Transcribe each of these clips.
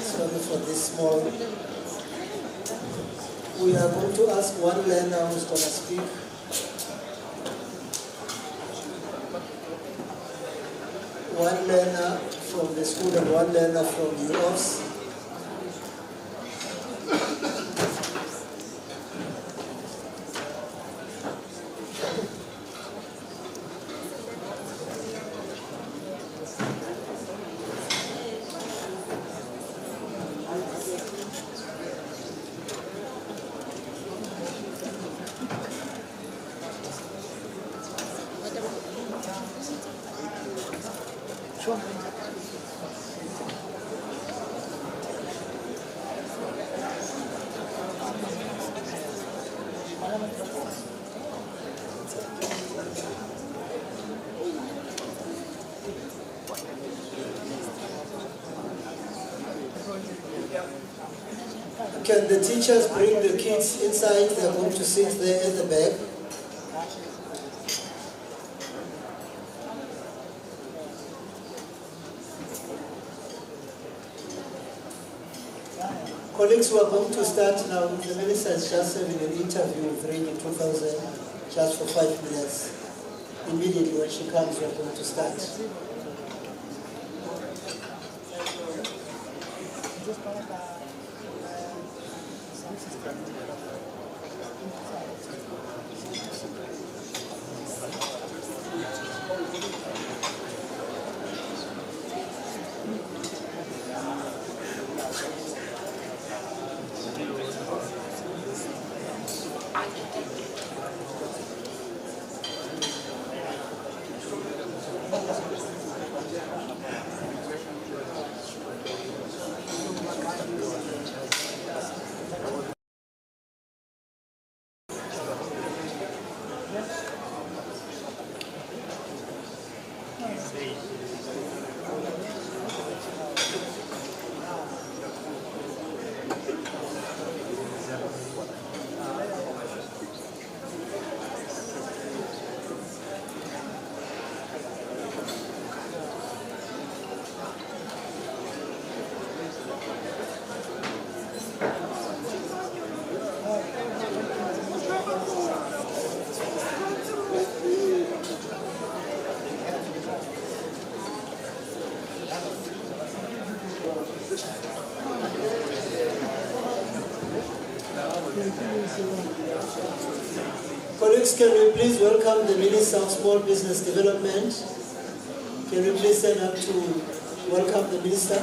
Sorry for this small. We are going to ask one learner who's going to speak. One learner from the school and one learner from the office. Sure. Can the teachers bring the kids inside? They're going to sit there at the back. Colleagues, we are going to start now. The minister is just having an interview with Radio 2000 just for 5 minutes. Immediately when she comes, we are going to start. Colleagues, can we please welcome the Minister of Small Business Development? Can we please stand up to welcome the Minister?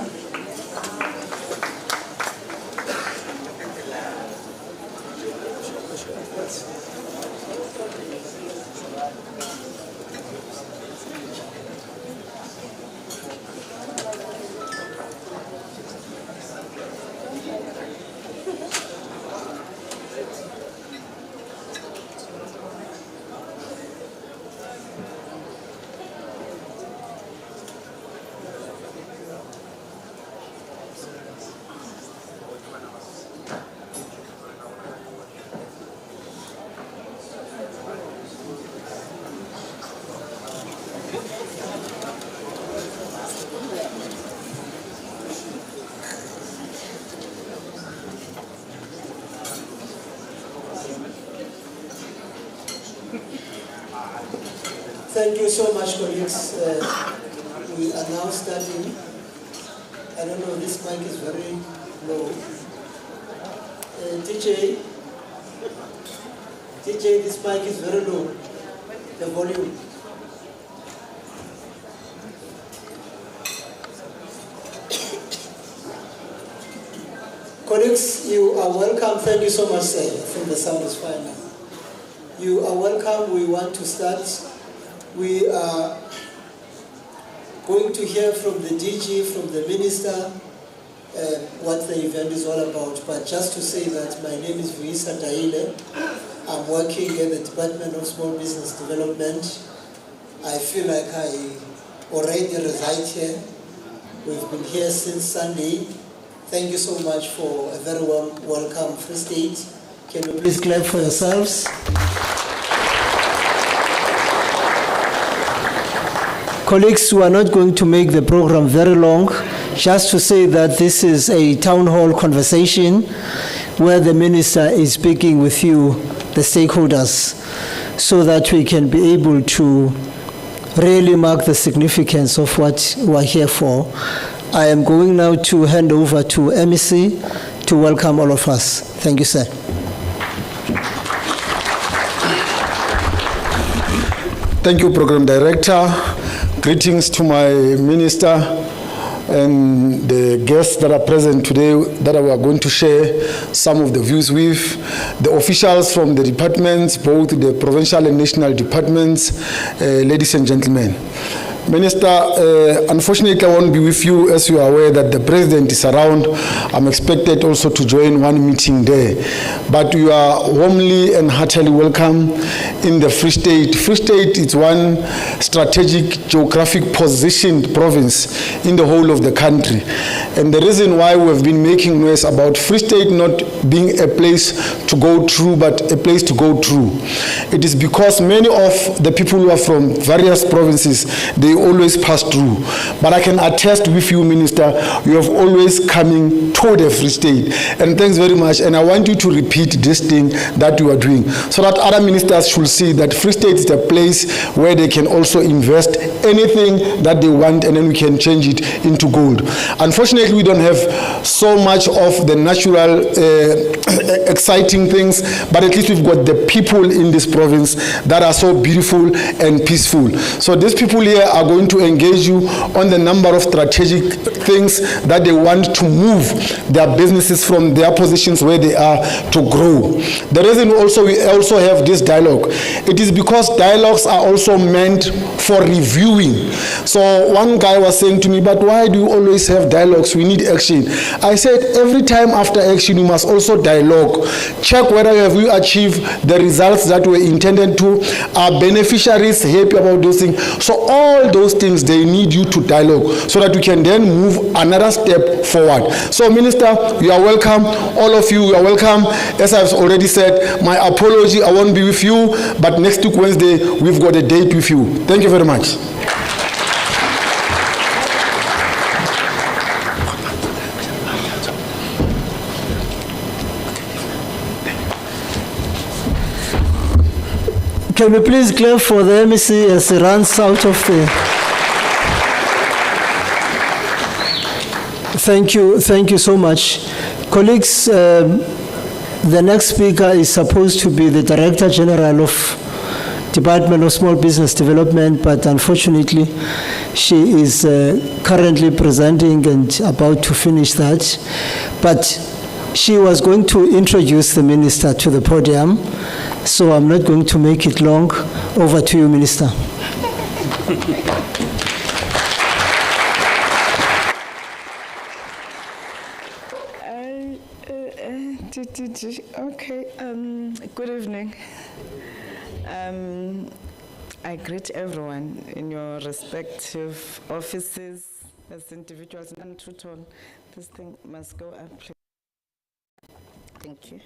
Thank you so much, colleagues. We are now starting. I don't know, this mic is very low. TJ, this mic is very low, the volume. Colleagues, you are welcome. Thank you so much, sir. I think the sound is fine now. You are welcome. We want to start. We are going to hear from the DG, from the Minister, what the event is all about. But just to say that my name is Vuyisa Daile. I'm working at the Department of Small Business Development. I feel like I already reside here. We've been here since Sunday. Thank you so much for a very warm welcome, Free State. Can you please clap for yourselves? Colleagues, we are not going to make the program very long, just to say that this is a town hall conversation where the minister is speaking with you, the stakeholders, so that we can be able to really mark the significance of what we are here for. I am going now to hand over to MEC to welcome all of us. Thank you, sir. Thank you, Program Director. Greetings to my minister and the guests that are present today that we are going to share some of the views with. The officials from the departments, both the provincial and national departments, ladies and gentlemen. Minister, unfortunately I won't be with you, as you are aware that the president is around. I'm expected also to join one meeting there. But you are warmly and heartily welcome in the Free State. Free State is one strategic geographic positioned province in the whole of the country. And the reason why we have been making noise about Free State not being a place to go through, but a place to go through, it is because many of the people who are from various provinces, they always pass through. But I can attest with you, Minister, you have always coming to the Free State. And thanks very much. And I want you to repeat this thing that you are doing, so that other ministers should see that Free State is a place where they can also invest anything that they want, and then we can change it into gold. Unfortunately, we don't have so much of the natural exciting things, but at least we've got the people in this province that are so beautiful and peaceful. So these people here are going to engage you on the number of strategic things that they want to move their businesses from their positions where they are to grow. The reason we also have this dialogue, it is because dialogues are also meant for reviewing. So one guy was saying to me, but why do you always have dialogues? We need action. I said, every time after action, you must also dialogue. Check whether have you achieved the results that were intended to. Are beneficiaries happy about those things? So all those things, they need you to dialogue so that we can then move another step forward. So Minister, you are welcome. All of you are welcome. As I've already said, my apology, I won't be with you, but next week Wednesday, we've got a date with you. Thank you very much. Can we please clap for the MEC as he runs out of the... Thank you so much. Colleagues, the next speaker is supposed to be the Director General of Department of Small Business Development, but unfortunately, she is currently presenting and about to finish that. But she was going to introduce the minister to the podium, so I'm not going to make it long. Over to you, Minister. Okay, good evening. I greet everyone in your respective offices as individuals. And Truton, this thing must go up, please. Thank you.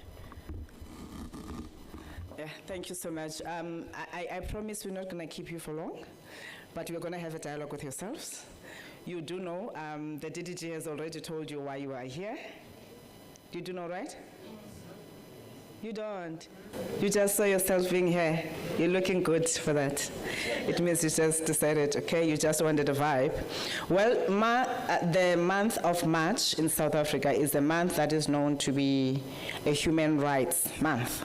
Yeah, thank you so much. I promise we're not going to keep you for long, but we're going to have a dialogue with yourselves. You do know, the DDG has already told you why you are here. You do know, right? You don't. You just saw yourself being here. You're looking good for that. It means you just decided, okay, you just wanted a vibe. Well, the month of March in South Africa is a month that is known to be a human rights month.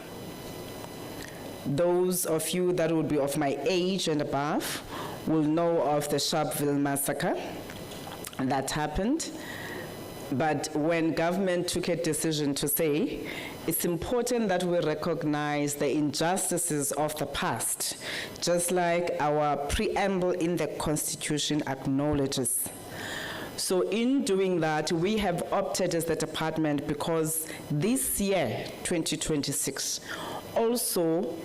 Those of you that would be of my age and above will know of the Sharpeville massacre that happened. But when government took a decision to say, it's important that we recognize the injustices of the past, just like our preamble in the Constitution acknowledges. So in doing that, we have opted as the department, because this year, 2026, also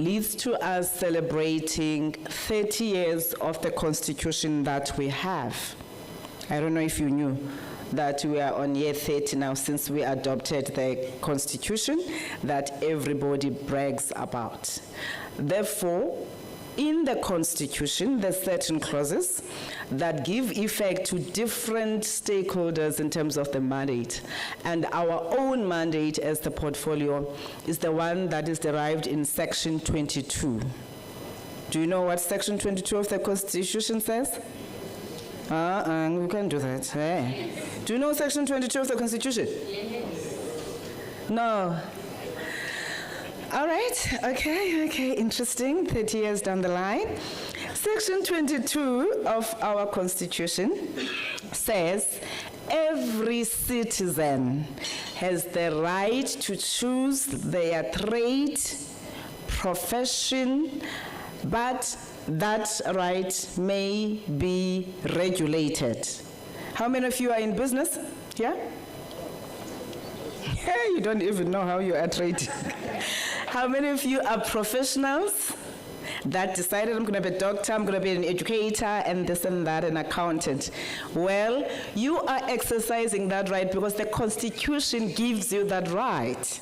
leads to us celebrating 30 years of the Constitution that we have. I don't know if you knew that we are on year 30 now since we adopted the Constitution that everybody brags about. Therefore, in the Constitution, there's certain clauses that give effect to different stakeholders in terms of the mandate. And our own mandate as the portfolio is the one that is derived in Section 22. Do you know what Section 22 of the Constitution says? We can do that. Hey. Do you know Section 22 of the Constitution? No. All right, okay, interesting, 30 years down the line. Section 22 of our Constitution says every citizen has the right to choose their trade, profession, but that right may be regulated. How many of you are in business? Yeah? You don't even know how you are trading. How many of you are professionals that decided, I'm going to be a doctor, I'm going to be an educator, and this and that, an accountant? Well, you are exercising that right because the Constitution gives you that right,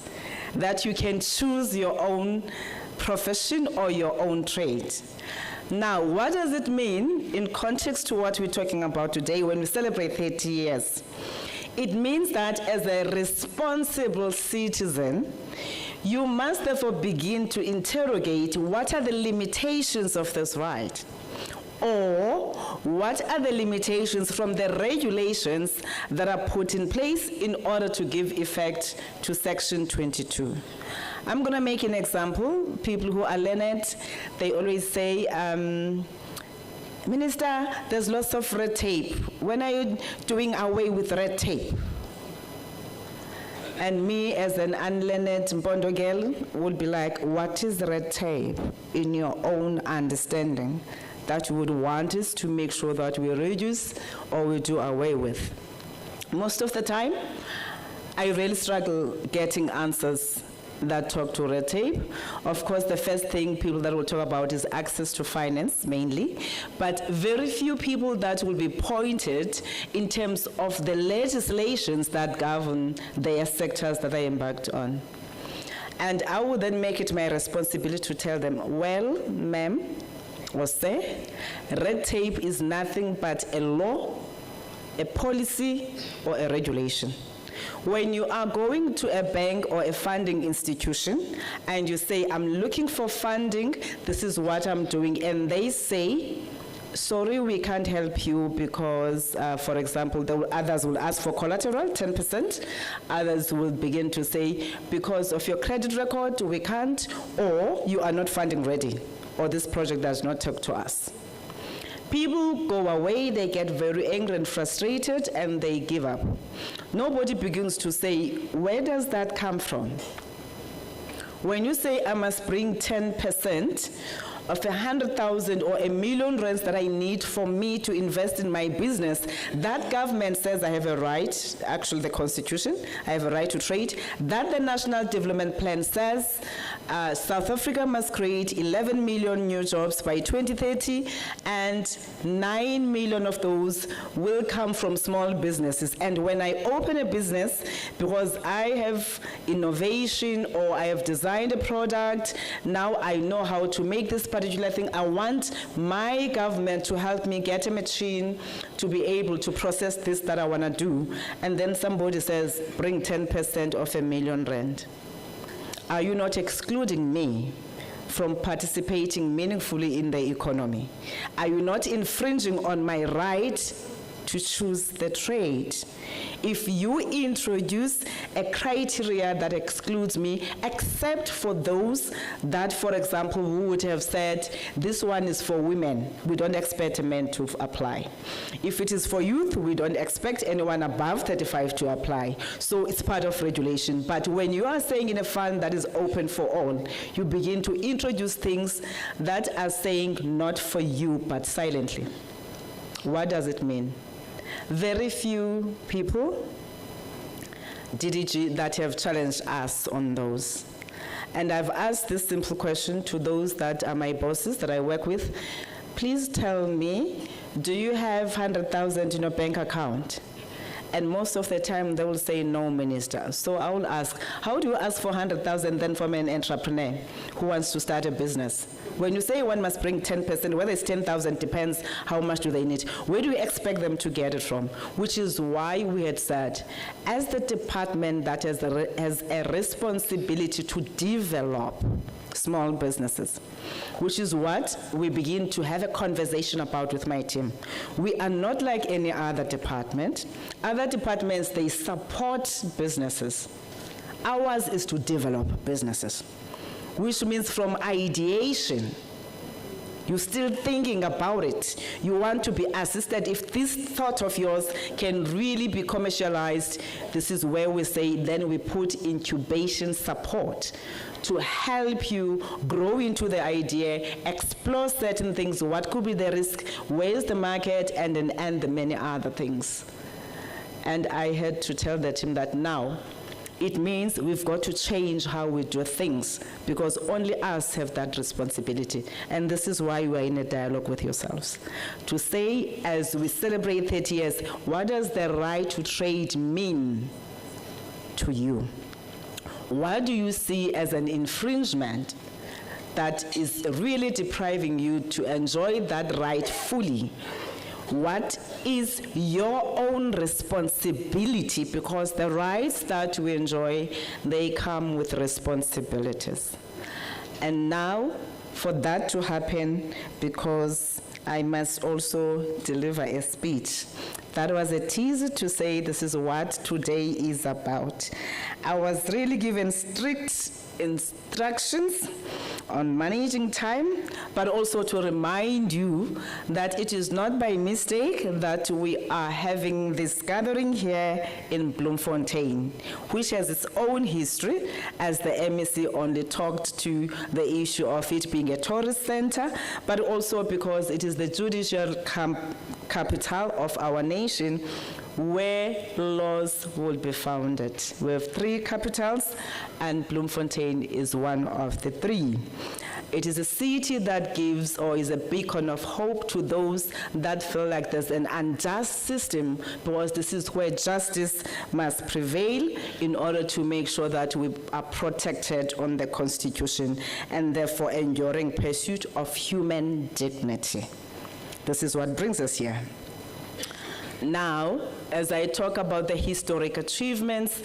that you can choose your own profession or your own trade. Now, what does it mean in context to what we're talking about today when we celebrate 30 years? It means that as a responsible citizen, you must therefore begin to interrogate what are the limitations of this right, or what are the limitations from the regulations that are put in place in order to give effect to Section 22. I'm going to make an example. People who are learned, they always say, Minister, there's lots of red tape. When are you doing away with red tape? And me, as an unlearned Mpondo girl, would be like, what is red tape in your own understanding that you would want us to make sure that we reduce or we do away with? Most of the time, I really struggle getting answers that talk to red tape. Of course, the first thing people that will talk about is access to finance, mainly, but very few people that will be pointed in terms of the legislations that govern their sectors that they embarked on. And I would then make it my responsibility to tell them, well, ma'am, or sir, red tape is nothing but a law, a policy, or a regulation. When you are going to a bank or a funding institution and you say, I'm looking for funding, this is what I'm doing, and they say, sorry, we can't help you because, for example, others will ask for collateral, 10%. Others will begin to say, because of your credit record, we can't, or you are not funding ready, or this project does not talk to us. People go away, they get very angry and frustrated, and they give up. Nobody begins to say, where does that come from? When you say I must bring 10% of 100,000 or R1 million that I need for me to invest in my business, that government says I have a right, actually the Constitution, I have a right to trade, that the National Development Plan says South Africa must create 11 million new jobs by 2030, and 9 million of those will come from small businesses. And when I open a business, because I have innovation or I have designed a product, now I know how to make this particular thing. I want my government to help me get a machine to be able to process this that I want to do. And then somebody says, bring 10% of R1 million. Are you not excluding me from participating meaningfully in the economy? Are you not infringing on my right to choose the trade? If you introduce a criteria that excludes me, except for those that, for example, who would have said, this one is for women, we don't expect a man to apply. If it is for youth, we don't expect anyone above 35 to apply. So it's part of regulation. But when you are saying in a fund that is open for all, you begin to introduce things that are saying not for you, but silently. What does it mean? Very few people, DDG, that have challenged us on those. And I've asked this simple question to those that are my bosses that I work with. Please tell me, do you have 100,000 in your bank account? And most of the time they will say no, Minister. So I will ask, how do you ask for 100,000 then from an entrepreneur who wants to start a business? When you say one must bring 10%, whether it's 10,000 depends how much do they need. Where do you expect them to get it from? Which is why we had said, as the department that has a responsibility to develop small businesses, which is what we begin to have a conversation about with my team. We are not like any other department. Other departments, they support businesses. Ours is to develop businesses, which means from ideation, you're still thinking about it. You want to be assisted. If this thought of yours can really be commercialized, this is where we say, then we put incubation support to help you grow into the idea, explore certain things, what could be the risk, where's the market, and the many other things. And I had to tell the team that now, it means we've got to change how we do things, because only us have that responsibility. And this is why we are in a dialogue with yourselves. To say, as we celebrate 30 years, what does the right to trade mean to you? What do you see as an infringement that is really depriving you to enjoy that right fully? What is your own responsibility? Because the rights that we enjoy, they come with responsibilities. And now, for that to happen, because I must also deliver a speech. That was a teaser to say this is what today is about. I was really given strict instructions on managing time, but also to remind you that it is not by mistake that we are having this gathering here in Bloemfontein, which has its own history, as the MEC only talked to the issue of it being a tourist center, but also because it is the judicial capital of our nation, where laws will be founded. We have 3 capitals, and Bloemfontein is one of the 3. It is a city that gives, or is a beacon of hope to those that feel like there's an unjust system, because this is where justice must prevail in order to make sure that we are protected on the Constitution, and therefore enduring pursuit of human dignity. This is what brings us here. Now, as I talk about the historic achievements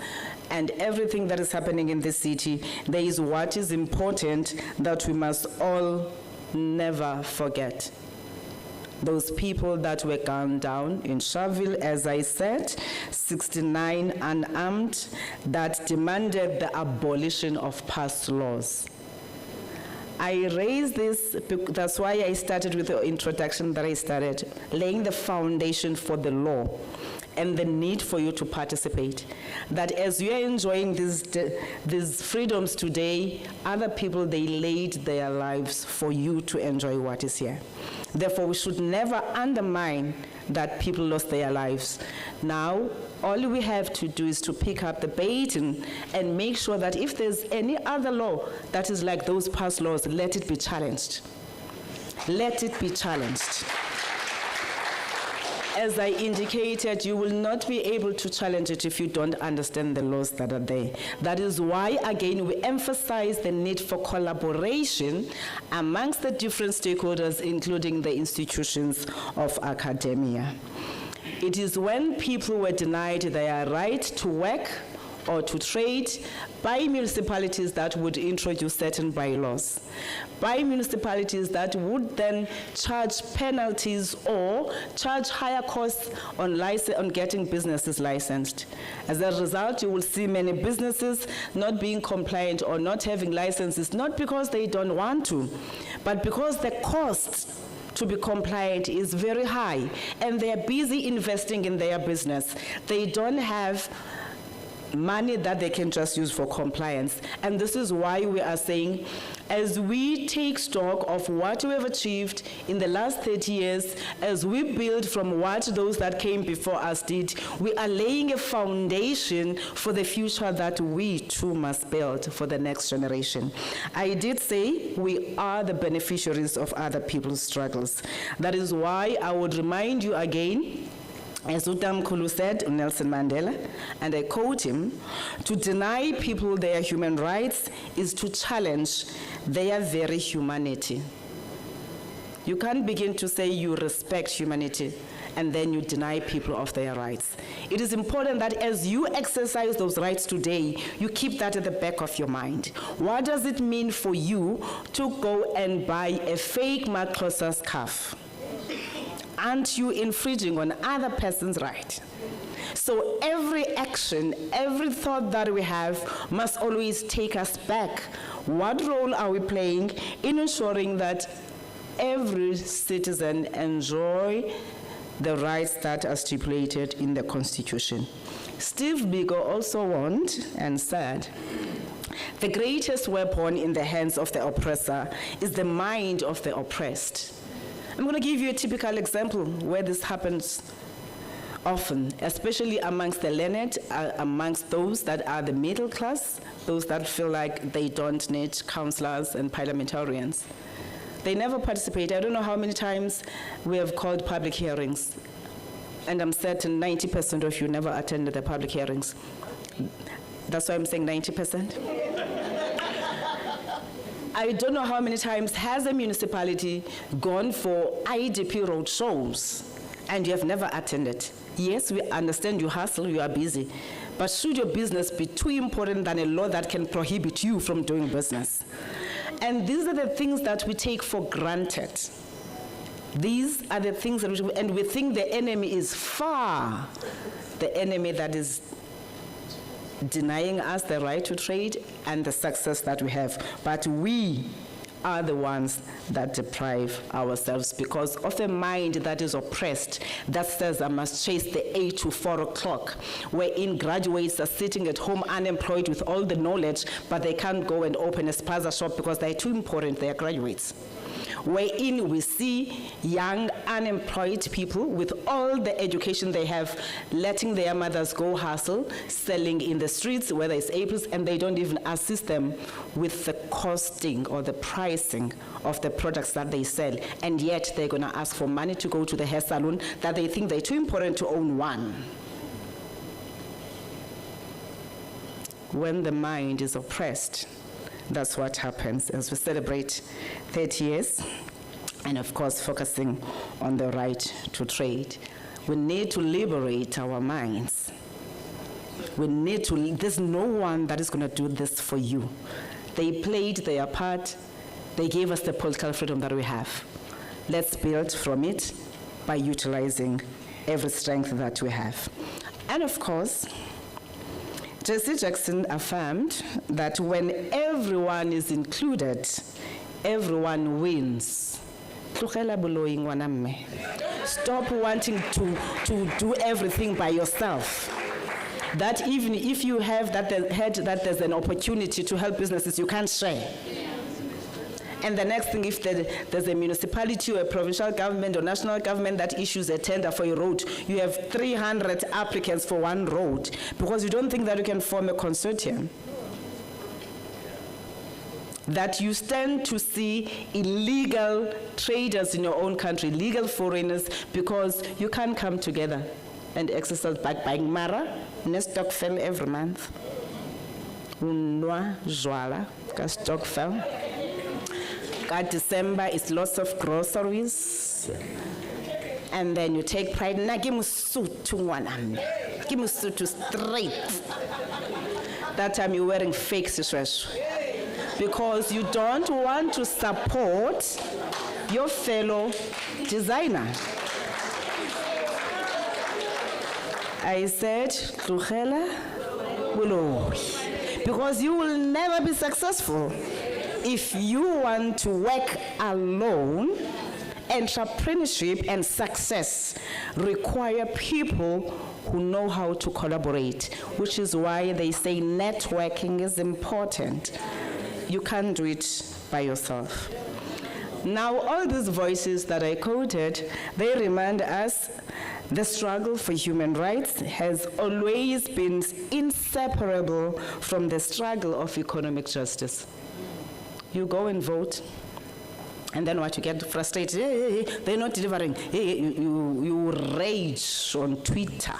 and everything that is happening in this city, there is what is important that we must all never forget. Those people that were gunned down in Sharpeville, as I said, 69 unarmed, that demanded the abolition of past laws. I raise this, that's why I started with the introduction that I started, laying the foundation for the law and the need for you to participate. That as you are enjoying these freedoms today, other people, they laid their lives for you to enjoy what is here. Therefore, we should never undermine that people lost their lives. Now, all we have to do is to pick up the baton and make sure that if there's any other law that is like those past laws, let it be challenged. Let it be challenged. As I indicated, you will not be able to challenge it if you don't understand the laws that are there. That is why, again, we emphasize the need for collaboration amongst the different stakeholders, including the institutions of academia. It is when people were denied their right to work or to trade by municipalities that would introduce certain bylaws, by municipalities that would then charge penalties or charge higher costs on getting businesses licensed. As a result, you will see many businesses not being compliant or not having licenses, not because they don't want to, but because the cost to be compliant is very high, and they're busy investing in their business. They don't have money that they can just use for compliance. And this is why we are saying as we take stock of what we have achieved in the last 30 years, as we build from what those that came before us did, we are laying a foundation for the future that we too must build for the next generation. I did say we are the beneficiaries of other people's struggles. That is why I would remind you again, as Utamkhulu said, Nelson Mandela, and I quote him, to deny people their human rights is to challenge their very humanity. You can't begin to say you respect humanity and then you deny people of their rights. It is important that as you exercise those rights today, you keep that at the back of your mind. What does it mean for you to go and buy a fake Maxhosa scarf? Aren't you infringing on other person's right? So every action, every thought that we have must always take us back. What role are we playing in ensuring that every citizen enjoy the rights that are stipulated in the Constitution? Steve Biko also warned and said, the greatest weapon in the hands of the oppressor is the mind of the oppressed. I'm going to give you a typical example where this happens often, especially amongst the learned, amongst those that are the middle class, those that feel like they don't need councillors and parliamentarians. They never participate. I don't know how many times we have called public hearings, and I'm certain 90% of you never attended the public hearings. That's why I'm saying 90%. I don't know how many times has a municipality gone for IDP road shows and you have attended attended. Yes, we understand you hustle, you are busy, but should your business be too important than a law that can prohibit you from doing business? And these are the things that we take for granted. These are the things that and we think the enemy is far, the enemy that is denying us the right to trade and the success that we have. But we are the ones that deprive ourselves because of a mind that is oppressed, that says I must chase the 8 to 4 o'clock, wherein graduates are sitting at home unemployed with all the knowledge, but they can't go and open a spaza shop because they're too important, they are graduates. Wherein we see young unemployed people with all the education they have letting their mothers go hustle, selling in the streets, whether it's apples, and they don't even assist them with the costing or the pricing of the products that they sell. And yet they're going to ask for money to go to the hair salon that they think they're too important to own one. When the mind is oppressed, that's what happens as we celebrate 30 years, and of course focusing on the right to trade. We need to liberate our minds. There's no one that is going to do this for you. They played their part. They gave us the political freedom that we have. Let's build from it by utilizing every strength that we have. And of course, Jesse Jackson affirmed that when everyone is included, everyone wins. Stop wanting to do everything by yourself. That even if you have that there's an opportunity to help businesses, you can't share. And the next thing, if there's a municipality or a provincial government or national government that issues a tender for a road, you have 300 applicants for one road because you don't think that you can form a consortium. That you stand to see illegal traders in your own country, legal foreigners, because you can't come together and exercise buying mara, Stokvel every month. Unwa Zwala, Stokvel. December is lots of groceries, and then you take pride. Now give me suit to one, give me suit to straight. That time you're wearing fake situation because you don't want to support your fellow designer. I said, because you will never be successful. If you want to work alone, entrepreneurship and success require people who know how to collaborate, which is why they say networking is important. You can't do it by yourself. Now, all these voices that I quoted, they remind us the struggle for human rights has always been inseparable from the struggle of economic justice. You go and vote, and then what, you get frustrated, hey, they're not delivering. Hey, you rage on Twitter,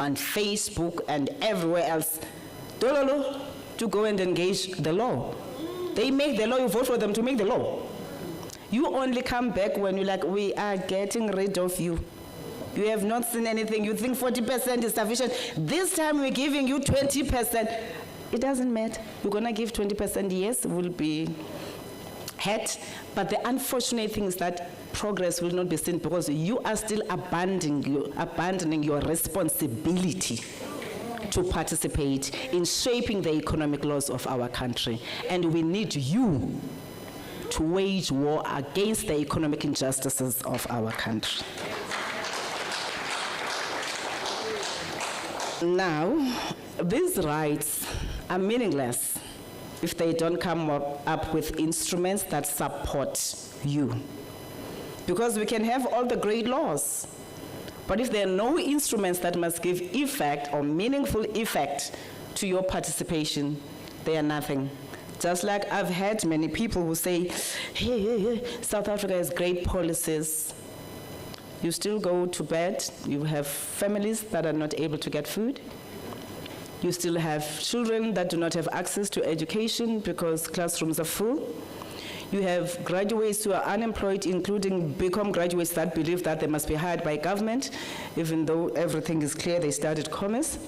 on Facebook, and everywhere else to go and engage the law. They make the law, you vote for them to make the law. You only come back when you're like, we are getting rid of you. You have not seen anything. You think 40% is sufficient. This time we're giving you 20%. It doesn't matter. You're going to give 20%, yes, will be hurt. But the unfortunate thing is that progress will not be seen because you are still abandoning your responsibility to participate in shaping the economic laws of our country. And we need you to wage war against the economic injustices of our country. Now, these rights are meaningless if they don't come up with instruments that support you. Because we can have all the great laws, but if there are no instruments that must give effect or meaningful effect to your participation, they are nothing. Just like I've had many people who say, hey, South Africa has great policies. You still go to bed, you have families that are not able to get food. You still have children that do not have access to education because classrooms are full. You have graduates who are unemployed, including BCom graduates that believe that they must be hired by government, even though everything is clear, they studied commerce.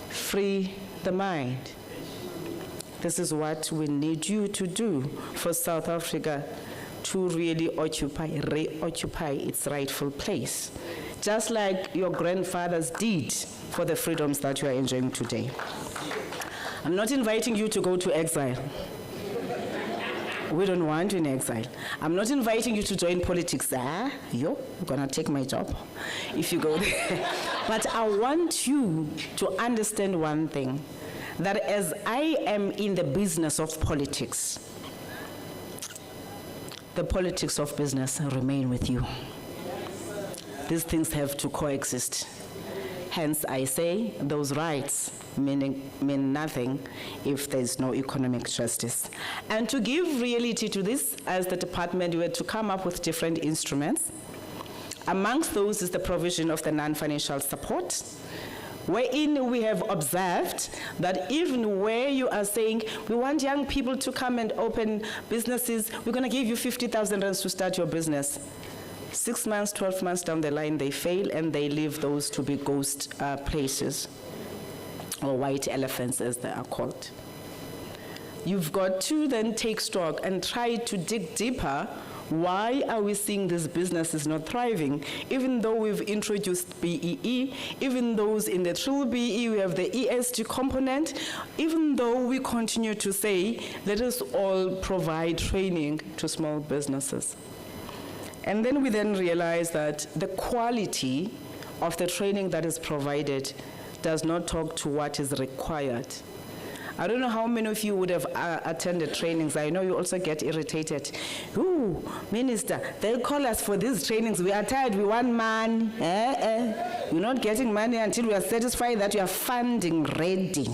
Free the mind. This is what we need you to do for South Africa to really reoccupy its rightful place, just like your grandfathers did for the freedoms that you are enjoying today. I'm not inviting you to go to exile. We don't want you in exile. I'm not inviting you to join politics. You're gonna take my job if you go there. But I want you to understand one thing, that as I am in the business of politics, the politics of business remain with you. These things have to coexist. Hence, I say those rights mean nothing if there's no economic justice. And to give reality to this, as the department, we had to come up with different instruments. Amongst those is the provision of the non-financial support, wherein we have observed that even where you are saying, we want young people to come and open businesses, we're going to give you 50,000 rands to start your business. 6 months, 12 months down the line, they fail and they leave those to be ghost places, or white elephants as they are called. You've got to then take stock and try to dig deeper. Why are we seeing this business is not thriving? Even though we've introduced BEE, even those in the triple BE, we have the ESG component, even though we continue to say, let us all provide training to small businesses. And then we then realize that the quality of the training that is provided does not talk to what is required. I don't know how many of you would have attended trainings. I know you also get irritated. Ooh, Minister, they'll call us for these trainings. We are tired, we want money. We're not getting money until we are satisfied that you are funding ready.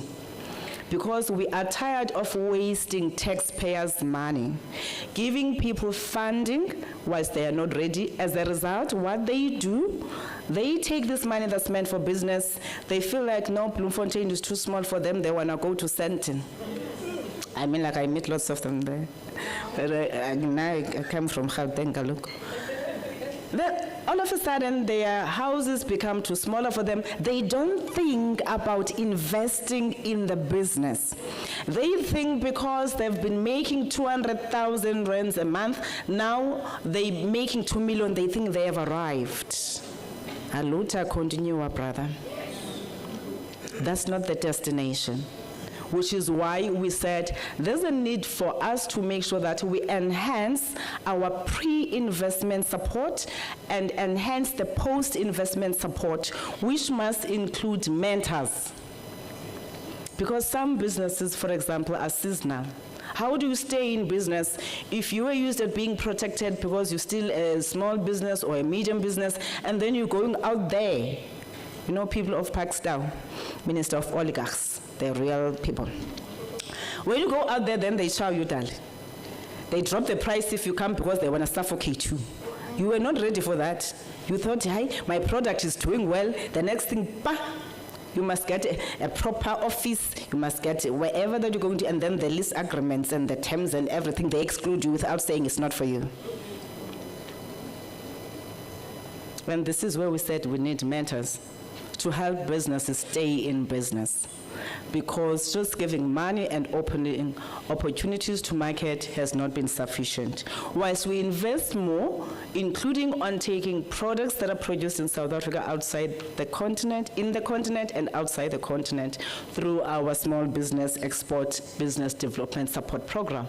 Because we are tired of wasting taxpayers' money, giving people funding whilst they are not ready. As a result, what they do, they take this money that's meant for business. They feel like, no, Bloemfontein is too small for them. They want to go to Sandton. I mean, like, I meet lots of them there. But now I come from Gauteng, look. Then all of a sudden, their houses become too smaller for them. They don't think about investing in the business. They think because they've been making 200,000 rands a month, now they're making 2 million, they think they have arrived. Aluta continua, brother. That's not the destination. Which is why we said there's a need for us to make sure that we enhance our pre-investment support and enhance the post-investment support, which must include mentors. Because some businesses, for example, are seasonal. How do you stay in business if you are used at being protected because you're still a small business or a medium business, and then you're going out there? You know, people of Pakistan, Minister of Oligarchs, they're real people. When you go out there, then they chow you down. They drop the price if you come because they want to suffocate you. You were not ready for that. You thought, hey, my product is doing well. The next thing, bah, you must get a proper office. You must get wherever that you're going to, and then the lease agreements and the terms and everything, they exclude you without saying it's not for you. And this is where we said we need mentors to help businesses stay in business. Because just giving money and opening opportunities to market has not been sufficient. Whilst we invest more, including on taking products that are produced in South Africa outside the continent, in the continent and outside the continent, through our small business export business development support program.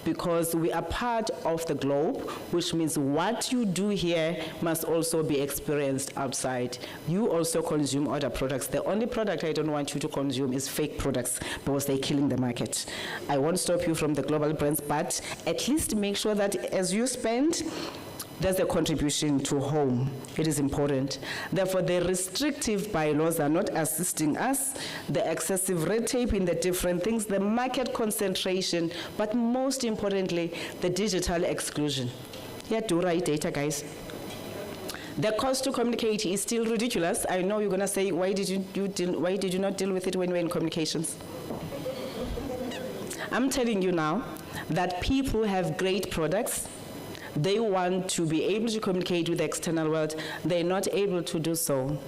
Because we are part of the globe, which means what you do here must also be experienced outside. You also consume other products. The only product I don't want you to consume is fake products because they're killing the market. I won't stop you from the global brands, but at least make sure that as you spend, there's a contribution to home. It is important. Therefore, the restrictive bylaws are not assisting us, the excessive red tape in the different things, the market concentration, but most importantly, the digital exclusion. Yeah, do right data, guys. The cost to communicate is still ridiculous. I know you're going to say, why did you not deal with it when you were in communications? I'm telling you now that people have great products. They want to be able to communicate with the external world. They're not able to do so.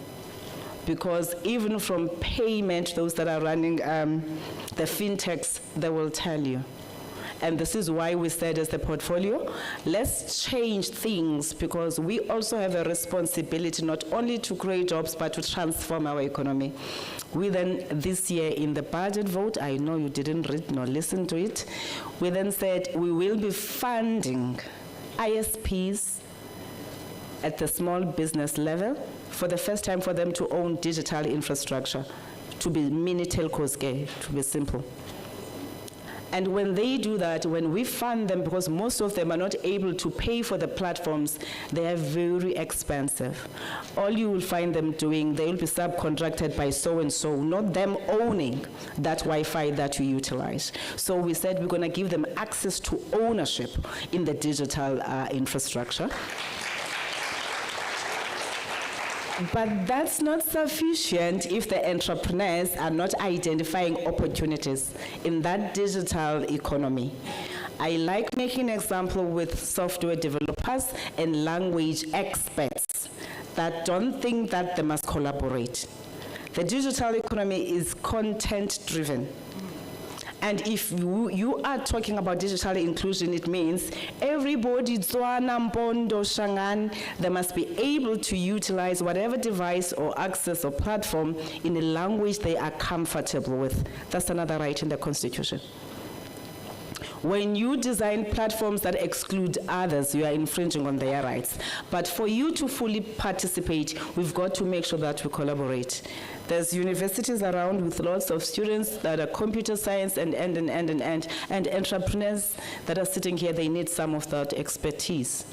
Because even from payment, those that are running the fintechs, they will tell you. And this is why we said as the portfolio, let's change things, because we also have a responsibility not only to create jobs, but to transform our economy. We then, this year in the budget vote, I know you didn't read nor listen to it, we then said we will be funding ISPs at the small business level for the first time for them to own digital infrastructure, to be mini telcos, to be simple. And when they do that, when we fund them, because most of them are not able to pay for the platforms, they are very expensive. All you will find them doing, they will be subcontracted by so-and-so, not them owning that Wi-Fi that you utilize. So we said we're going to give them access to ownership in the digital infrastructure. But that's not sufficient if the entrepreneurs are not identifying opportunities in that digital economy. I like making an example with software developers and language experts that don't think that they must collaborate. The digital economy is content-driven. And if you are talking about digital inclusion, it means everybody, they must be able to utilize whatever device or access or platform in a language they are comfortable with. That's another right in the Constitution. When you design platforms that exclude others, you are infringing on their rights. But for you to fully participate, we've got to make sure that we collaborate. There's universities around with lots of students that are computer science and entrepreneurs that are sitting here, they need some of that expertise.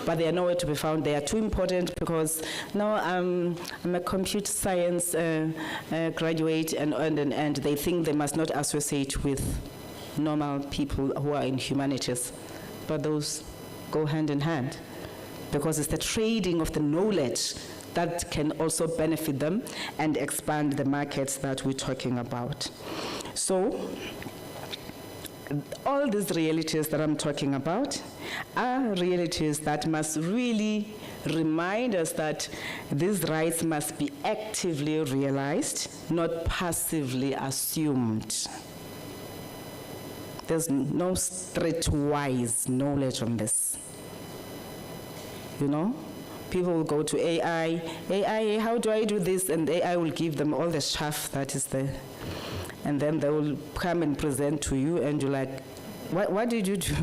But they are nowhere to be found. They are too important because now I'm a computer science graduate and they think they must not associate with normal people who are in humanities. But those go hand in hand because it's the trading of the knowledge that can also benefit them and expand the markets that we're talking about. So, all these realities that I'm talking about are realities that must really remind us that these rights must be actively realized, not passively assumed. There's no streetwise knowledge on this. You know? People will go to AI, how do I do this? And AI will give them all the chaff that is there. And then they will come and present to you and you're like, what did you do?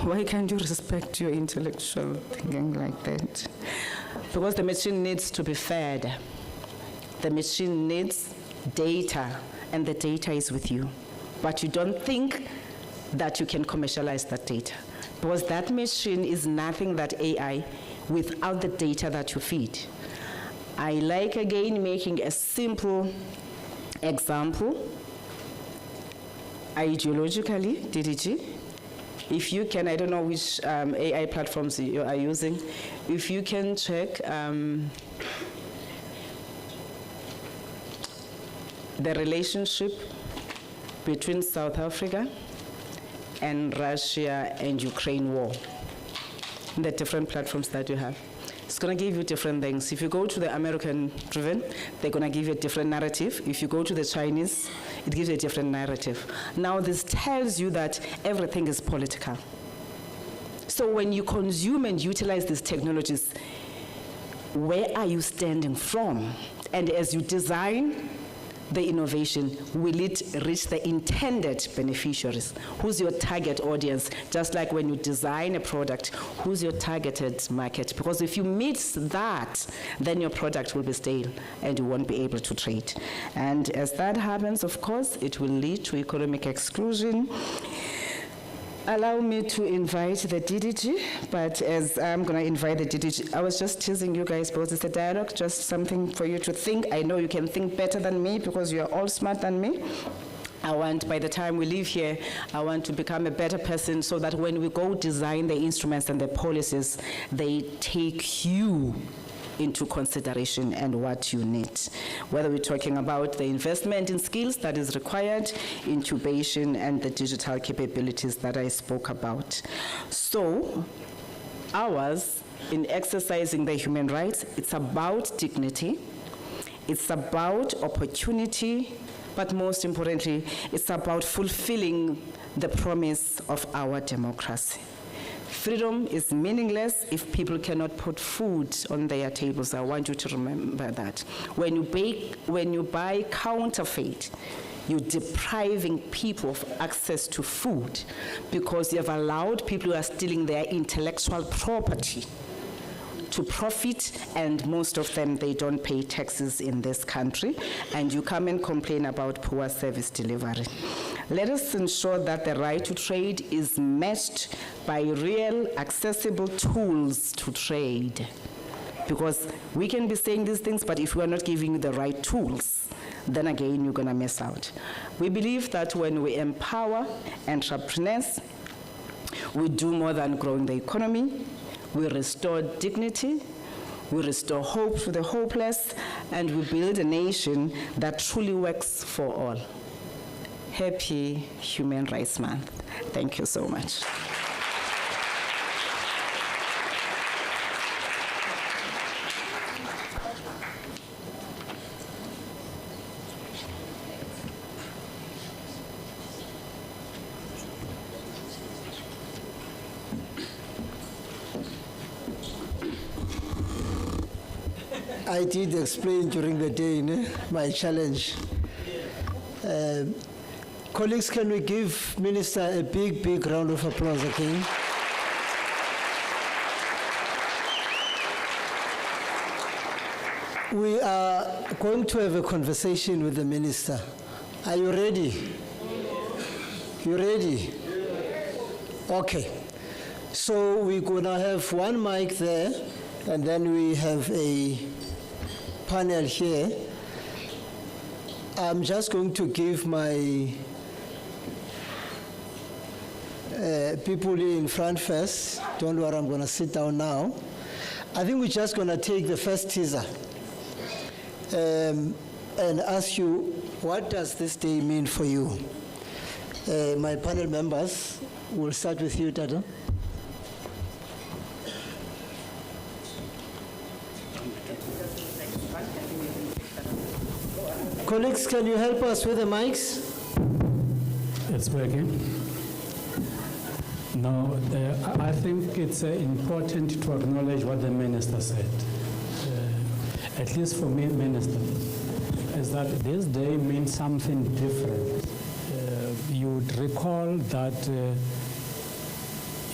Why can't you respect your intellectual thinking like that? Because the machine needs to be fed. The machine needs data, and the data is with you. But you don't think that you can commercialize that data. Because that machine is nothing that AI without the data that you feed. I like, again, making a simple example. Ideologically, DDG, if you can, I don't know which AI platforms you are using, if you can check the relationship between South Africa and Russia and Ukraine war, the different platforms that you have. It's going to give you different things. If you go to the American-driven, they're going to give you a different narrative. If you go to the Chinese, it gives you a different narrative. Now, this tells you that everything is political. So when you consume and utilize these technologies, where are you standing from? And as you design the innovation, will it reach the intended beneficiaries? Who's your target audience? Just like when you design a product, who's your targeted market? Because if you miss that, then your product will be stale and you won't be able to trade. And as that happens, of course, it will lead to economic exclusion. Allow me to invite the DDG, but as I'm going to invite the DDG, I was just teasing you guys because it's a dialogue, just something for you to think. I know you can think better than me because you are all smart than me. I want, by the time we leave here, I want to become a better person so that when we go design the instruments and the policies, they take you into consideration and what you need. Whether we're talking about the investment in skills that is required, incubation, and the digital capabilities that I spoke about. So, ours, in exercising the human rights, it's about dignity, it's about opportunity, but most importantly, it's about fulfilling the promise of our democracy. Freedom is meaningless if people cannot put food on their tables. I want you to remember that. When you buy counterfeit, you're depriving people of access to food because you have allowed people who are stealing their intellectual property to profit, and most of them, they don't pay taxes in this country, and you come and complain about poor service delivery. Let us ensure that the right to trade is matched by real, accessible tools to trade. Because we can be saying these things, but if we are not giving you the right tools, then again, you're gonna miss out. We believe that when we empower entrepreneurs, we do more than growing the economy. We restore dignity, we restore hope to the hopeless, and we build a nation that truly works for all. Happy Human Rights Month. Thank you so much. I did explain during the day my challenge. Colleagues, can we give Minister a big, big round of applause again? We are going to have a conversation with the Minister. Are you ready? You ready? Okay. So we're going to have one mic there, and then we have a panel here. I'm just going to give my people in front first. Don't worry, I'm going to sit down now. I think we're just going to take the first teaser and ask you, what does this day mean for you? My panel members, we'll start with you, Tata. Colleagues, can you help us with the mics? It's working. No, I think it's important to acknowledge what the minister said. At least for me, minister, is that this day means something different. You would recall that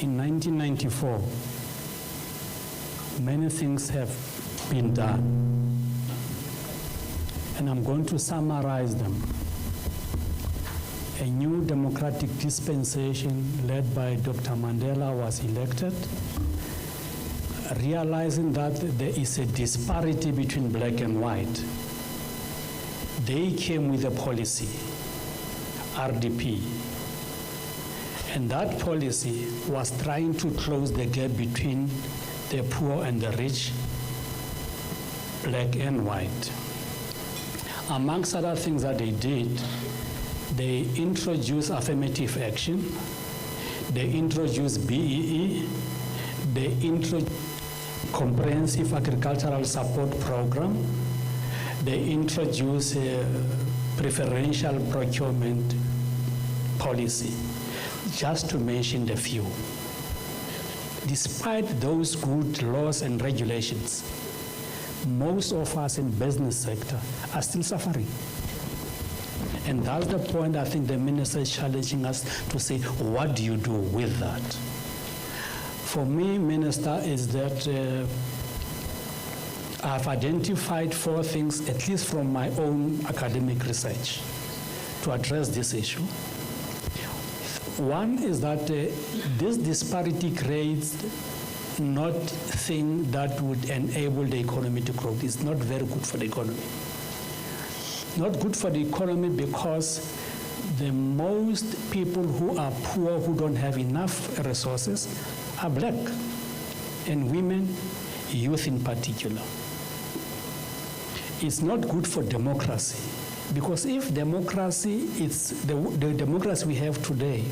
in 1994, many things have been done. And I'm going to summarize them. a new democratic dispensation led by Dr. Mandela was elected, realizing that there is a disparity between black and white, they came with a policy, RDP. And that policy was trying to close the gap between the poor and the rich, black and white. Amongst other things that they did, they introduced affirmative action, they introduced BEE, they introduced comprehensive agricultural support program, they introduced a preferential procurement policy, just to mention the few. Despite those good laws and regulations, most of us in business sector are still suffering. And that's the point I think the minister is challenging us to say, what do you do with that? For me, Minister, is that I've identified 4 things, at least from my own academic research, to address this issue. One is that this disparity creates not thing that would enable the economy to grow. It's not very good for the economy. Not good for the economy because the most people who are poor, who don't have enough resources, are black, and women, youth in particular. It's not good for democracy, because if democracy is the democracy we have today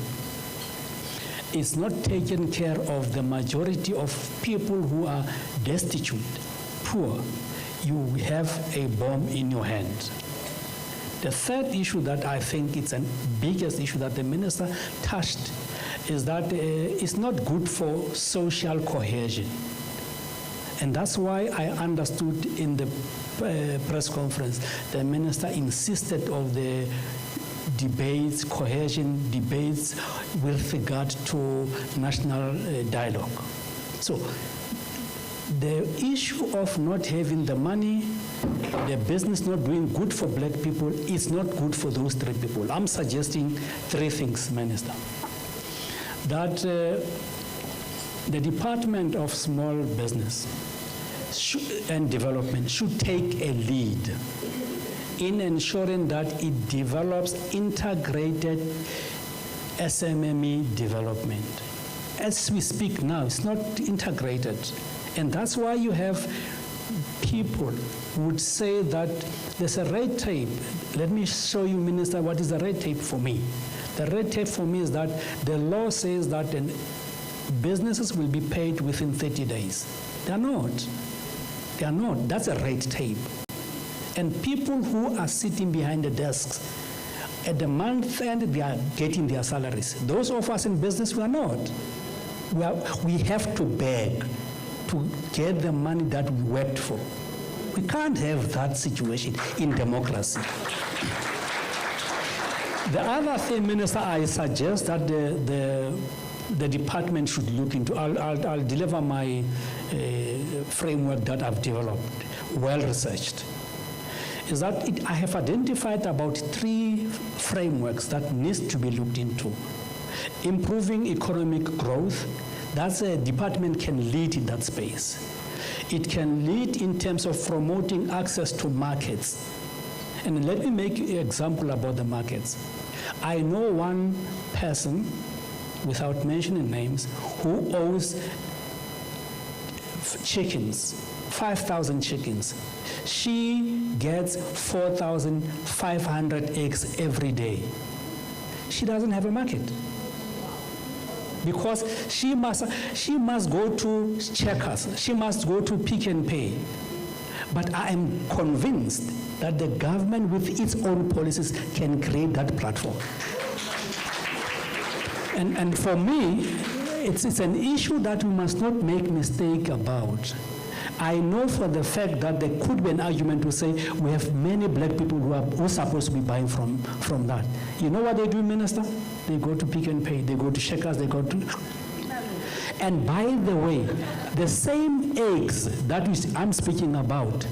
is not taking care of the majority of people who are destitute, poor, you have a bomb in your hand. The third issue that I think is the biggest issue that the minister touched is that it's not good for social cohesion. And that's why I understood in the press conference, the minister insisted on the debates, cohesion debates with regard to national dialogue. So the issue of not having the money, the business not doing good for black people is not good for those 3 people. I'm suggesting 3 things, Minister. That the Department of Small Business and Development should take a lead in ensuring that it develops integrated SMME development. As we speak now, it's not integrated. And that's why you have people who would say that there's a red tape. Let me show you, Minister, what is the red tape for me. The red tape for me is that the law says that businesses will be paid within 30 days. They're not. They are not. That's a red tape. And people who are sitting behind the desks, at the month end, they are getting their salaries. Those of us in business, we are not. We have to beg to get the money that we worked for. We can't have that situation in democracy. The other thing, Minister, I suggest that the department should look into, I'll deliver my framework that I've developed, well-researched, is that I have identified about 3 frameworks that needs to be looked into. Improving economic growth, that's a department can lead in that space. It can lead in terms of promoting access to markets. And let me make an example about the markets. I know one person, without mentioning names, who owns chickens, 5,000 chickens. She gets 4,500 eggs every day. She doesn't have a market, because she must go to Checkers, she must go to Pick and Pay. But I am convinced that the government with its own policies can create that platform. And for me, it's an issue that we must not make mistake about. I know for the fact that there could be an argument to say we have many black people who are supposed to be buying from that. You know what they do, Minister? They go to Pick and Pay, they go to Checkers, they go to... And by the way, the same eggs that I'm speaking about,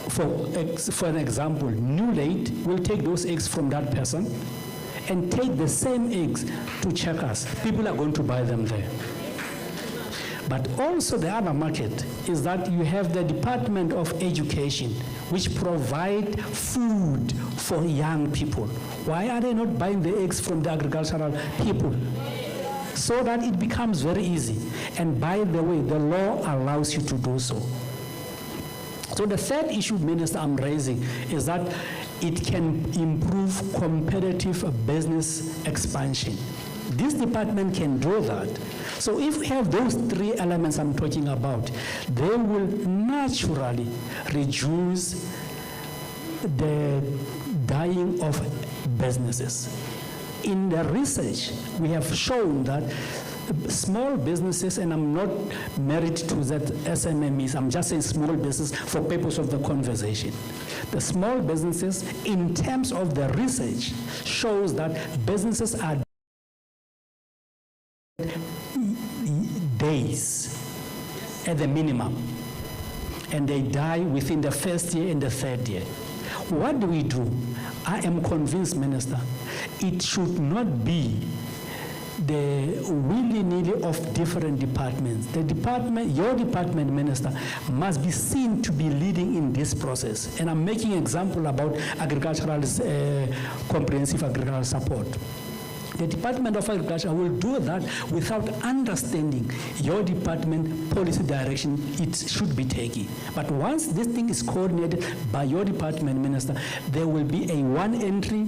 for an example, New Late will take those eggs from that person and take the same eggs to Checkers, people are going to buy them there. But also the other market is that you have the Department of Education, which provide food for young people. Why are they not buying the eggs from the agricultural people? So that it becomes very easy. And by the way, the law allows you to do so. So the third issue, Minister, I'm raising is that it can improve competitive business expansion. This department can do that. So if we have those three elements I'm talking about, they will naturally reduce the dying of businesses. In the research, we have shown that small businesses, and I'm not married to that SMMEs, I'm just saying small business for purpose of the conversation. The small businesses, in terms of the research, shows that businesses are days at the minimum, and they die within the first year and the third year. What do we do? I am convinced, Minister, it should not be the willy-nilly of different departments. The department, your department, Minister, must be seen to be leading in this process. And I'm making an example about agricultural, comprehensive agricultural support. The Department of Agriculture will do that without understanding your department policy direction it should be taking. But once this thing is coordinated by your department, Minister, there will be a one entry,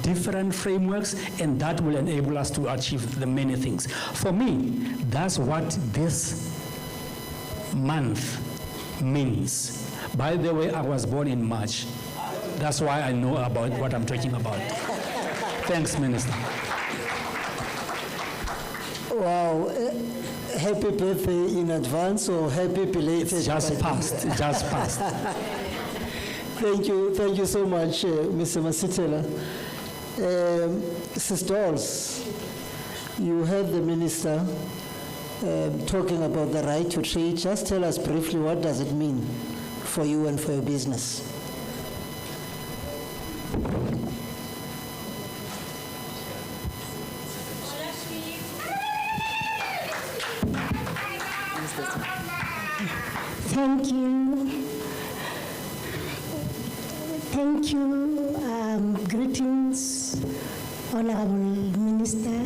different frameworks, and that will enable us to achieve the many things. For me, that's what this month means. By the way, I was born in March. That's why I know about what I'm talking about. Thanks, Minister. Wow. Happy birthday in advance, or happy belated? It's just passed. It just passed. Thank you so much, Mr. Masitela. Sister Dolls, you heard the minister talking about the right to trade. Just tell us briefly, what does it mean for you and for your business? Thank you. Thank you. Greetings, Honorable Minister.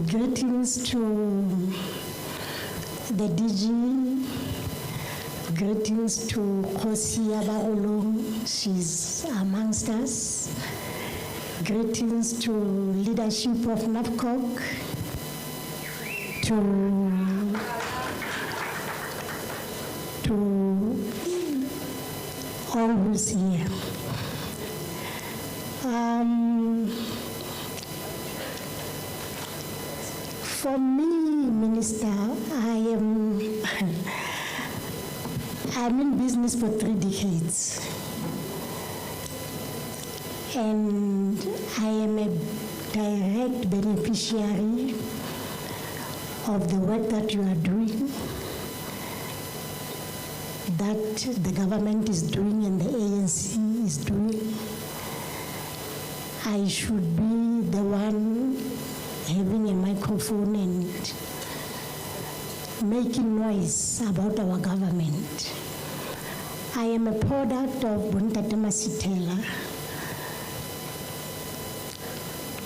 Greetings to the DG. Greetings to Kosi Abarolo. She's amongst us. Greetings to leadership of NAPCOC. To all who's here. For me, Minister, I'm in business for 3 decades. And I am a direct beneficiary of the work that you are doing, that the government is doing and the ANC is doing. I should be the one having a microphone and making noise about our government. I am a product of Bloemfontein Masitela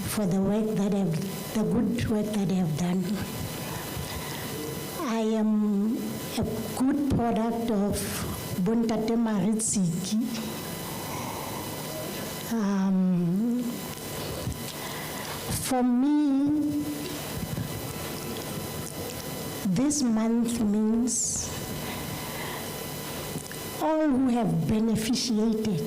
for the work that the good work that they have done. I am a good product of Bloemfontein Maritsiki. For me, this month means all who have beneficiated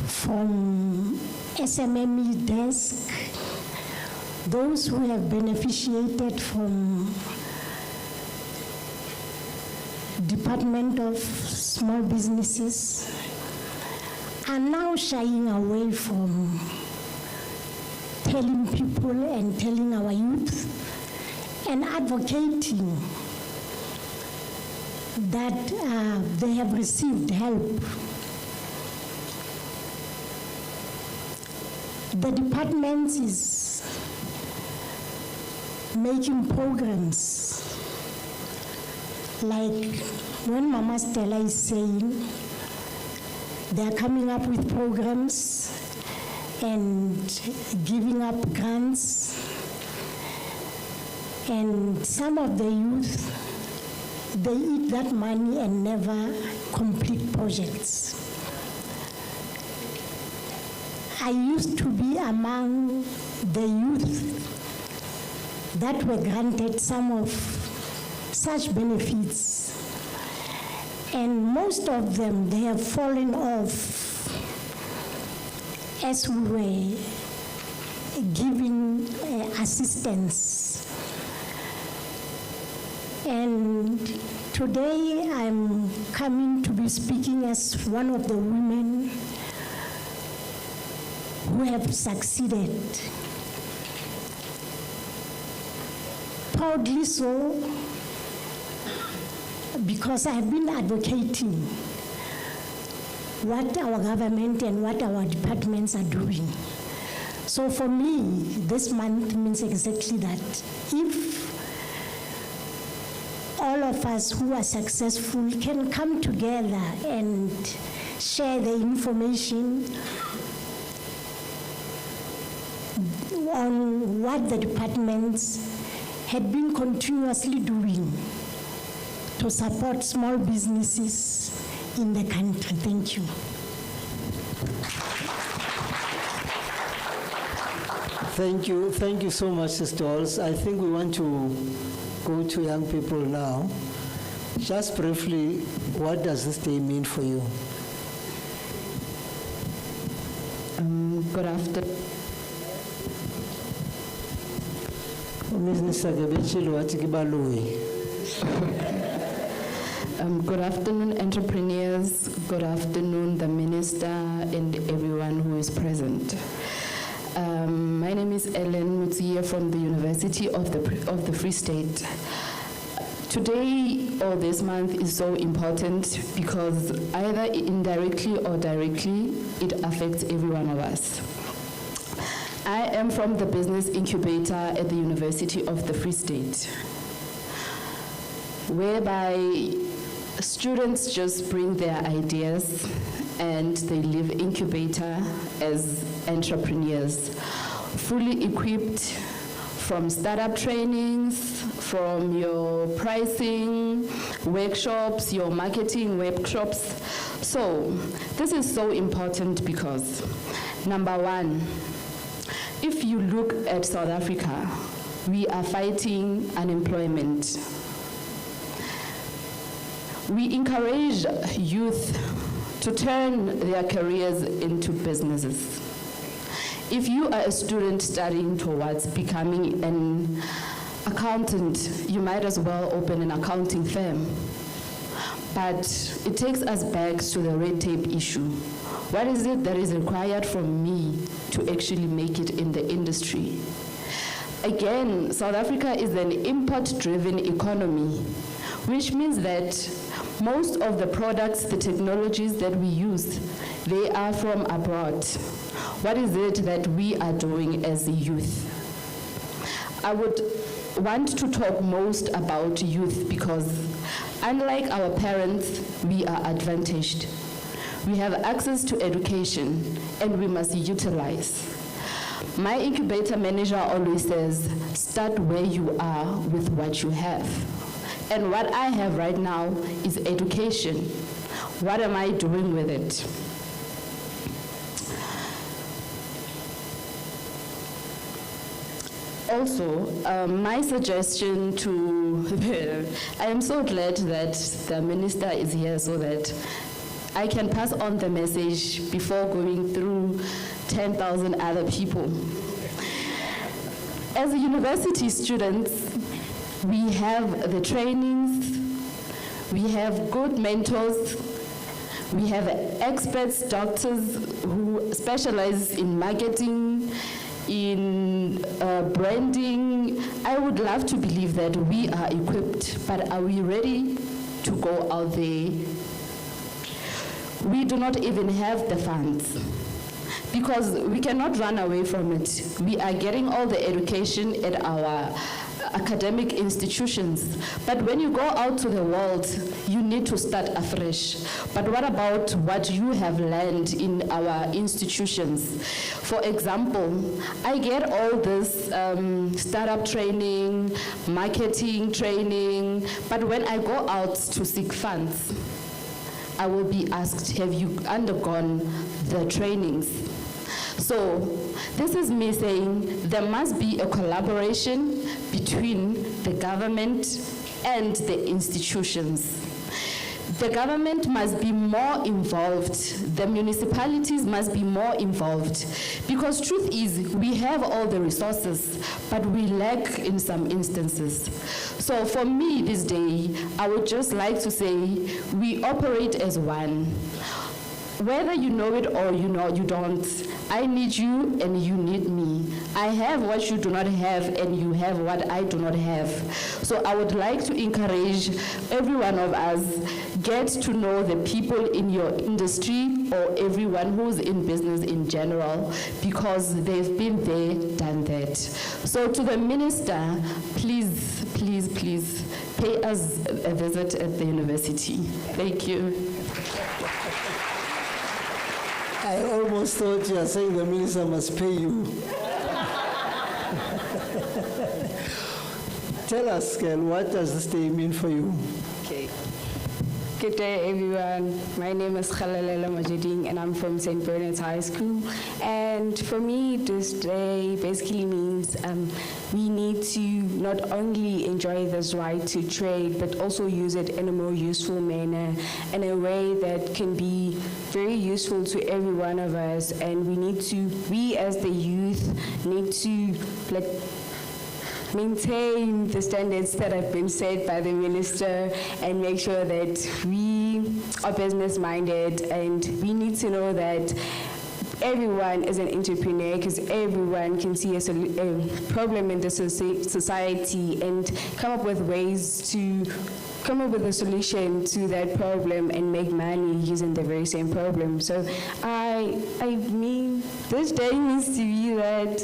from SMME desk, those who have beneficiated from Department of Small Businesses are now shying away from telling people and telling our youth and advocating that they have received help. the department is making programs. Like when Mama Stella is saying, they are coming up with programs and giving up grants. And some of the youth, they eat that money and never complete projects. I used to be among the youth that were granted some of such benefits. And most of them, they have fallen off as we were giving assistance. And today I'm coming to be speaking as one of the women who have succeeded. Proudly so, because I've been advocating what our government and what our departments are doing. So for me, this month means exactly that. If all of us who are successful can come together and share the information on what the departments had been continuously doing to support small businesses in the country. Thank you. Thank you so much, Sister Halls. I think we want to go to young people now. Just briefly, what does this day mean for you? Good afternoon. Good afternoon, entrepreneurs. Good afternoon, the minister and everyone who is present. My name is Ellen Mutia from the University of the Free State. Today or this month is so important because either indirectly or directly, it affects every one of us. I am from the business incubator at the University of the Free State, whereby students just bring their ideas and they live incubator as entrepreneurs, fully equipped from startup trainings, from your pricing workshops, your marketing workshops. So this is so important because, number one, if you look at South Africa, we are fighting unemployment. We encourage youth to turn their careers into businesses. If you are a student studying towards becoming an accountant, you might as well open an accounting firm. But it takes us back to the red tape issue. What is it that is required from me to actually make it in the industry? Again, South Africa is an import-driven economy, which means that most of the products, the technologies that we use, they are from abroad. What is it that we are doing as a youth? I would want to talk most about youth because unlike our parents, we are advantaged. We have access to education and we must utilize. My incubator manager always says, start where you are with what you have. And what I have right now is education. What am I doing with it? Also, my suggestion to, I am so glad that the minister is here so that I can pass on the message before going through 10,000 other people. As university students, we have the trainings, we have good mentors, we have experts, doctors who specialize in marketing, in branding. I would love to believe that we are equipped, but are we ready to go out there? We do not even have the funds. because we cannot run away from it. We are getting all the education at our academic institutions. But when you go out to the world, you need to start afresh. But what about what you have learned in our institutions? For example, I get all this startup training, marketing training, but when I go out to seek funds, I will be asked, have you undergone the trainings? So this is me saying there must be a collaboration between the government and the institutions. The government must be more involved. The municipalities must be more involved. Because truth is, we have all the resources, but we lack in some instances. So for me this day, I would just like to say, we operate as one. Whether you know it or you don't, I need you and you need me. I have what you do not have and you have what I do not have. So I would like to encourage every one of us, get to know the people in your industry or everyone who's in business in general, because they've been there, done that. So to the minister, please, please, please pay us a visit at the university. Thank you. I almost thought you were saying the minister must pay you. Tell us, girl, what does this day mean for you? Okay. Good day, everyone. My name is Khalalela Majiding, and I'm from St. Bernard's High School. And for me, this day basically means we need to not only enjoy this right to trade, but also use it in a more useful manner, in a way that can be very useful to every one of us. And we as the youth need to maintain the standards that have been set by the minister and make sure that we are business-minded, and we need to know that everyone is an entrepreneur, because everyone can see a problem in the society and come up with ways to come up with a solution to that problem and make money using the very same problem. So I mean, this day means to me that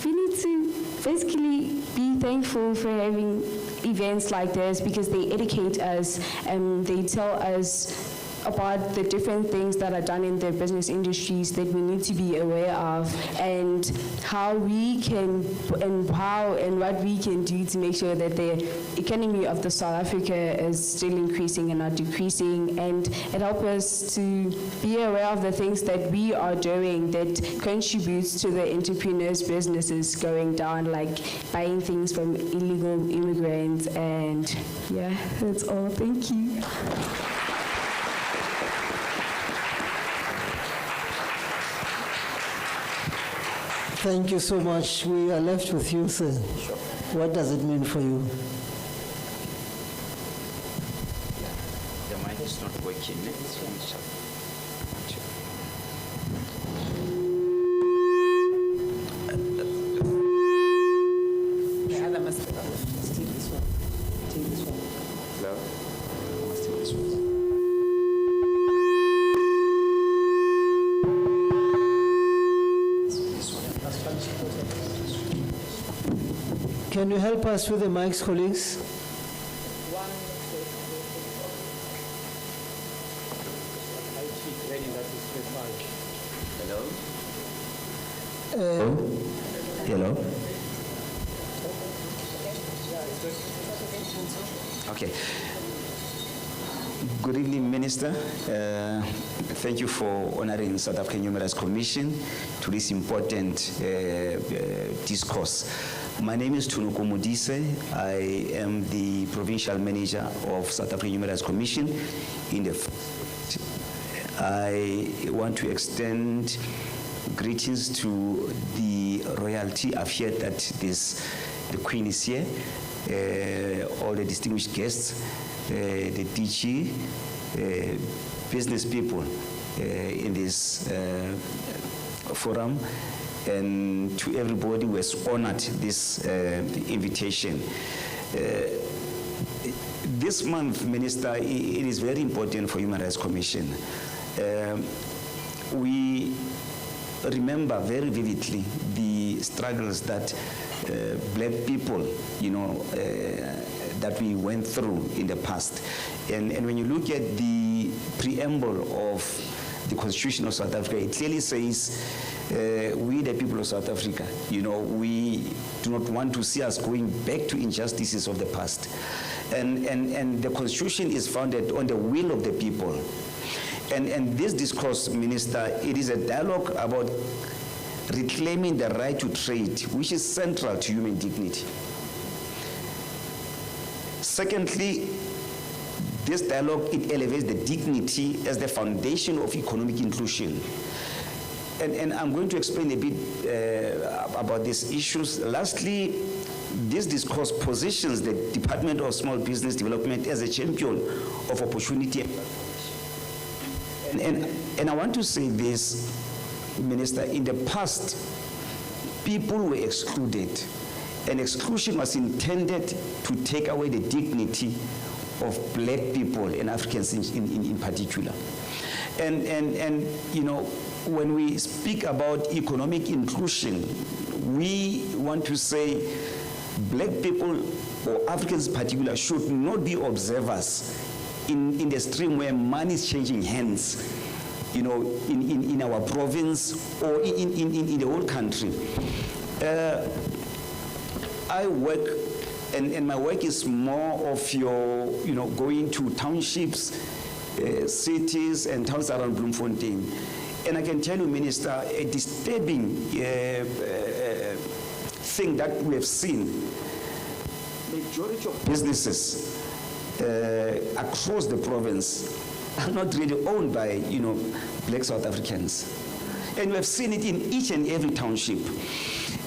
we need to basically be thankful for having events like this, because they educate us and they tell us about the different things that are done in the business industries that we need to be aware of, and how we can and what we can do to make sure that the economy of the South Africa is still increasing and not decreasing. And it helps us to be aware of the things that we are doing that contributes to the entrepreneurs' businesses going down, like buying things from illegal immigrants. And yeah, that's all. Thank you. Thank you so much. We are left with you, sir. Sure. What does it mean for you? The mic is not working. The other must take this one. Take this one. Hello? I must take this one. Can you help us with the mics, colleagues? Hello? Hello? Okay. Good evening, Minister. Thank you for honoring South African Human Rights Commission to this important discourse. My name is Tunuko Modise. I am the Provincial Manager of South African Human Rights Commission in the. I want to extend greetings to the royalty. I've heard that the Queen is here, all the distinguished guests, the DG, business people in this forum, and to everybody who has honored this invitation. This month, Minister, it is very important for Human Rights Commission. We remember very vividly the struggles that black people, that we went through in the past. And when you look at the preamble of the Constitution of South Africa, it clearly says, we the people of South Africa, we do not want to see us going back to injustices of the past. And the Constitution is founded on the will of the people. And this discourse, Minister, it is a dialogue about reclaiming the right to trade, which is central to human dignity. Secondly, this dialogue, it elevates the dignity as the foundation of economic inclusion. And I'm going to explain a bit about these issues. Lastly, this discourse positions the Department of Small Business Development as a champion of opportunity. And I want to say this, Minister, in the past, people were excluded, and exclusion was intended to take away the dignity of black people and Africans in particular. And when we speak about economic inclusion, we want to say black people, or Africans in particular, should not be observers in the stream where money is changing hands, in our province or in the whole country. I work, and my work is more of your, going to townships, cities and towns around Bloemfontein. And I can tell you, Minister, a disturbing thing that we have seen. Majority of businesses across the province are not really owned by, black South Africans. And we have seen it in each and every township.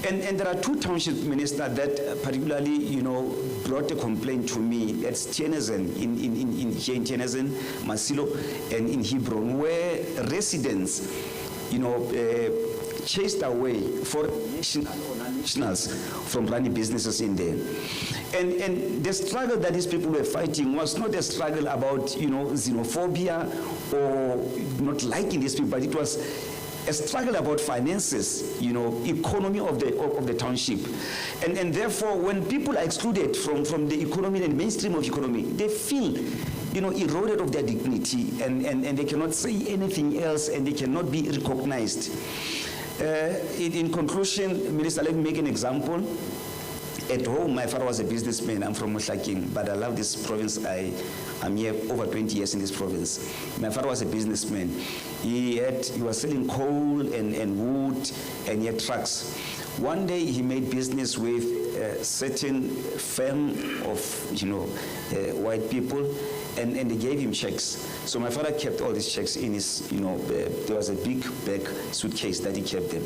And there are two townships, Minister, that particularly, brought a complaint to me. That's Tienezen, in Tienezen, Masilo, and in Hebron, where residents, chased away for nationals from running businesses in there. And the struggle that these people were fighting was not a struggle about, xenophobia or not liking these people, but it was a struggle about finances, economy of the township. And therefore, when people are excluded from the economy and mainstream of economy, they feel, eroded of their dignity, and they cannot say anything else, and they cannot be recognized. In conclusion, Minister, let me make an example. At home, my father was a businessman. I'm from Moshlaking, but I love this province. I'm here over 20 years in this province. My father was a businessman. He was selling coal and wood, and he had trucks. One day, he made business with a certain firm of, white people, and they gave him checks. So my father kept all these checks in his, there was a big bag suitcase that he kept them.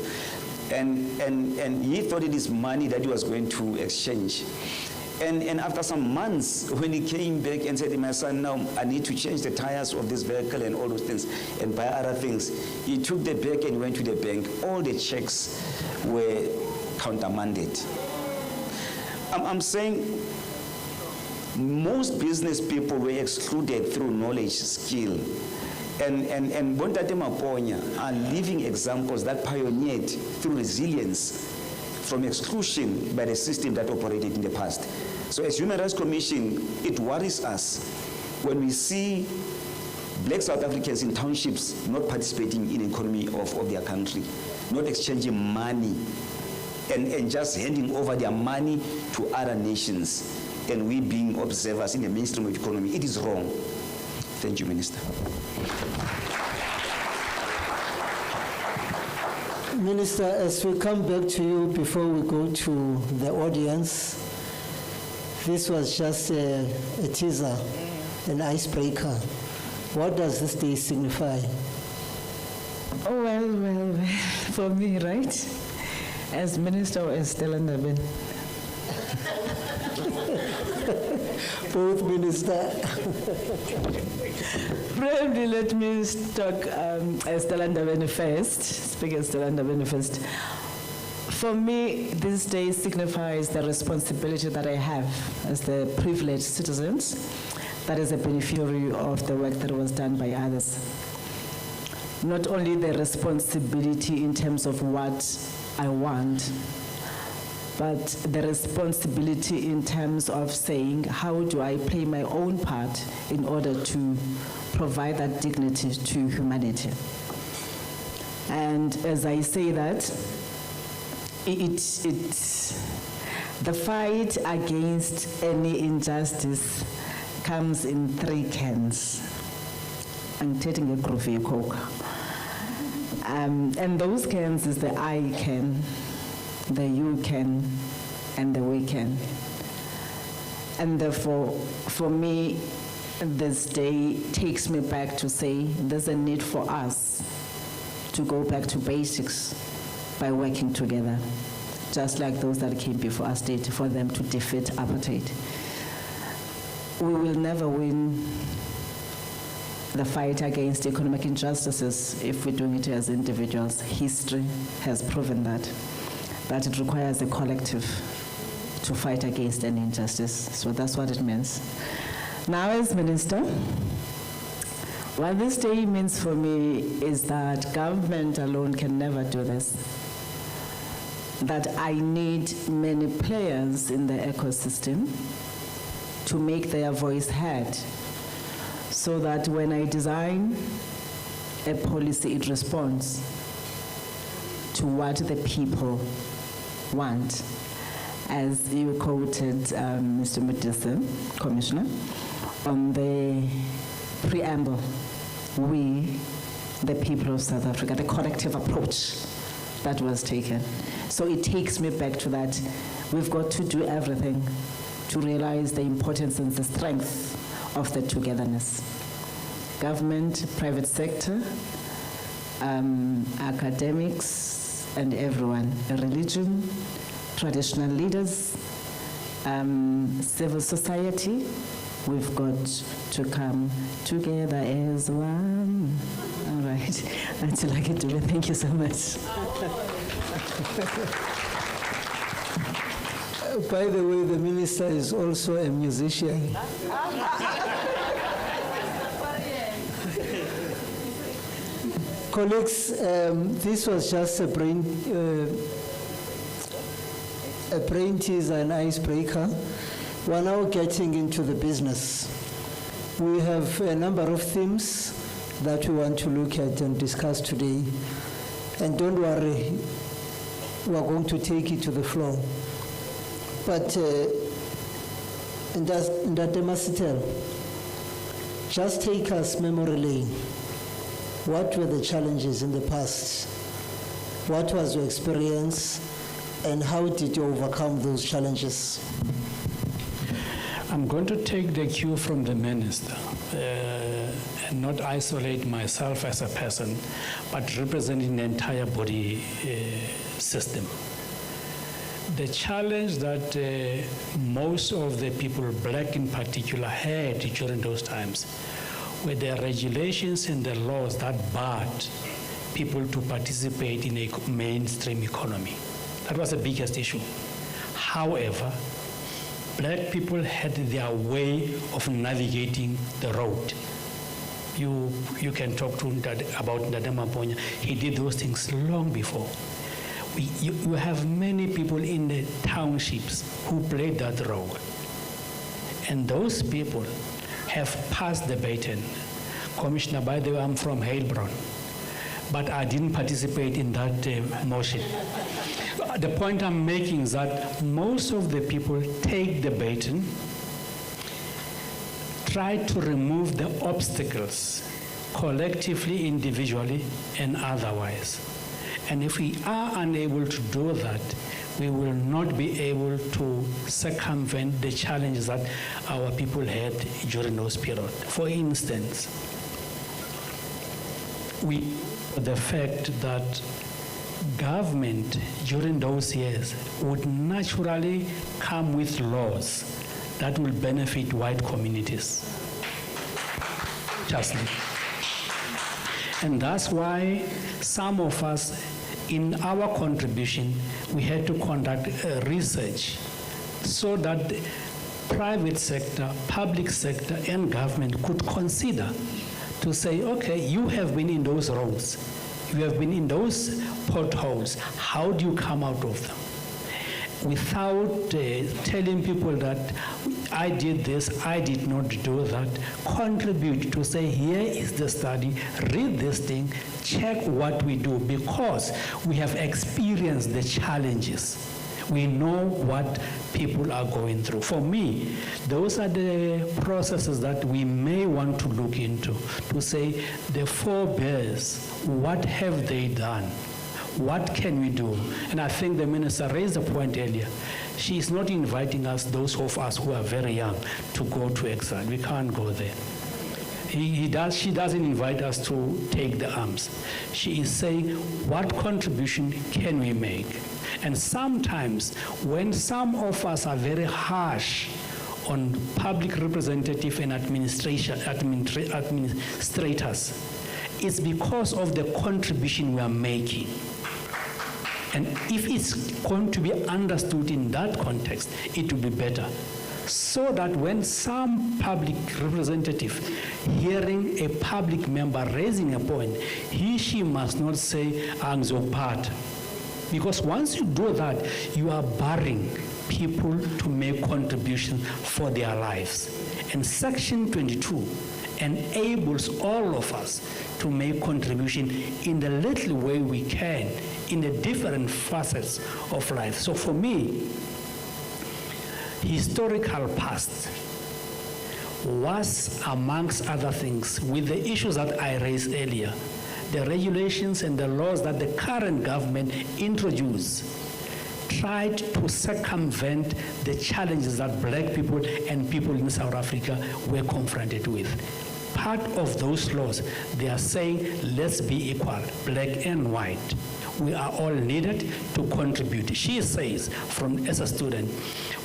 And he thought it is money that he was going to exchange. And after some months, when he came back and said to my son, now I need to change the tires of this vehicle and all those things and buy other things, he took the bag and went to the bank. All the checks were countermanded. I'm saying most business people were excluded through knowledge, skill. And Bontate Maponya are living examples that pioneered through resilience from exclusion by the system that operated in the past. So as Human Rights Commission, it worries us when we see black South Africans in townships not participating in the economy of their country, not exchanging money, and just handing over their money to other nations, and we being observers in the mainstream of economy. It is wrong. Thank you, Minister. Minister, as we come back to you before we go to the audience, this was just a teaser, an icebreaker. What does this day signify? Oh, well, for me, right? As Minister or as Telandaben? Both, Minister. Probably let me talk as Telandaben first, speak as Telandaben first. For me, this day signifies the responsibility that I have as the privileged citizens, that is a beneficiary of the work that was done by others. not only the responsibility in terms of what I want, but the responsibility in terms of saying, how do I play my own part in order to provide that dignity to humanity? And as I say that, the fight against any injustice comes in 3 cans. I'm taking a groovy coke. And those cans is the I can, the you can, and the we can. And therefore, for me, this day takes me back to say there's a need for us to go back to basics by working together, just like those that came before us did, for them to defeat apartheid. We will never win the fight against economic injustices if we're doing it as individuals. History has proven that it requires a collective to fight against any injustice. So that's what it means. Now, as Minister, what this day means for me is that government alone can never do this. That I need many players in the ecosystem to make their voice heard, so that when I design a policy, it responds to what the people want. As you quoted Mr. Mudisa, Commissioner, on the preamble, we, the people of South Africa, the collective approach that was taken. So it takes me back to that. We've got to do everything to realize the importance and the strength of the togetherness. Government, private sector, academics, and everyone, religion, traditional leaders, civil society, we've got to come together as one. All right, that's all I can do. Thank you so much. By the way, the minister is also a musician. Colleagues, this was just a brain teaser, an icebreaker. We're now getting into the business. We have a number of themes that we want to look at and discuss today. And don't worry, we're going to take it to the floor. But in that Demasitel, just take us memory lane. What were the challenges in the past? What was your experience? And how did you overcome those challenges? I'm going to take the cue from the minister and not isolate myself as a person, but representing the entire body system. The challenge that most of the people, black in particular, had during those times were the regulations and the laws that barred people to participate in a mainstream economy. That was the biggest issue. However, black people had their way of navigating the road. You can talk to about Ndadema Ponya. He did those things long before. You have many people in the townships who played that role. And those people have passed the baton. Commissioner, by the way, I'm from Heilbron, but I didn't participate in that motion. The point I'm making is that most of the people take the baton, try to remove the obstacles collectively, individually, and otherwise. And if we are unable to do that, we will not be able to circumvent the challenges that our people had during those periods. For instance, the fact that government during those years would naturally come with laws that will benefit white communities. Justly. And that's why some of us, in our contribution, we had to conduct research so that the private sector, public sector, and government could consider to say, okay, you have been in those roads, you have been in those potholes, how do you come out of them? Without telling people that I did this, I did not do that, contribute to say, here is the study, read this thing, check what we do, because we have experienced the challenges. We know what people are going through. For me, those are the processes that we may want to look into, to say the forebears, what have they done? What can we do? And I think the minister raised a point earlier. She is not inviting us, those of us who are very young, to go to exile. We can't go there. She doesn't invite us to take the arms. She is saying, what contribution can we make? And sometimes, when some of us are very harsh on public representative and administrators, it's because of the contribution we are making. And if it's going to be understood in that context, it will be better. So that when some public representative hearing a public member raising a point, she must not say, "Angzophat." Because once you do that, you are barring people to make contributions for their lives. And Section 22 enables all of us to make contribution in the little way we can in the different facets of life. So for me, historical past was, amongst other things, with the issues that I raised earlier, the regulations and the laws that the current government introduced tried to circumvent the challenges that black people and people in South Africa were confronted with. Part of those laws, they are saying, let's be equal, black and white. We are all needed to contribute. She says, as a student,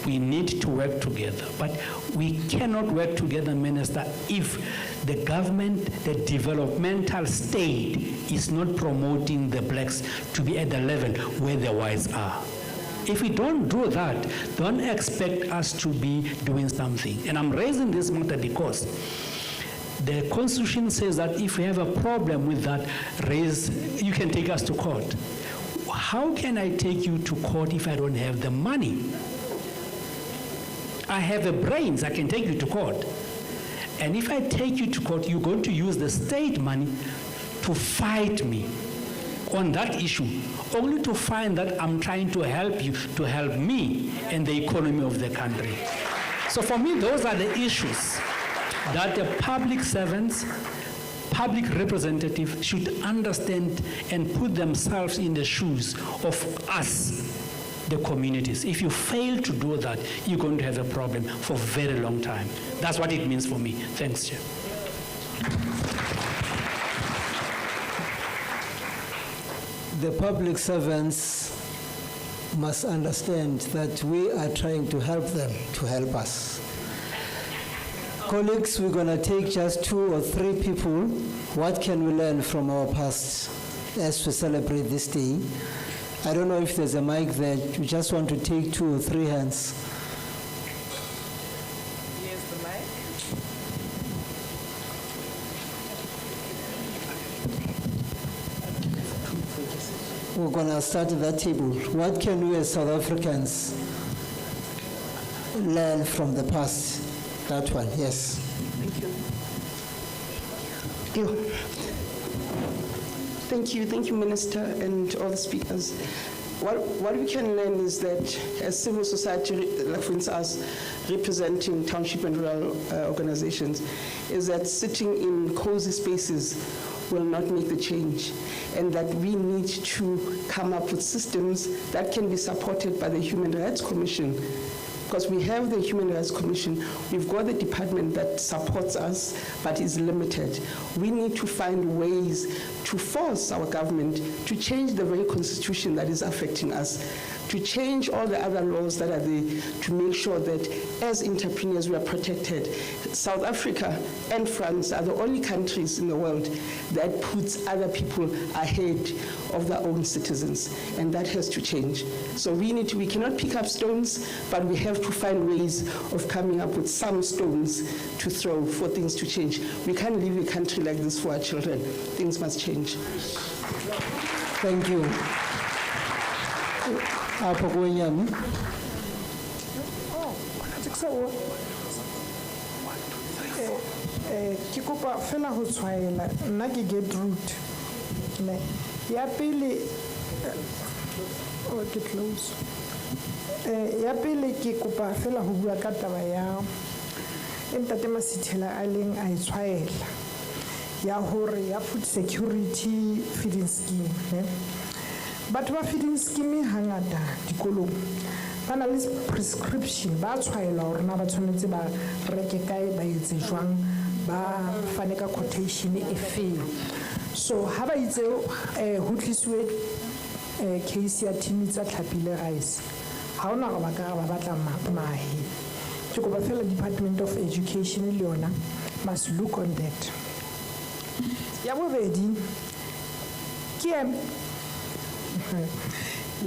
we need to work together. But we cannot work together, Minister, if the government, the developmental state, is not promoting the blacks to be at the level where the whites are. If we don't do that, don't expect us to be doing something. And I'm raising this matter because the Constitution says that if we have a problem with that, you can take us to court. How can I take you to court if I don't have the money? I have the brains, I can take you to court. And if I take you to court, you're going to use the state money to fight me on that issue, only to find that I'm trying to help you, to help me and the economy of the country. So for me, those are the issues that the public servants, public representatives should understand and put themselves in the shoes of us, the communities. If you fail to do that, you're going to have a problem for a very long time. That's what it means for me. Thanks, Chair. The public servants must understand that we are trying to help them to help us. Colleagues, we're going to take just 2 or 3 people. What can we learn from our past as we celebrate this day? I don't know if there's a mic there. We just want to take 2 or 3 hands. Here's the mic. We're going to start at that table. What can we as South Africans learn from the past? That one, yes. Thank you, Minister, and all the speakers. What we can learn is that as civil society, like for instance, us representing township and rural organizations, is that sitting in cozy spaces will not make the change, and that we need to come up with systems that can be supported by the Human Rights Commission. Because we have the Human Rights Commission, we've got the department that supports us, but is limited. We need to find ways to force our government to change the very constitution that is affecting us, to change all the other laws that are there to make sure that as entrepreneurs we are protected. South Africa and France are the only countries in the world that puts other people ahead of their own citizens, and that has to change. So we cannot pick up stones, but we have to find ways of coming up with some stones to throw for things to change. We can't leave a country like this for our children. Things must change. Thank you. Ke kopa fela ho tshwaela nna ke Gertrude ne ya pele ke close ya pele ke kopa fela ho bua ka taba ya Ntate Masithela a leng a tshwaela ya hore ya food security feeding scheme ne batho ba feeding scheme hangata dikolong ba na le prescription ba tshwaela hore na ba tshwanetse ba reke kae ba etse jwang ba fane ka quotation e feng so ha ba itse ho tliswe case ya Timmy tsa tlhapile rice ha ona go ba ka ba batla mahe ke go ba fela Department of Education le yona must look on that ya bobedi ke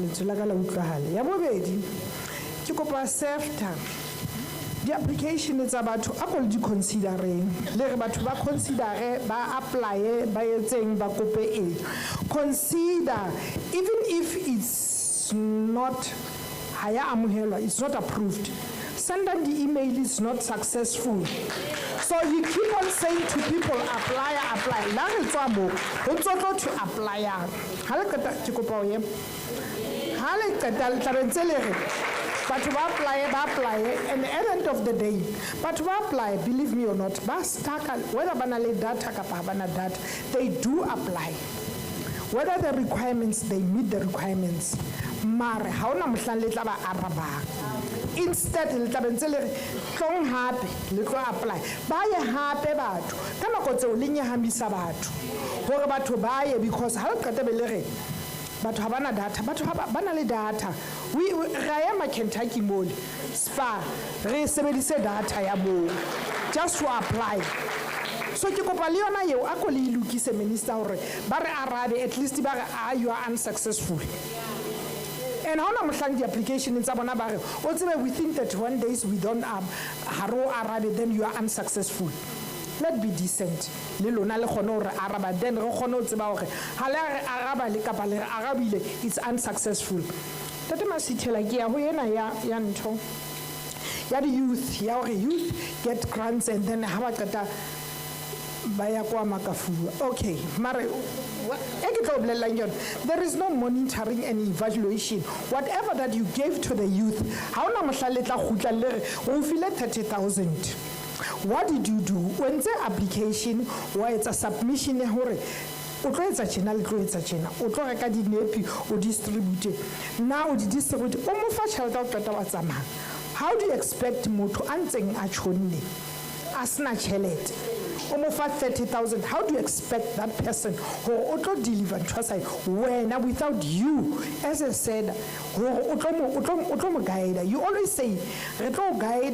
le tsela ka la utlwahale ya bobedi ke kopa SEFTA the application is about to di considering le re batho ba consider ba apply ba etseng ba kope e consider even if it's not haya amuhelwa it's not approved send them the email is not successful so you keep on saying to people apply la re tswa mo ho tsotlo to apply ha le kata ke kopa o ye ha le kata le tlabentse le re batho ba apply and at the end of the day batho ba apply believe me or not ba stuck whether bana le data kapa bana data they do apply whether the requirements they meet the requirements mare ha ona mohlang le tla ba araba instead le tla bentse le tlong hape le tlo apply ba ye hape batho ka nako tseo le nyahamisa batho hore batho ba ye because ha le qeta be le re batho ha bana data batho ba na le data we ra ya ma Kentucky mall spa re sebedise data ya bo just to apply so ke kopa le yona eo a ko le ilukise minister hore ba re arabe at least ba re you are unsuccessful and how na mohlang di application tsa bona ba re o tsebe within 31 days we don't haro arabe then you are unsuccessful. Let's be decent. Le lona le kgone hore araba then re kgone ho tseba hore ha le araba le kapa le arabile it's unsuccessful. Tate Masithela ke ya ho yena ya ntho ya the youth ya hore youth get grants and then ha ba qeta ba ya kwa makafua okay mare there is no monitoring and evaluation whatever that you gave to the youth ha ona mohla le tla khutla le re o file 30,000. What did you do? When the application or it's a submission, o tlo etsa tjena le tlo etsa tjena o tlo reka di nepi o distribute now di distribute o mo fa tjhelete o qeta wa tsamaya how do you expect motho a ntseng a tshonne a sna tjhelete o mo fa 30,000 how do you expect that person hore o tlo deliver ntshwasa wena without you as I said hore o tlo mo guide you always say re tlo guide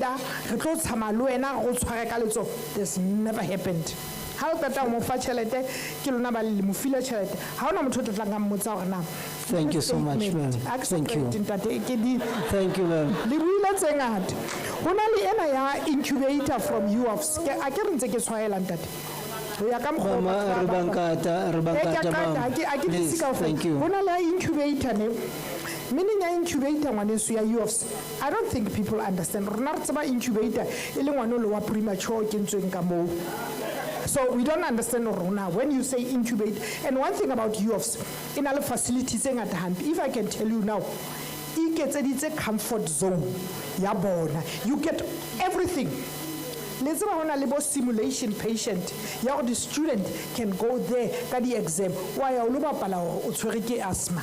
re tlo tshama le wena go tshware ka letso this never happened ha o qeta mo fa tjhelete ke lona ba le mo file tjhelete ha ona motho o tla nga mmotsa hore na thank you so much ma'am thank you thank you ma'am le buile tsengata hona le ena ya incubator from UFs a ke re ntse ke tshwaela ntate ho ya ka mama re bankata mama please thank you hona le incubator ne meaning ya incubator ngwaneso ya UFs I don't think people understand rona re tseba incubator e le ngwanolo wa premature ke ntsweng ka mo so we don't understand rona when you say incubate and one thing about UFs in all facilities if I can tell you now it's a comfort zone ya bona you get everything let's say on a labor simulation patient ya the student can go there ka di exam why o lo bapala o tshwere ke asthma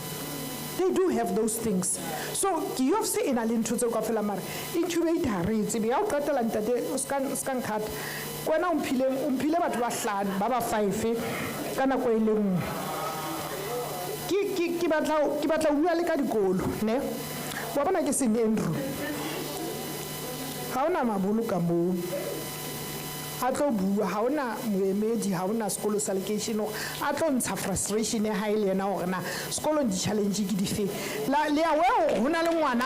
they do have those things so you say in a lento tse ka fela mara incubator re itse ya o qetela ntate scan card kwena umphile batho ba hlano ba ba 5 kana ko ile ke batla bua le ka dikolo ne wa bona ke seng Andrew ha ona mabolo ka mo a tlo bua ha ona moemedi ha ona sekolo sa location a tlo ntsha frustration ya hae le yena hore na sekolo di challenge ke di fe la le ya weo hona le ngwana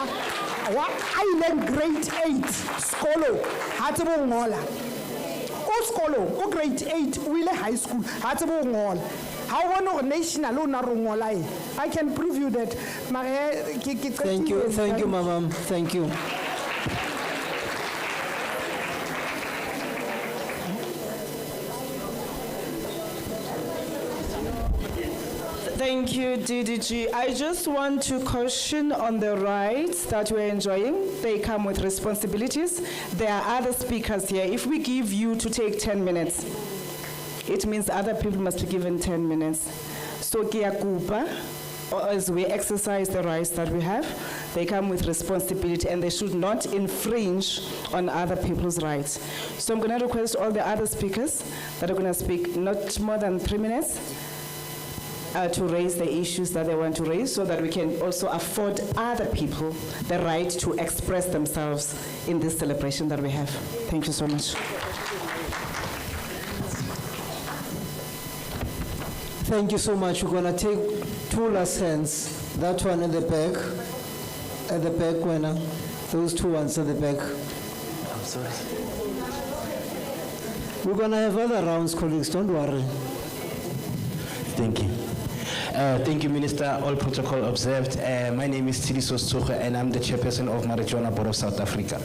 wa island grade 8 sekolo ha tsebo ngola o sekolo o grade 8 o ile high school ha tsebo ngola ha o bona hore national o na ro ngola e I can prove you that mare ke Thank you mama, thank you. Thank you, DDG. I just want to caution on the rights that we're enjoying. They come with responsibilities. There are other speakers here. If we give you to take 10 minutes, it means other people must be given 10 minutes. So, kia kupa, as we exercise the rights that we have, they come with responsibility and they should not infringe on other people's rights. So I'm going to request all the other speakers that are going to speak not more than 3 minutes to raise the issues that they want to raise so that we can also afford other people the right to express themselves in this celebration that we have. Thank you so much. Thank you so much. We're going to take 2 last hands. That one at the back, Wena. Those 2 ones at the back. I'm sorry. We're going to have other rounds, colleagues, don't worry. Thank you. Thank you, Minister. All protocol observed. My name is Tiliso Suche, and I'm the chairperson of Marijuana Board of South Africa.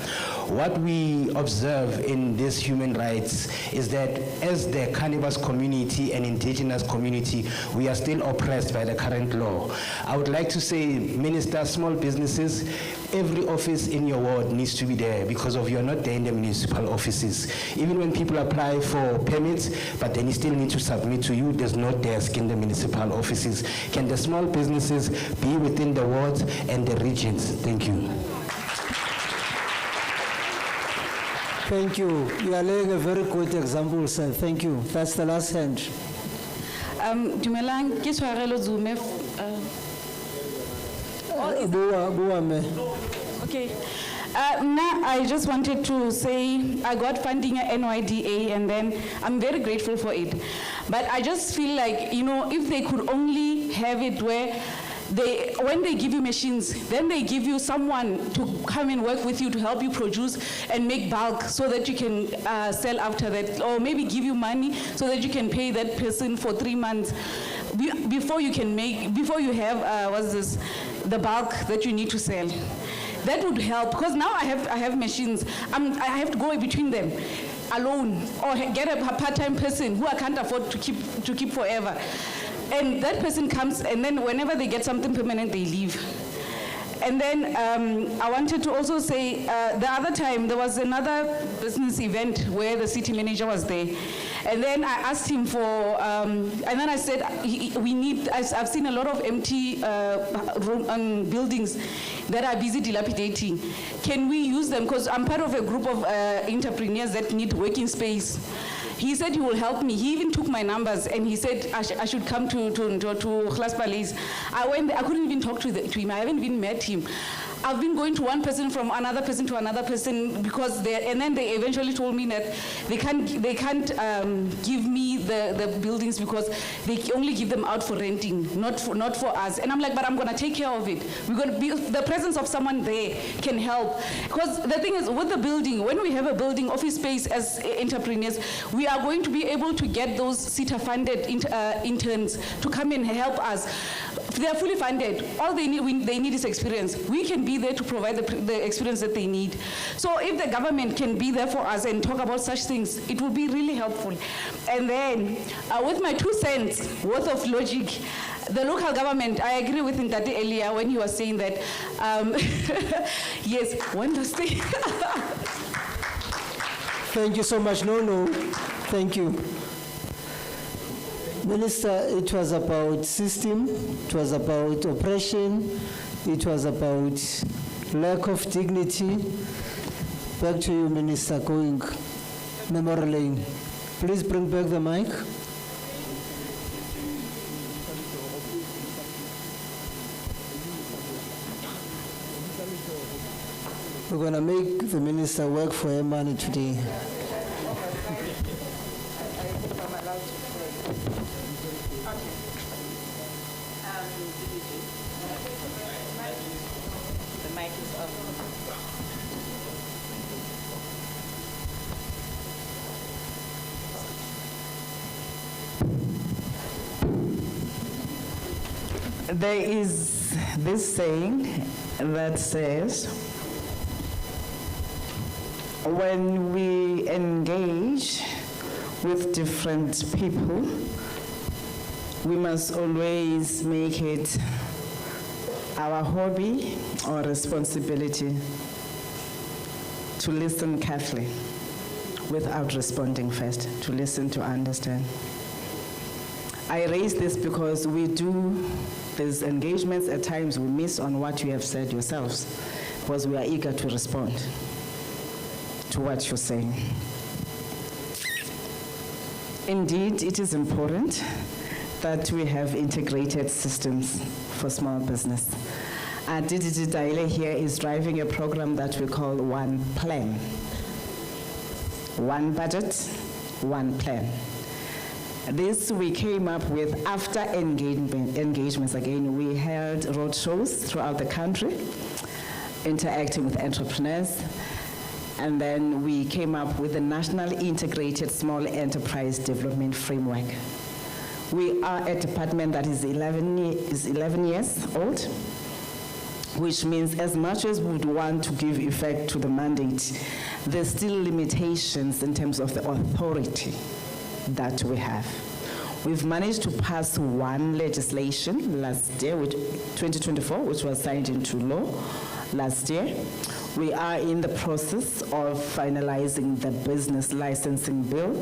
What we observe in this human rights is that as the cannabis community and indigenous community, we are still oppressed by the current law. I would like to say, Minister, small businesses, every office in your ward needs to be there because of you're not there in the municipal offices. Even when people apply for permits, but they still need to submit to you, there's no desk in the municipal offices. Can the small businesses be within the wards and the regions? Thank you. Thank you. You are laying a very good example, sir. Thank you. That's the last hand. Dumelang, ke tshwarelo Zume. Bua me. Okay. Now, I just wanted to say I got funding at NYDA and then I'm very grateful for it. But I just feel like, you know, if they could only have it where when they give you machines, then they give you someone to come and work with you to help you produce and make bulk so that you can sell after that, or maybe give you money so that you can pay that person for 3 months before you have the bulk that you need to sell. That would help because now I have machines. I have to go between them alone or get a part-time person who I can't afford to keep forever. And that person comes, and then whenever they get something permanent, they leave. And then I wanted to also say, the other time there was another business event where the city manager was there. And then I asked him for, and then I said, I've seen a lot of empty buildings that are busy dilapidating. Can we use them? Because I'm part of a group of entrepreneurs that need working space. He said he will help me. He even took my numbers and he said I should come to Glasbali's. I went there, I couldn't even talk to him. I haven't even met him. I've been going to one person from another person to another person because and then they eventually told me that they can't give me the buildings because they only give them out for renting, not for us. And I'm like, but I'm gonna take care of it. We're gonna be, the presence of someone there can help. Because the thing is, with the building, when we have a building, office space as entrepreneurs, we are going to be able to get those CETA-funded interns to come and help us. They are fully funded. All they need is experience. We can be there to provide the experience that they need. So if the government can be there for us and talk about such things, it will be really helpful. And then, with my 2 cents worth of logic, the local government, I agree with Ndati earlier when he was saying that, yes, one last thing. Thank you so much. No, thank you. Minister, it was about system, it was about oppression, it was about lack of dignity. Back to you, Minister, going memory lane. Please bring back the mic. We're going to make the minister work for her money today. The mic is off. There is this saying that says, when we engage with different people, we must always make it our hobby or responsibility to listen carefully without responding first, to listen, to understand. I raise this because we do these engagements, at times we miss on what you have said yourselves, because we are eager to respond to what you're saying. Indeed, it is important that we have integrated systems for small business. DDG Daile here is driving a program that we call One Plan. One budget, one plan. This we came up with after engagements. Again, we held road shows throughout the country, interacting with entrepreneurs, and then we came up with the National Integrated Small Enterprise Development Framework. We are a department that is 11 years old, which means as much as we would want to give effect to the mandate, there's still limitations in terms of the authority that we have. We've managed to pass one legislation last year, 2024, which was signed into law last year. We are in the process of finalizing the business licensing bill,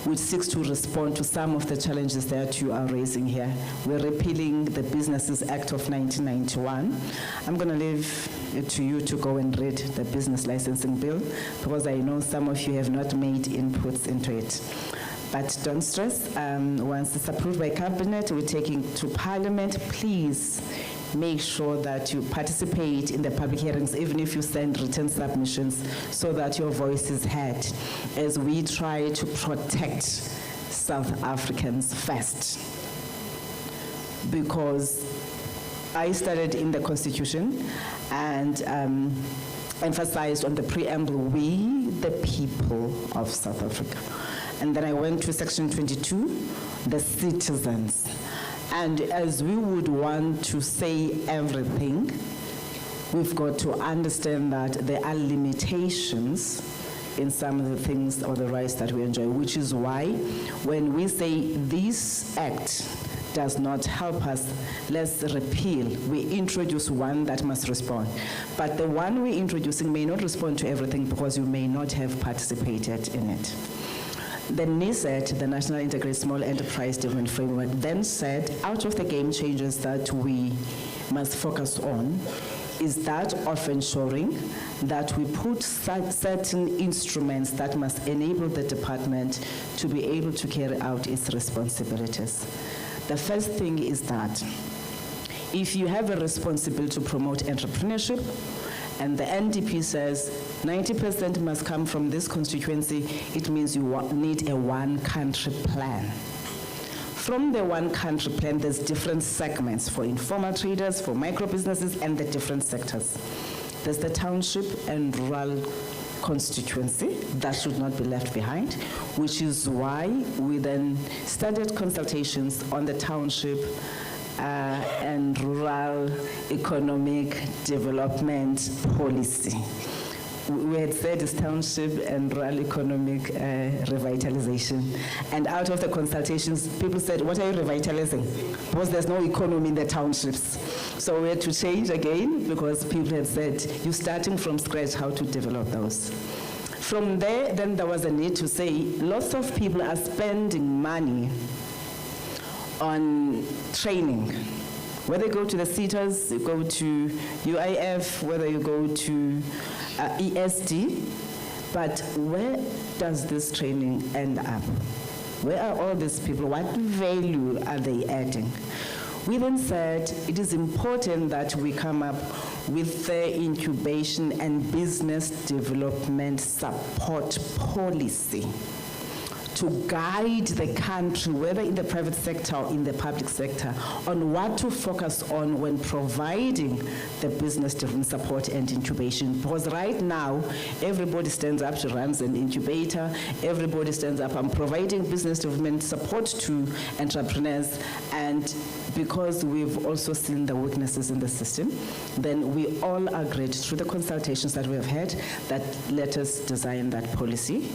which seeks to respond to some of the challenges that you are raising here. We're repealing the Businesses Act of 1991. I'm going to leave it to you to go and read the business licensing bill, because I know some of you have not made inputs into it. But don't stress, once it's approved by Cabinet, we're taking to Parliament. Please make sure that you participate in the public hearings, even if you send written submissions, so that your voice is heard as we try to protect South Africans first. Because I studied in the Constitution and emphasized on the preamble, we the people of South Africa. And then I went to section 22, the citizens. And as we would want to say everything, we've got to understand that there are limitations in some of the things or the rights that we enjoy, which is why when we say this act does not help us, let's repeal. We introduce one that must respond. But the one we're introducing may not respond to everything because you may not have participated in it. The NISET, the National Integrated Small Enterprise Development Framework, then said, out of the game changers that we must focus on is that of ensuring that we put certain instruments that must enable the department to be able to carry out its responsibilities. The first thing is that if you have a responsibility to promote entrepreneurship, and the NDP says 90% must come from this constituency, it means you need a one-country plan. From the one-country plan, there's different segments for informal traders, for micro-businesses, and the different sectors. There's the township and rural constituency that should not be left behind, which is why we then started consultations on the township and rural economic development policy. We had said it's township and rural economic revitalization. And out of the consultations, people said, what are you revitalizing? Because there's no economy in the townships. So we had to change again because people had said, you're starting from scratch, how to develop those. From there, then there was a need to say, lots of people are spending money on training. Whether you go to the CETAs, you go to UIF, whether you go to ESD, but where does this training end up? Where are all these people? What value are they adding? We then said it is important that we come up with the incubation and business development support policy to guide the country, whether in the private sector or in the public sector, on what to focus on when providing the business development support and incubation. Because right now, everybody stands up to run an incubator, everybody stands up and providing business development support to entrepreneurs, and because we've also seen the weaknesses in the system, then we all agreed through the consultations that we have had that let us design that policy.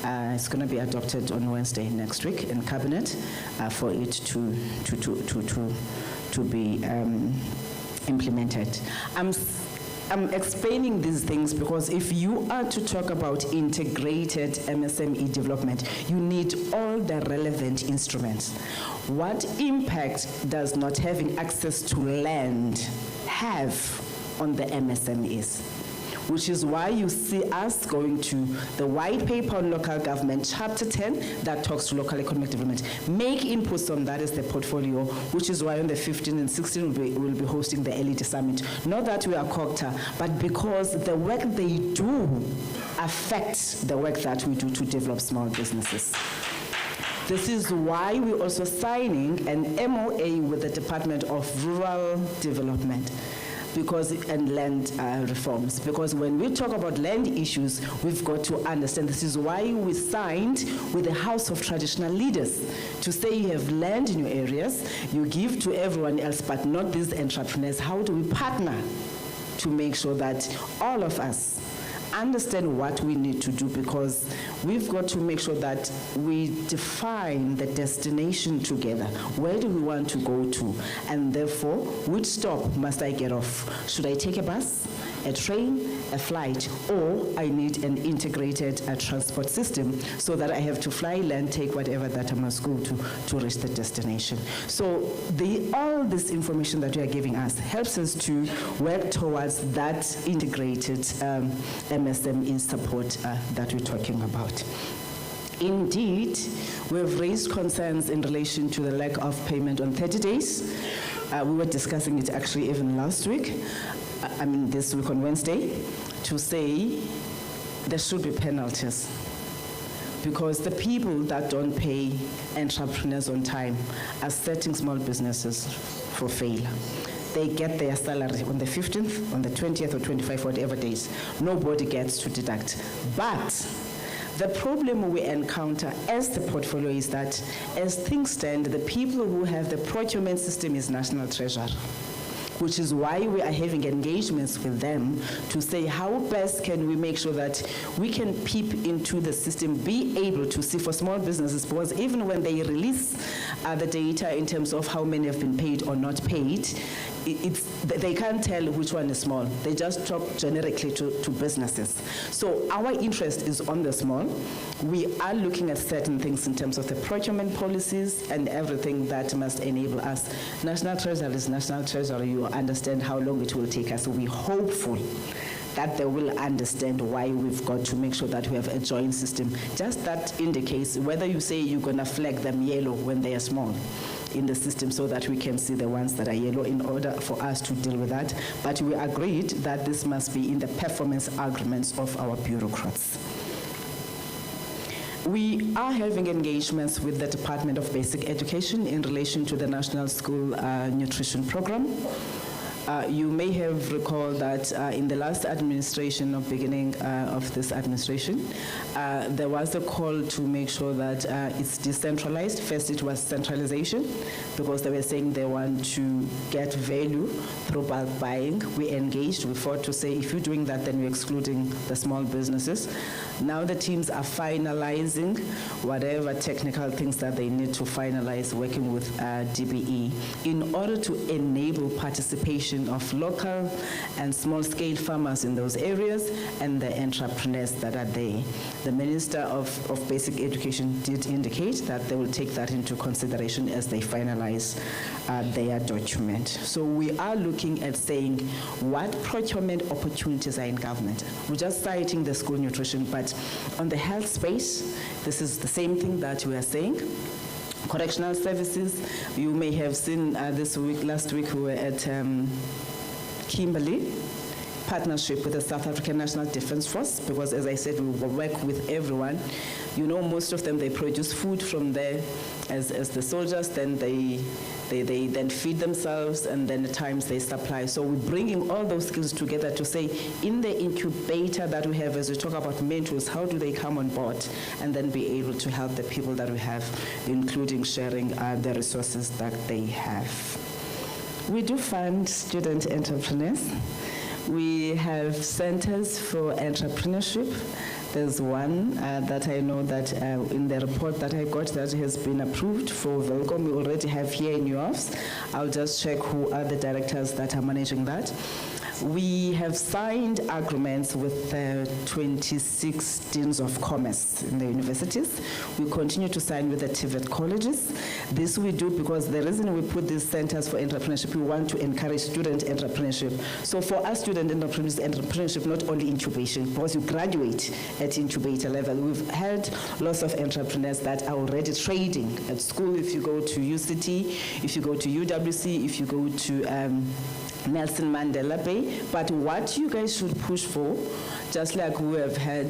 It's going to be adopted on Wednesday next week in Cabinet for it to be implemented. I'm explaining these things because if you are to talk about integrated MSME development, you need all the relevant instruments. What impact does not having access to land have on the MSMEs? Which is why you see us going to the white paper on local government, chapter 10, that talks to local economic development. Make inputs on that as the portfolio, which is why on the 15th and 16th we'll be hosting the LED Summit. Not that we are COGTA, but because the work they do affects the work that we do to develop small businesses. This is why we're also signing an MOA with the Department of Rural Development and land reforms. Because when we talk about land issues, we've got to understand this is why we signed with the House of Traditional Leaders to say you have land in your areas, you give to everyone else, but not these entrepreneurs. How do we partner to make sure that all of us understand what we need to do, because we've got to make sure that we define the destination together. Where do we want to go to? And therefore, which stop must I get off? Should I take a bus, a train, a flight, or I need an integrated transport system so that I have to fly, land, take whatever that I must go to reach the destination. So all this information that you are giving us helps us to work towards that integrated MSME support that we're talking about. Indeed, we've raised concerns in relation to the lack of payment on 30 days. We were discussing it actually even last week, this week on Wednesday, to say there should be penalties. Because the people that don't pay entrepreneurs on time are setting small businesses for failure. They get their salary on the 15th, on the 20th or 25th, whatever days. Nobody gets to deduct. But the problem we encounter as the portfolio is that, as things stand, the people who have the procurement system is National Treasury, which is why we are having engagements with them to say how best can we make sure that we can peep into the system, be able to see for small businesses, because even when they release the data in terms of how many have been paid or not paid, they can't tell which one is small. They just talk generically to businesses. So our interest is on the small. We are looking at certain things in terms of the procurement policies and everything that must enable us. National Treasury is National Treasury. You understand how long it will take us. So we're hopeful that they will understand why we've got to make sure that we have a joint system. Just that indicates whether you say you're going to flag them yellow when they are small in the system so that we can see the ones that are yellow in order for us to deal with that. But we agreed that this must be in the performance agreements of our bureaucrats. We are having engagements with the Department of Basic Education in relation to the National School Nutrition Program. You may have recalled that in the last administration, or beginning of this administration, there was a call to make sure that it's decentralized. First, it was centralization, because they were saying they want to get value through bulk buying. We engaged, we fought to say, if you're doing that, then we're excluding the small businesses. Now the teams are finalizing whatever technical things that they need to finalize, working with DBE, in order to enable participation of local and small-scale farmers in those areas and the entrepreneurs that are there. The Minister of Basic Education did indicate that they will take that into consideration as they finalize their document. So we are looking at saying what procurement opportunities are in government. We're just citing the school nutrition, but on the health space, this is the same thing that we are saying. Correctional services, you may have seen this week, last week we were at Kimberley, partnership with the South African National Defence Force, because as I said, we will work with everyone. You know, most of them, they produce food from there as the soldiers, then they then feed themselves, and then at times they supply. So we're bringing all those skills together to say, in the incubator that we have, as we talk about mentors, how do they come on board and then be able to help the people that we have, including sharing the resources that they have. We do fund student entrepreneurs. We have centers for entrepreneurship. There's one that I know that in the report that I got that has been approved for Welcome, we already have here in your office. I'll just check who are the directors that are managing that. We have signed agreements with 26 deans of commerce in the universities. We continue to sign with the TVET colleges. This we do because the reason we put these centers for entrepreneurship, we want to encourage student entrepreneurship. So for us, student entrepreneurship, not only incubation, because you graduate at incubator level. We've had lots of entrepreneurs that are already trading at school. If you go to UCT, if you go to UWC, if you go to Nelson Mandela Bay, but what you guys should push for, just like we have had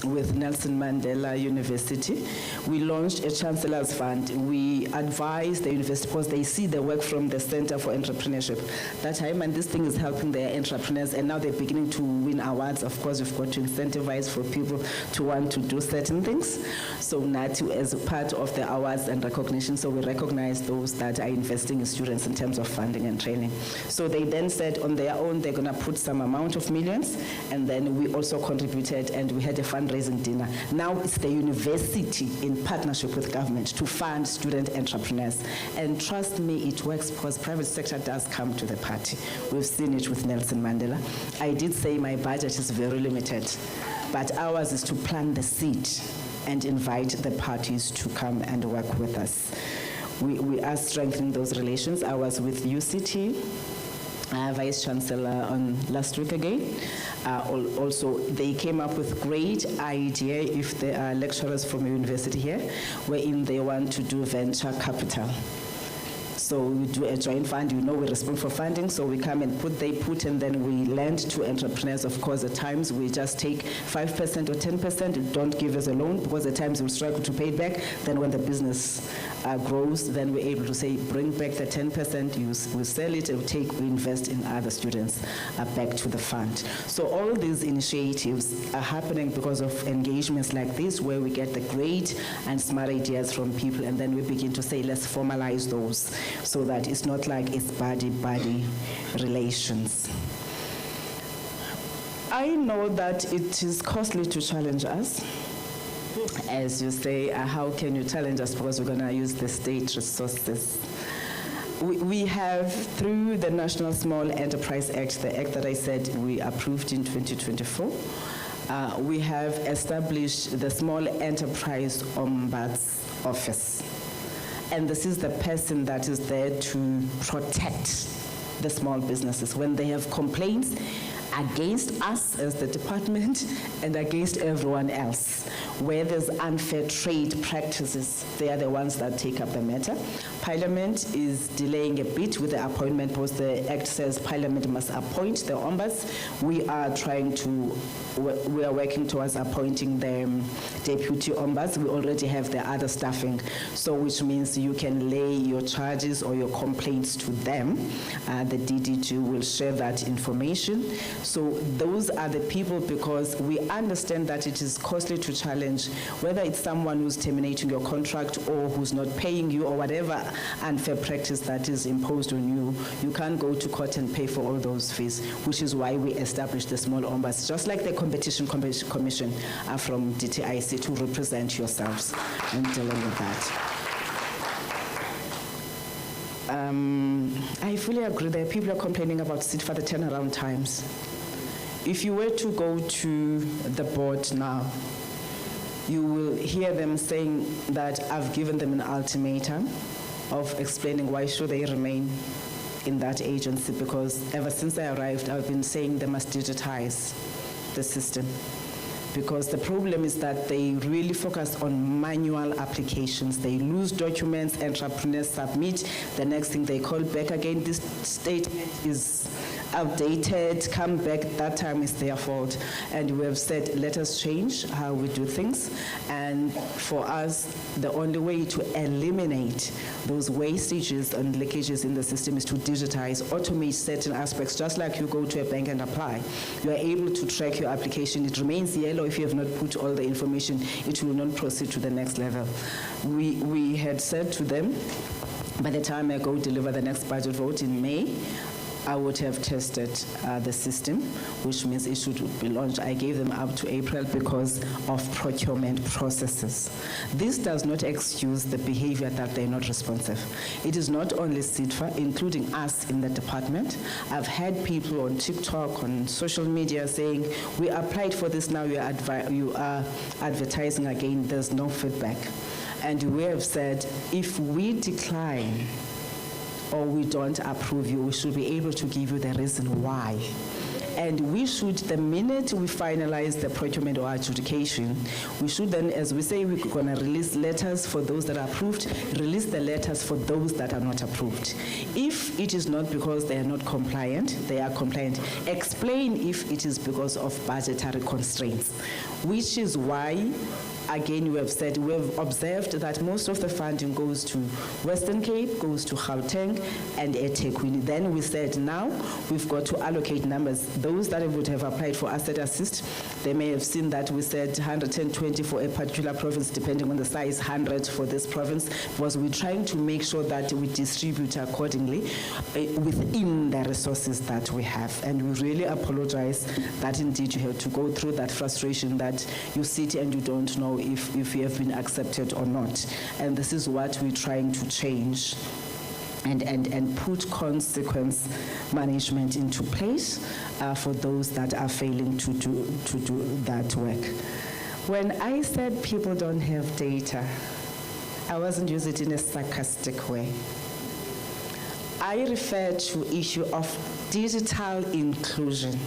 with Nelson Mandela University, we launched a Chancellor's Fund. We advise the university because they see the work from the Center for Entrepreneurship. That time, and this thing is helping their entrepreneurs, and now they're beginning to win awards. Of course, we've got to incentivize for people to want to do certain things. So NATU as part of the awards and recognition, so we recognize those that are investing in students in terms of funding and training. So they then said on their own, they're going to put some amount of millions, and then we also contributed, and we had a fundraising dinner. Now it's the university in partnership with government to fund student entrepreneurs. And trust me, it works because private sector does come to the party. We've seen it with Nelson Mandela. I did say my budget is very limited, but ours is to plant the seed and invite the parties to come and work with us. We are strengthening those relations. I was with UCT, Vice Chancellor on last week again. Also, they came up with great idea if there are lecturers from a university here, wherein they want to do venture capital. So we do a joint fund, you know we respond for funding, so we come and they put, and then we lend to entrepreneurs. Of course, at times we just take 5% or 10%, don't give us a loan, because at times we struggle to pay it back. Then when the business grows, then we're able to say, bring back the 10%, we sell it, we invest in other students back to the fund. So all these initiatives are happening because of engagements like this, where we get the great and smart ideas from people, and then we begin to say, let's formalize those, so that it's not like it's buddy-buddy relations. I know that it is costly to challenge us. As you say, how can you challenge us, because we're going to use the state resources. We have, through the National Small Enterprise Act, the act that I said we approved in 2024, we have established the Small Enterprise Ombuds Office. And this is the person that is there to protect the small businesses when they have complaints against us as the department and against everyone else. Where there's unfair trade practices, they are the ones that take up the matter. Parliament is delaying a bit with the appointment, because the Act says Parliament must appoint the ombuds. We are working towards appointing the deputy ombuds. We already have the other staffing, so which means you can lay your charges or your complaints to them. The DDG will share that information. So those are the people, because we understand that it is costly to challenge, whether it's someone who's terminating your contract or who's not paying you or whatever unfair practice that is imposed on you. You can't go to court and pay for all those fees, which is why we established the small ombuds, just like the Competition Commission from DTIC, to represent yourselves in dealing with that. I fully agree that people are complaining about sit for the turnaround times. If you were to go to the board now, you will hear them saying that I've given them an ultimatum of explaining why should they remain in that agency, because ever since I arrived, I've been saying they must digitize the system. Because the problem is that they really focus on manual applications. They lose documents, entrepreneurs submit, the next thing they call back again. This statement is outdated, come back, that time is their fault. And we have said, let us change how we do things. And for us, the only way to eliminate those wastages and leakages in the system is to digitize, automate certain aspects, just like you go to a bank and apply. You are able to track your application. It remains yellow if you have not put all the information. It will not proceed to the next level. We had said to them, by the time I go deliver the next budget vote in May, I would have tested the system, which means it should be launched. I gave them up to April because of procurement processes. This does not excuse the behavior that they're not responsive. It is not only SIDFA, including us in the department. I've had people on TikTok, on social media saying, we applied for this, now you are advertising again, there's no feedback. And we have said, if we decline or we don't approve you, we should be able to give you the reason why. And we should, the minute we finalize the procurement or adjudication, we should then, as we say, we're going to release letters for those that are approved, release the letters for those that are not approved. If it is not because they are not compliant, they are compliant, explain if it is because of budgetary constraints, which is why, again, we have said, we have observed that most of the funding goes to Western Cape, goes to Gauteng, and eThekwini. Then we said, now we've got to allocate numbers. Those that would have applied for asset assist, they may have seen that we said 120 for a particular province, depending on the size, 100 for this province, because we're trying to make sure that we distribute accordingly within the resources that we have. And we really apologize that indeed you have to go through that frustration that you sit and you don't know if you have been accepted or not. And this is what we're trying to change and put consequence management into place for those that are failing to do that work. When I said people don't have data, I wasn't using it in a sarcastic way. I refer to issue of digital inclusion,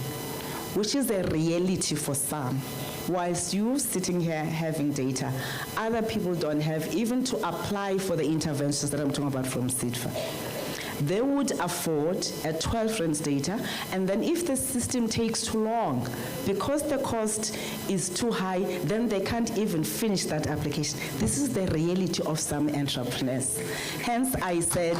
which is a reality for some. Whilst you sitting here having data, other people don't have even to apply for the interventions that I'm talking about from SIDFA. They would afford a 12 rands data, and then if the system takes too long, because the cost is too high, then they can't even finish that application. This is the reality of some entrepreneurs. Hence, I said,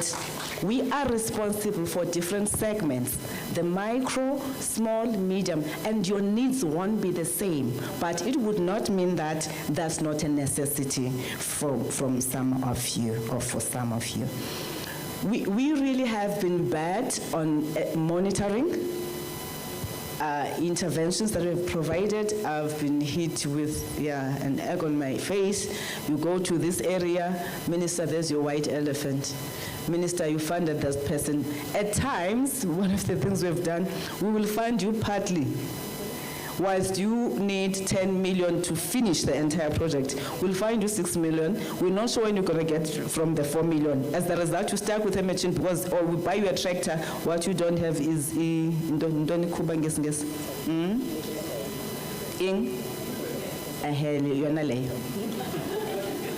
we are responsible for different segments, the micro, small, medium, and your needs won't be the same, but it would not mean that that's not a necessity from some of you, or for some of you. We really have been bad on monitoring interventions that we've provided. I've been hit with an egg on my face. You go to this area, Minister, there's your white elephant. Minister, you funded that person. At times, one of the things we've done, we will fund you partly. Whilst you need 10 million to finish the entire project, we'll find you 6 million. We're not sure when you're going to get from the 4 million. As the result, you stuck with a merchant because, or we buy you a tractor, what you don't have is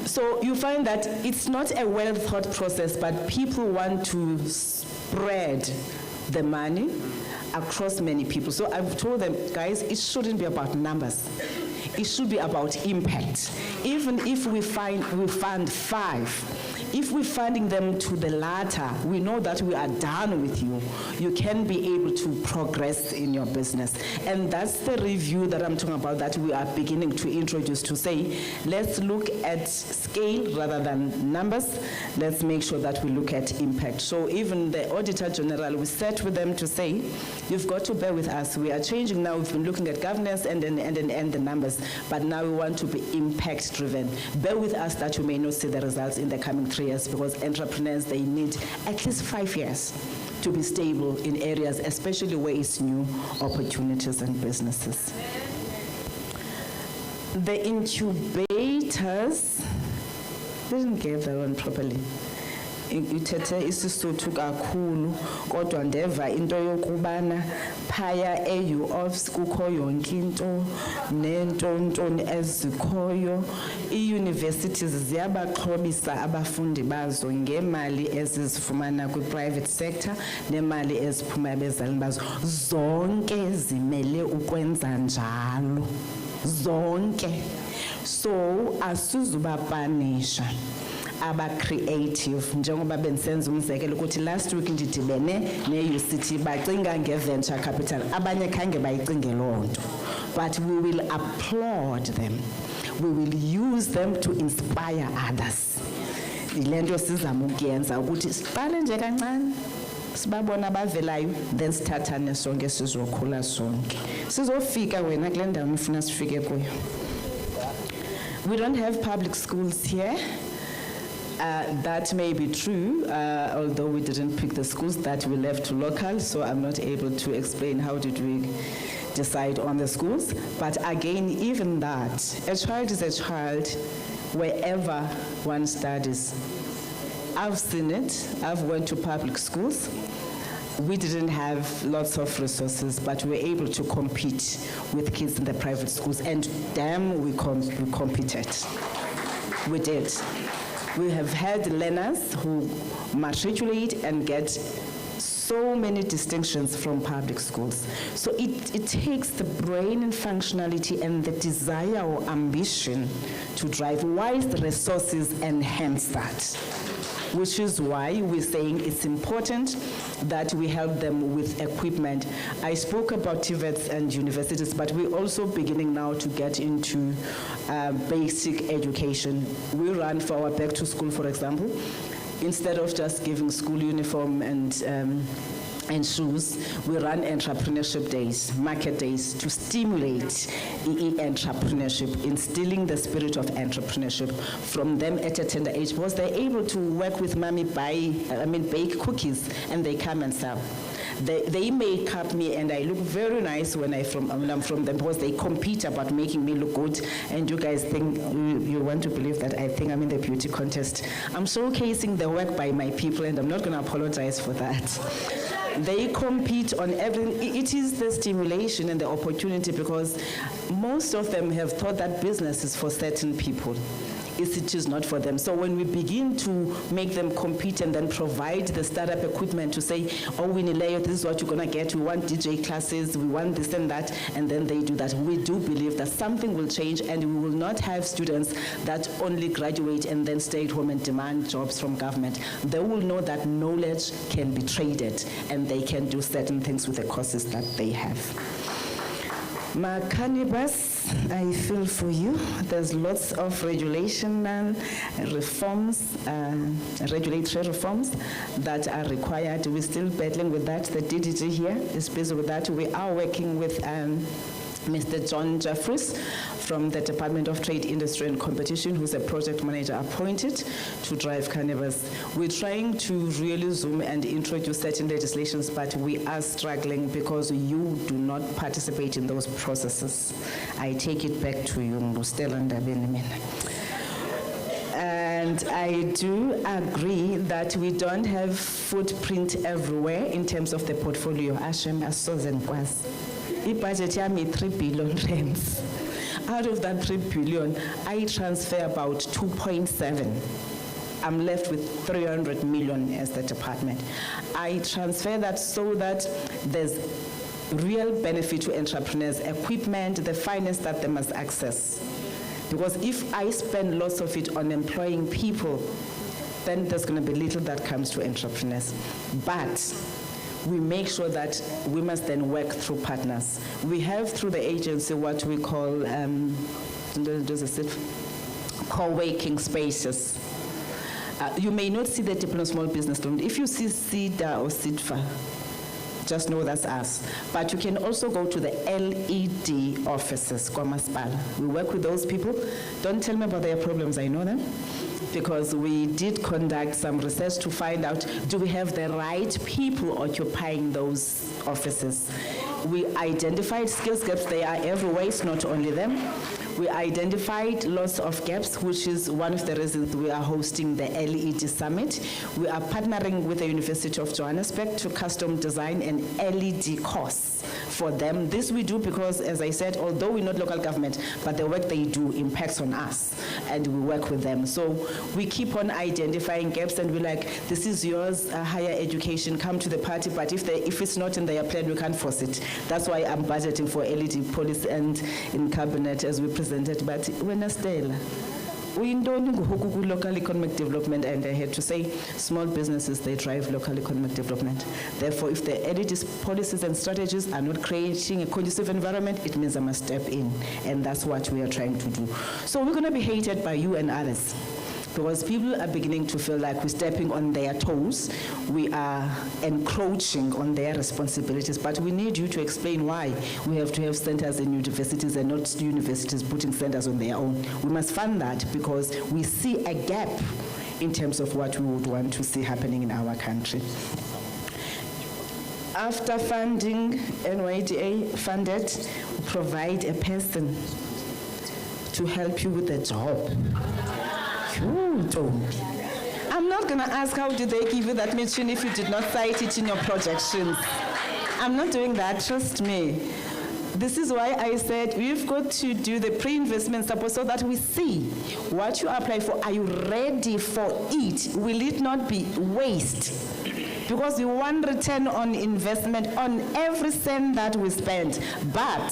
So you find that it's not a well-thought process, but people want to spread the money across many people. So I've told them, guys, it shouldn't be about numbers. It should be about impact. Even if we fund 5, if we're funding them to the latter, we know that we are done with you. You can be able to progress in your business. And that's the review that I'm talking about, that we are beginning to introduce, to say, let's look at scale rather than numbers. Let's make sure that we look at impact. So even the Auditor General, we sat with them to say, you've got to bear with us. We are changing now. We've been looking at governance and the numbers, but now we want to be impact driven. Bear with us that you may not see the results in the coming 3 years, because entrepreneurs, they need at least 5 years to be stable in areas, especially where it's new opportunities and businesses. The incubators, didn't get that one properly. ithethe isiSuthu kakhulu kodwa ndeva into yokubana phaya e-UOFs kukho yonke into neentoni ezikhoyo. Ii-universities ziyabaxhobisa abafundi bazo ngeemali ezizifumana kwi-private sector neemali eziphuma ebazalini bazo. Zonke zimele ukwenza njalo, zonke. So asizubapanisha aba-creative njengoba bendisenza umzekelo ukuthi last week ndidibene ne-UCT bacinga nge-venture capital, abanye khange bayicinge loo nto, but we will applaud them, we will use them to inspire others. Yile nto sizama ukuyenza ukuthi siqale nje kancane sibabona abavelayo then sithathane sonke sizokhula sonke sizofika wena kule ndawo nifuna sifike kuyo. We don't have public schools here. That may be true, although we didn't pick the schools that we left to local, so I'm not able to explain how did we decide on the schools. But again, even that, a child is a child wherever one studies. I've seen it. I've went to public schools. We didn't have lots of resources, but we were able to compete with kids in the private schools, and damn, we competed. We did. We have had learners who matriculate and get so many distinctions from public schools. So it takes the brain and functionality and the desire or ambition to drive, whilst the resources enhance that. Which is why we're saying it's important that we help them with equipment. I spoke about TVETs and universities, but we're also beginning now to get into basic education. We run for our back to school, for example. Instead of just giving school uniform and shoes, we run entrepreneurship days, market days, to stimulate entrepreneurship, instilling the spirit of entrepreneurship from them at a tender age, because they're able to work with mommy, bake cookies, and they come and sell. They make up me, and I look very nice when I'm from them, because they compete about making me look good. And you guys think, you want to believe that I think I'm in the beauty contest. I'm showcasing the work by my people, and I'm not going to apologize for that. They compete on everything. It is the stimulation and the opportunity, because most of them have thought that business is for certain people. It is not for them. So when we begin to make them compete and then provide the startup equipment to say, oh, Winnie-Leyo, this is what you're going to get. We want DJ classes, we want this and that, and then they do that. We do believe that something will change, and we will not have students that only graduate and then stay at home and demand jobs from government. They will know that knowledge can be traded, and they can do certain things with the courses that they have. Cannabis, I feel for you. There's lots of regulation reforms, regulatory reforms that are required. We're still battling with that. The DDG here is busy with that. We are working with Mr. John Jeffries from the Department of Trade, Industry and Competition, who's a project manager appointed to drive cannabis. We're trying to really zoom and introduce certain legislations, but we are struggling because you do not participate in those processes. I take it back to you, Stella Ndabeni. And I do agree that we don't have footprint everywhere in terms of the portfolio. Hashem Asozen Kwas. Budget yami 3 billion rands. Out of that 3 billion, I transfer about 2.7. I'm left with 300 million as the department. I transfer that so that there's real benefit to entrepreneurs, equipment, the finance that they must access. Because if I spend lots of it on employing people, then there's going to be little that comes to entrepreneurs. But we make sure that we must then work through partners. We have through the agency what we call co-working spaces. You may not see the Diploma Small Business Loan. If you see CEDA or CIDFA, just know that's us. But you can also go to the LED offices, we work with those people. Don't tell me about their problems, I know them. Because we did conduct some research to find out, do we have the right people occupying those offices? We identified skills gaps. They are everywhere, it's not only them. We identified lots of gaps, which is one of the reasons we are hosting the LED Summit. We are partnering with the University of Johannesburg to custom design an LED course for them. This we do because, as I said, although we're not local government, but the work they do impacts on us, and we work with them. So we keep on identifying gaps, and we're like, this is yours, higher education, come to the party, but if it's not in their plan, we can't force it. That's why I'm budgeting for LED policy and in cabinet as we presented, but when I stay, we don't do local economic development, and I had to say, small businesses, they drive local economic development. Therefore, if the LED policies and strategies are not creating a conducive environment, it means I must step in, and that's what we are trying to do. So we're going to be hated by you and others, because people are beginning to feel like we're stepping on their toes, we are encroaching on their responsibilities, but we need you to explain why we have to have centers in universities and not universities putting centers on their own. We must fund that because we see a gap in terms of what we would want to see happening in our country. After funding, NYDA funded, provide a person to help you with the job. I'm not going to ask how did they give you that mission if you did not cite it in your projections. I'm not doing that, trust me. This is why I said we've got to do the pre-investment support so that we see what you apply for. Are you ready for it? Will it not be waste? Because we want return on investment on every cent that we spend. But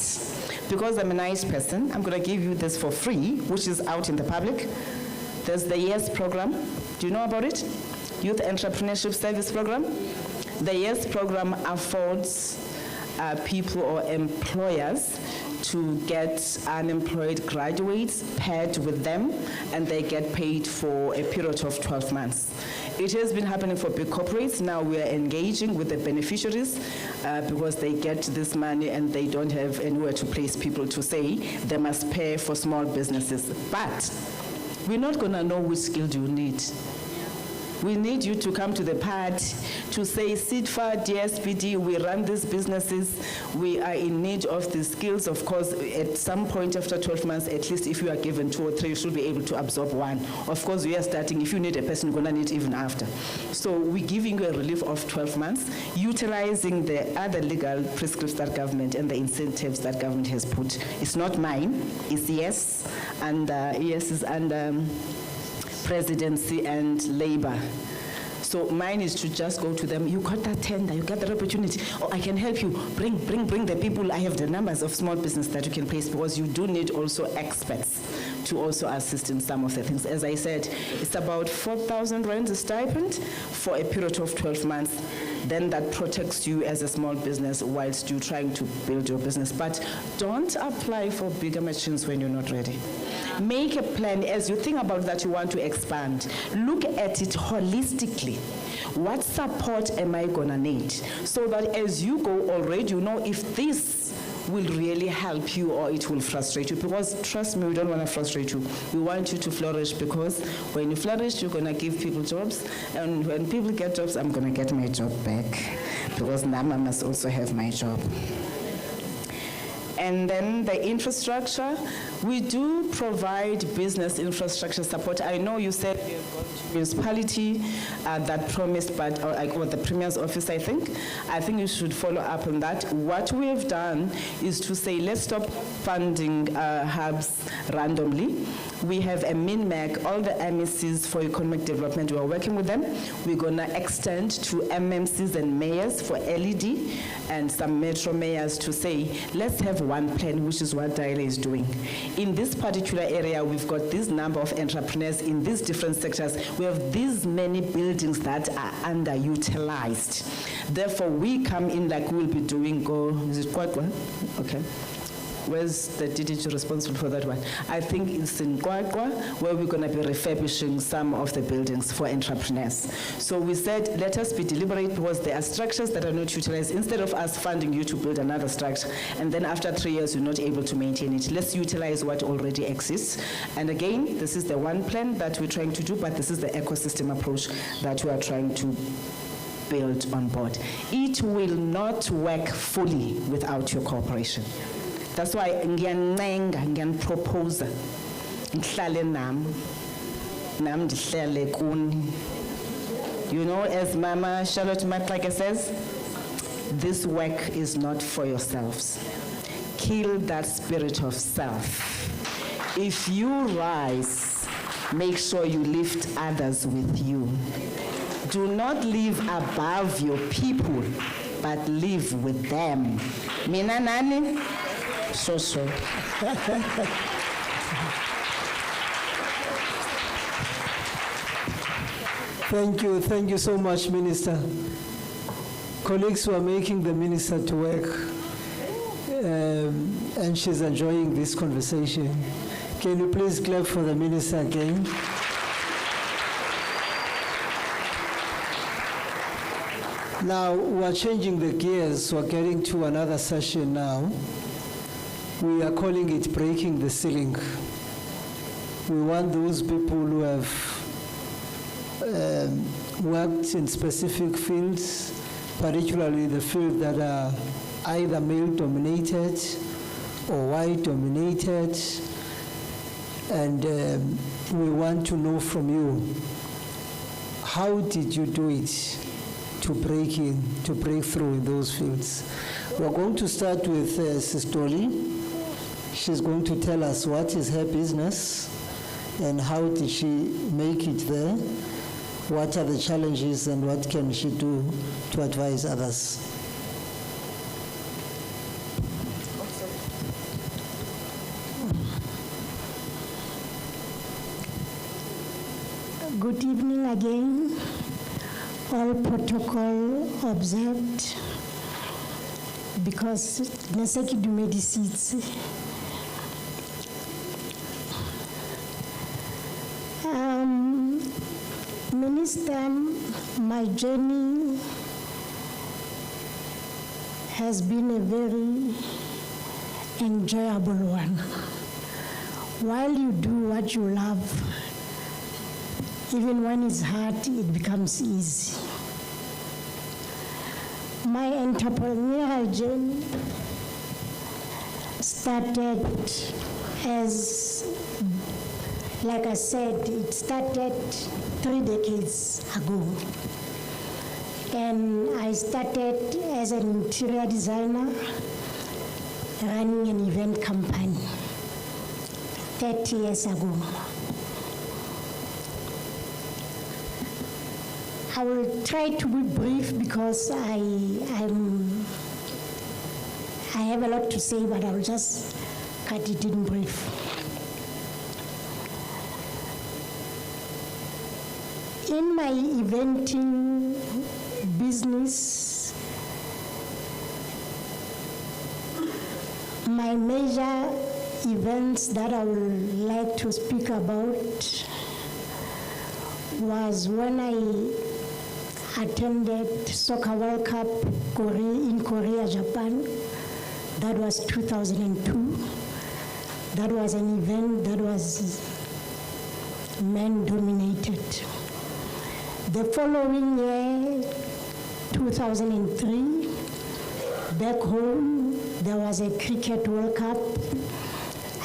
because I'm a nice person, I'm going to give you this for free, which is out in the public. There's the YES program. Do you know about it? Youth Entrepreneurship Service Program. The YES program affords people or employers to get unemployed graduates paired with them, and they get paid for a period of 12 months. It has been happening for big corporates. Now we are engaging with the beneficiaries because they get this money and they don't have anywhere to place people to say they must pay for small businesses. But we're not going to know which skill do you need. We need you to come to the party to say, SIDFA, DSPD, we run these businesses, we are in need of the skills. Of course, at some point after 12 months, at least if you are given 2 or 3, you should be able to absorb 1. Of course, we are starting, if you need a person, you're going to need even after. So we're giving you a relief of 12 months, utilizing the other legal prescripts that government and the incentives that government has put. It's not mine, it's YES, and YES is under Presidency and Labor. So mine is to just go to them, you got that tender, you got that opportunity, or I can help you, bring the people, I have the numbers of small business that you can place, because you do need also experts to also assist in some of the things. As I said, it's about 4,000 rands a stipend for a period of 12 months. Then that protects you as a small business whilst you're trying to build your business. But don't apply for bigger machines when you're not ready. Make a plan as you think about that you want to expand. Look at it holistically. What support am I going to need? So that as you go already, you know if this will really help you or it will frustrate you. Because trust me, we don't want to frustrate you. We want you to flourish, because when you flourish, you're going to give people jobs. And when people get jobs, I'm going to get my job back. Because now I must also have my job. And then the infrastructure, we do provide business infrastructure support. I know you said we have got municipality that promised, but or the Premier's office, I think you should follow up on that. What we have done is to say, let's stop funding hubs randomly. We have a MINMAC, all the MECs for economic development, we are working with them. We're going to extend to MMCs and mayors for LED and some metro mayors to say, let's have one plan, which is what Dial is doing. In this particular area, we've got this number of entrepreneurs in these different sectors. We have these many buildings that are underutilized. Therefore, we come in like we'll be doing, is it Kwakwa? Okay. Where's the DDG responsible for that one? I think it's in Kwakwa, where we're going to be refurbishing some of the buildings for entrepreneurs. So we said, let us be deliberate, because there are structures that are not utilized. Instead of us funding you to build another structure, and then after 3 years you're not able to maintain it, let's utilize what already exists. And again, this is the one plan that we're trying to do, but this is the ecosystem approach that we are trying to build on board. It will not work fully without your cooperation. That's why ngiyanipropose ngihlale nami ndihlale kuni. You know, as Mama Charlotte Matlake says, this work is not for yourselves. Kill that spirit of self. If you rise, make sure you lift others with you. Do not live above your people, but live with them. Mina nani? So. Thank you so much, Minister. Colleagues who are making the Minister to work, and she's enjoying this conversation. Can you please clap for the Minister again? Now, we're changing the gears. We're getting to another session now. We are calling it breaking the ceiling. We want those people who have worked in specific fields, particularly the fields that are either male-dominated or white-dominated, and we want to know from you, how did you do it to break through in those fields? We're going to start with Sistoli. She's going to tell us what is her business and how did she make it there. What are the challenges and what can she do to advise others? Good evening again. All protocol observed, because Neseki Dumedi seats. Minister, my journey has been a very enjoyable one. While you do what you love, even when it's hard, it becomes easy. My entrepreneurial journey started as, like I said, it started 3 decades ago. And I started as an interior designer running an event company 30 years ago. I will try to be brief because I have a lot to say, but I'll just cut it in brief. In my eventing business, my major events that I would like to speak about was when I attended Soccer World Cup in Korea, Japan. That was 2002. That was an event that was men-dominated. The following year, 2003, back home, there was a Cricket World Cup.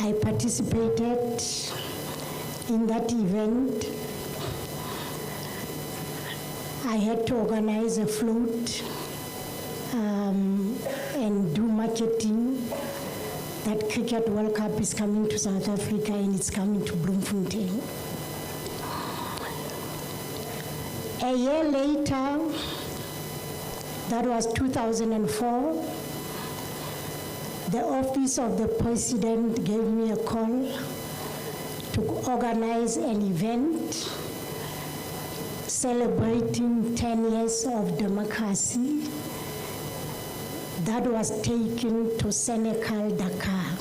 I participated in that event. I had to organize a float and do marketing. That Cricket World Cup is coming to South Africa and it's coming to Bloemfontein. A year later, that was 2004, the office of the president gave me a call to organize an event celebrating 10 years of democracy that was taken to Senegal, Dakar.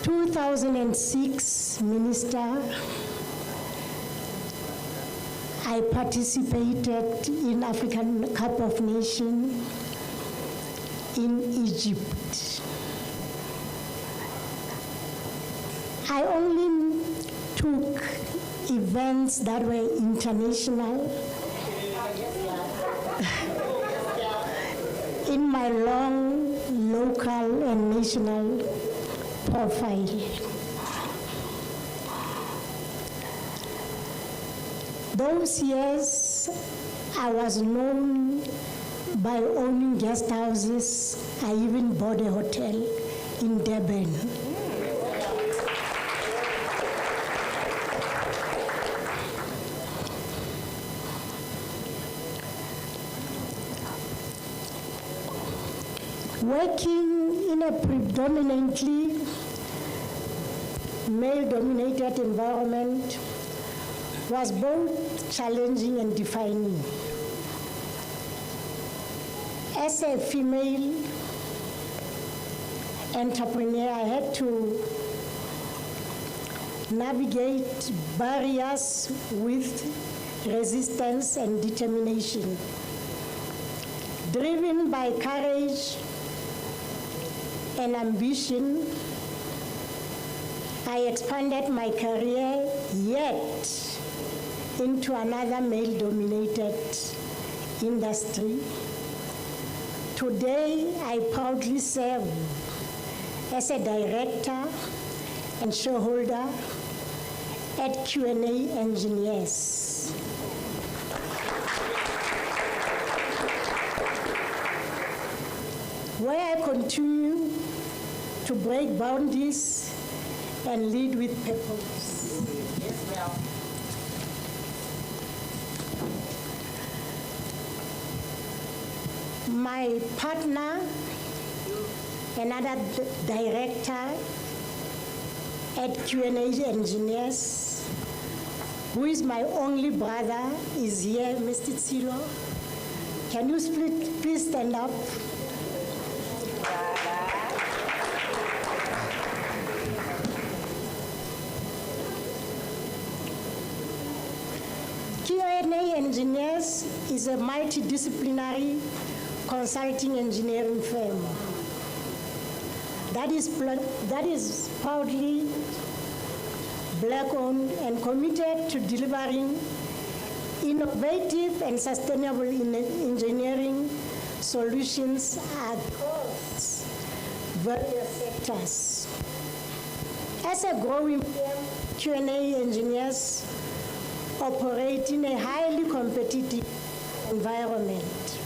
2006, Minister, I participated in African Cup of Nations in Egypt. I only took events that were international in my long local and national profile. Those years, I was known by owning guest houses. I even bought a hotel in Durban. Working in a predominantly male-dominated environment was both challenging and defining. As a female entrepreneur, I had to navigate barriers with resistance and determination. Driven by courage and ambition, I expanded my career yet into another male-dominated industry. Today, I proudly serve as a director and shareholder at Q&A Engineers. Where I continue to break boundaries and lead with purpose. Yes, ma'am. My partner, another director at Q&A Engineers, who is my only brother, is here, Mr. Tsilo. Can you please stand up? Q&A Engineers is a multidisciplinary consulting engineering firm that is proudly Black-owned and committed to delivering innovative and sustainable engineering solutions across various sectors. As a growing firm, Q&A Engineers operate in a highly competitive environment,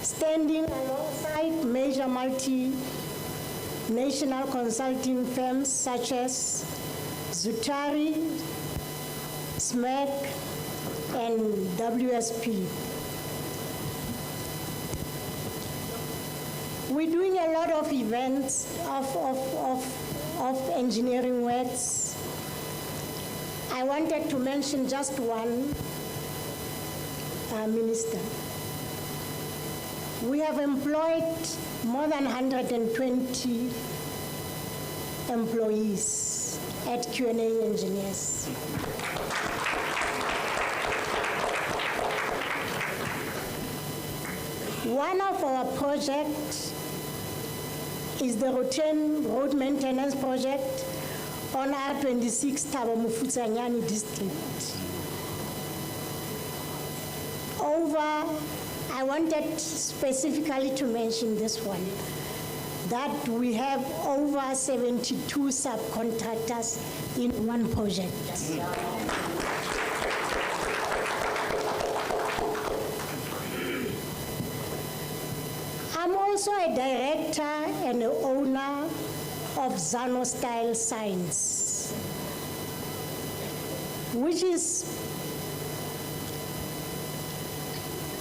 standing alongside major multinational consulting firms such as Zutari, SMEC, and WSP. We're doing a lot of events of engineering works. I wanted to mention just one, Minister. We have employed more than 120 employees at Q&A Engineers. One of our projects is the road maintenance project on R26 Thaba Mufutsa-Nyane district. I wanted specifically to mention this one, that we have over 72 subcontractors in one project. I'm also a director and an owner of Zano Style Science, which is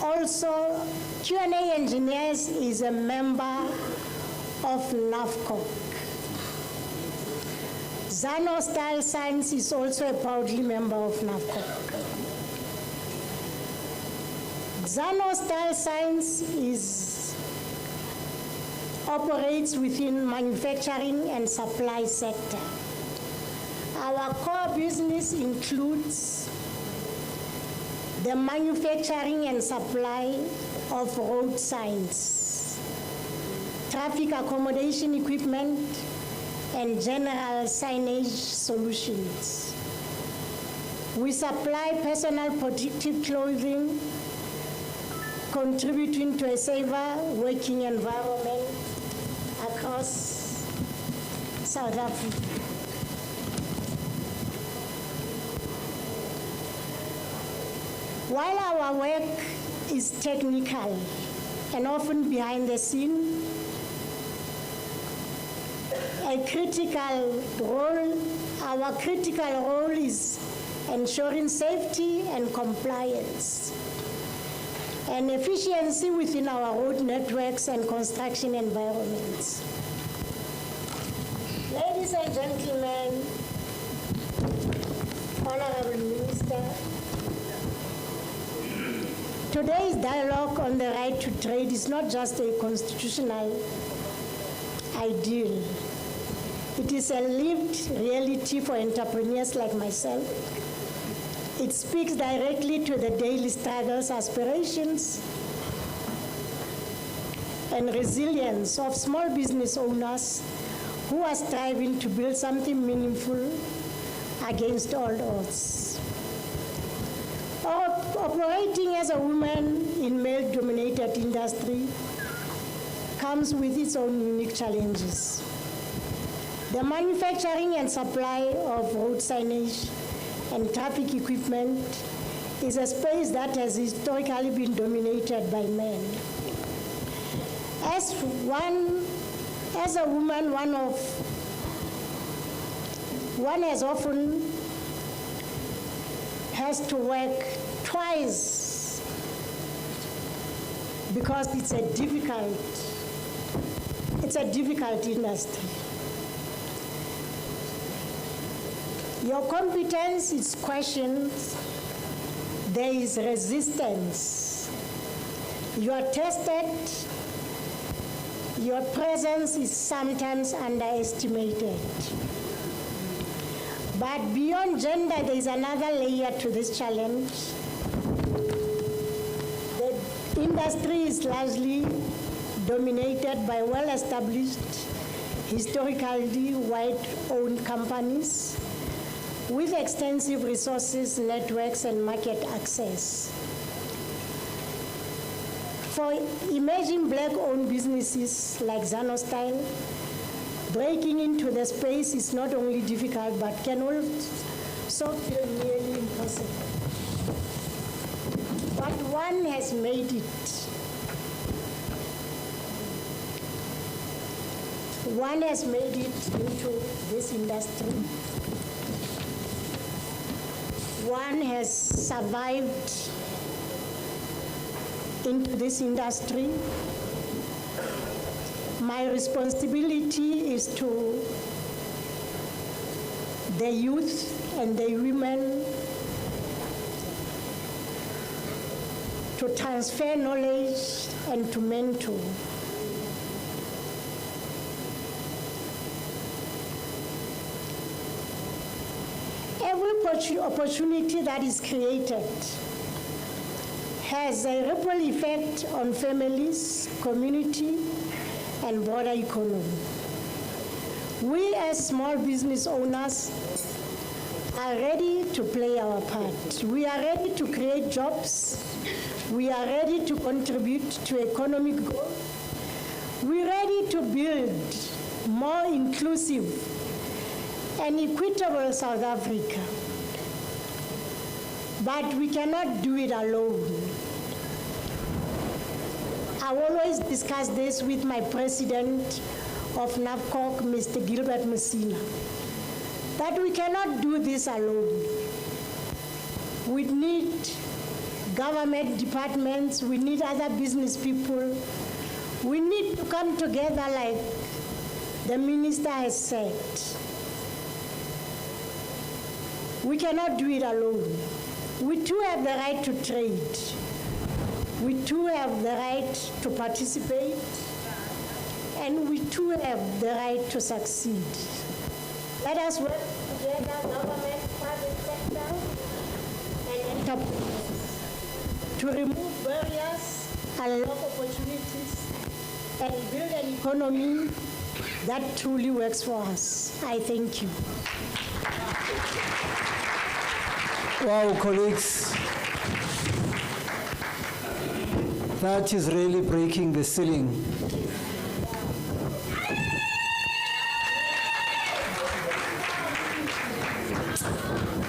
also, Q&A Engineers is a member of NAFCOC. Zano Style Science is also a proudly member of NAFCOC. Zano Style Science operates within manufacturing and supply sector. Our core business includes the manufacturing and supply of road signs, traffic accommodation equipment, and general signage solutions. We supply personal protective clothing, contributing to a safer working environment across South Africa. While our work is technical and often behind the scene, our critical role is ensuring safety and compliance and efficiency within our road networks and construction environments. Ladies and gentlemen, Honorable Minister, today's dialogue on the right to trade is not just a constitutional ideal. It is a lived reality for entrepreneurs like myself. It speaks directly to the daily struggles, aspirations, and resilience of small business owners who are striving to build something meaningful against all odds. Operating as a woman in male-dominated industry comes with its own unique challenges. The manufacturing and supply of road signage and traffic equipment is a space that has historically been dominated by men. As a woman, one has often has to work twice because it's a difficult industry. Your competence is questioned. There is resistance. You are tested. Your presence is sometimes underestimated. But beyond gender, there is another layer to this challenge. The industry is largely dominated by well-established, historically white-owned companies with extensive resources, networks, and market access. For emerging black-owned businesses like Zanostyle, breaking into the space is not only difficult, but can also feel nearly impossible. But one has made it. One has made it into this industry. One has survived into this industry. My responsibility is to the youth and the women to transfer knowledge and to mentor. Every opportunity that is created has a ripple effect on families, community, and broader economy. We as small business owners are ready to play our part. We are ready to create jobs. We are ready to contribute to economic growth. We're ready to build more inclusive and equitable South Africa. But we cannot do it alone. I always discuss this with my president of NAFCOC, Mr. Gilbert Messina, that we cannot do this alone. We need government departments, we need other business people. We need to come together like the minister has said. We cannot do it alone. We too have the right to trade. We too have the right to participate, and we too have the right to succeed. Let us work together, government, private sector, and enterprise, to remove barriers, unlock opportunities, and build an economy that truly works for us. I thank you. Wow, colleagues. That is really breaking the ceiling.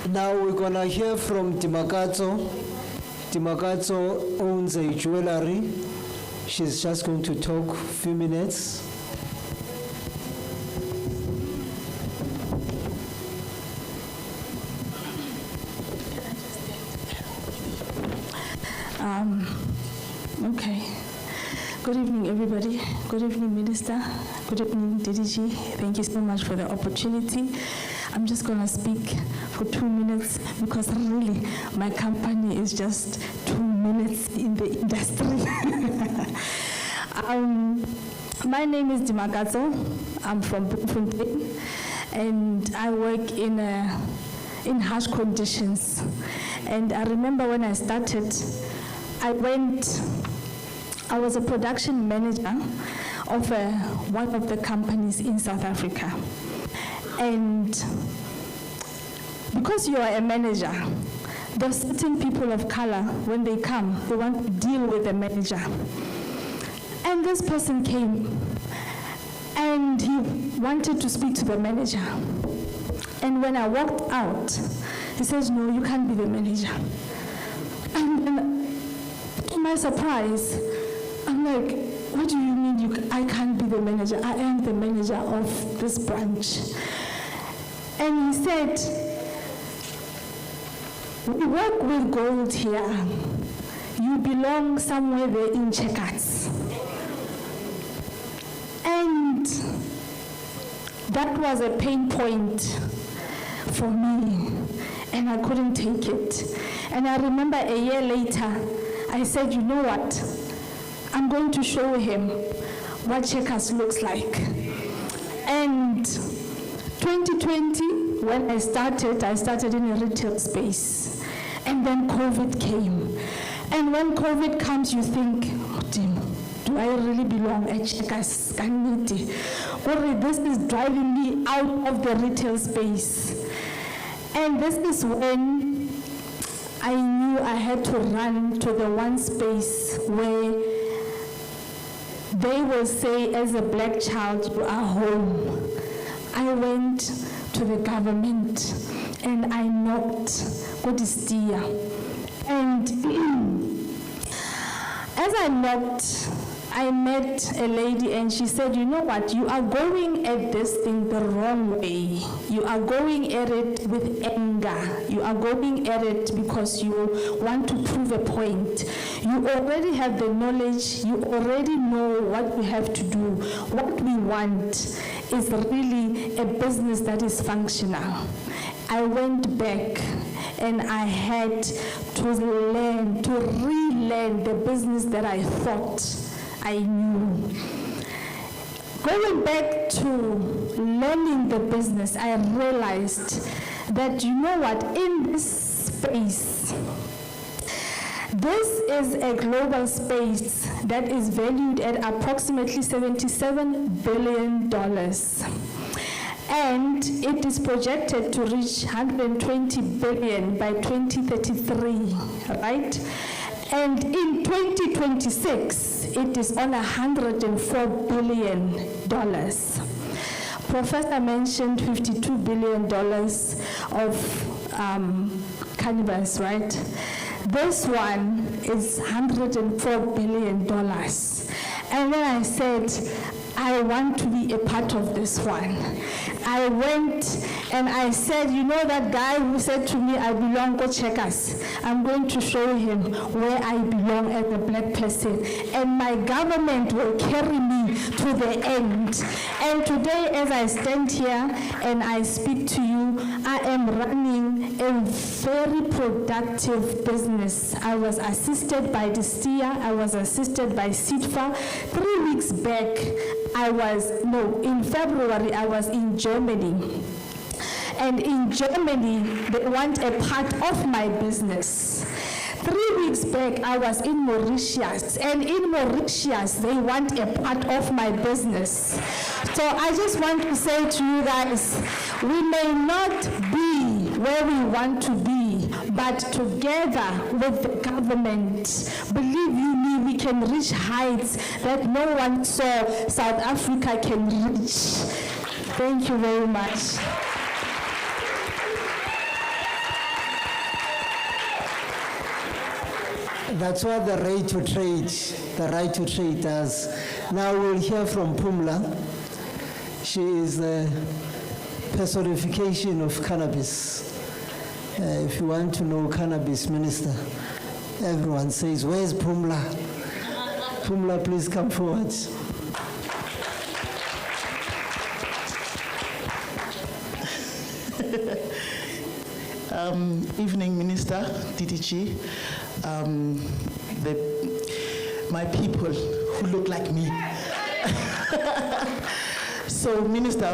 Now we're gonna hear from Dimakato. Dimakato owns a jewelry. She's just going to talk a few minutes. Okay. Good evening, everybody. Good evening, Minister. Good evening, DDG. Thank you so much for the opportunity. I'm just going to speak for 2 minutes because really my company is just 2 minutes in the industry. My name is Dimakato. I'm from Bloemfontein, and I work in harsh conditions. And I remember when I started, I was a production manager of one of the companies in South Africa. And because you are a manager, there are certain people of color, when they come, they want to deal with the manager. And this person came, and he wanted to speak to the manager. And when I walked out, he says, "No, you can't be the manager." And to my surprise, I'm like, "What do you mean I can't be the manager? I am the manager of this branch." And he said, "We work with gold here. You belong somewhere there in Checkers." And that was a pain point for me, and I couldn't take it. And I remember a year later, I said, "You know what? I'm going to show him what Checkers looks like." And 2020, when I started in a retail space. And then COVID came. And when COVID comes, you think, "Oh, Tim, do I really belong at Checkers? This is driving me out of the retail space." And this is when I knew I had to run to the one space where they will say, as a black child, you are home. I went to the government and I knocked Kodistia. And as I knocked, I met a lady and she said, "You know what, you are going at this thing the wrong way. You are going at it with anger. You are going at it because you want to prove a point. You already have the knowledge. You already know what we have to do. What we want is really a business that is functional." I went back and I had to relearn the business that I thought I knew. Going back to learning the business, I realized that, you know what, in this space, this is a global space that is valued at approximately $77 billion. And it is projected to reach 120 billion by 2033, right? And in 2026, it is on $104 billion. Professor mentioned $52 billion of cannabis, right? This one is $104 billion. And then I said, I want to be a part of this one. I went and I said, you know that guy who said to me, I belong to Checkers. I'm going to show him where I belong as a black person. And my government will carry me to the end. And today, as I stand here and I speak to you, I am running a very productive business. I was assisted by Distia, I was assisted by SITFA. 3 weeks back, in February, I was in Germany. And in Germany, they want a part of my business. 3 weeks back, I was in Mauritius, and in Mauritius, they want a part of my business. So I just want to say to you guys, we may not be where we want to be, but together with the government, believe you me, we can reach heights that no one saw South Africa can reach. Thank you very much. That's what the right to trade does. Now we'll hear from Pumla. She is the personification of cannabis. If you want to know cannabis minister, everyone says, where's Pumla? Pumla, please come forward. Evening, Minister, DDG, my people who look like me. So, Minister,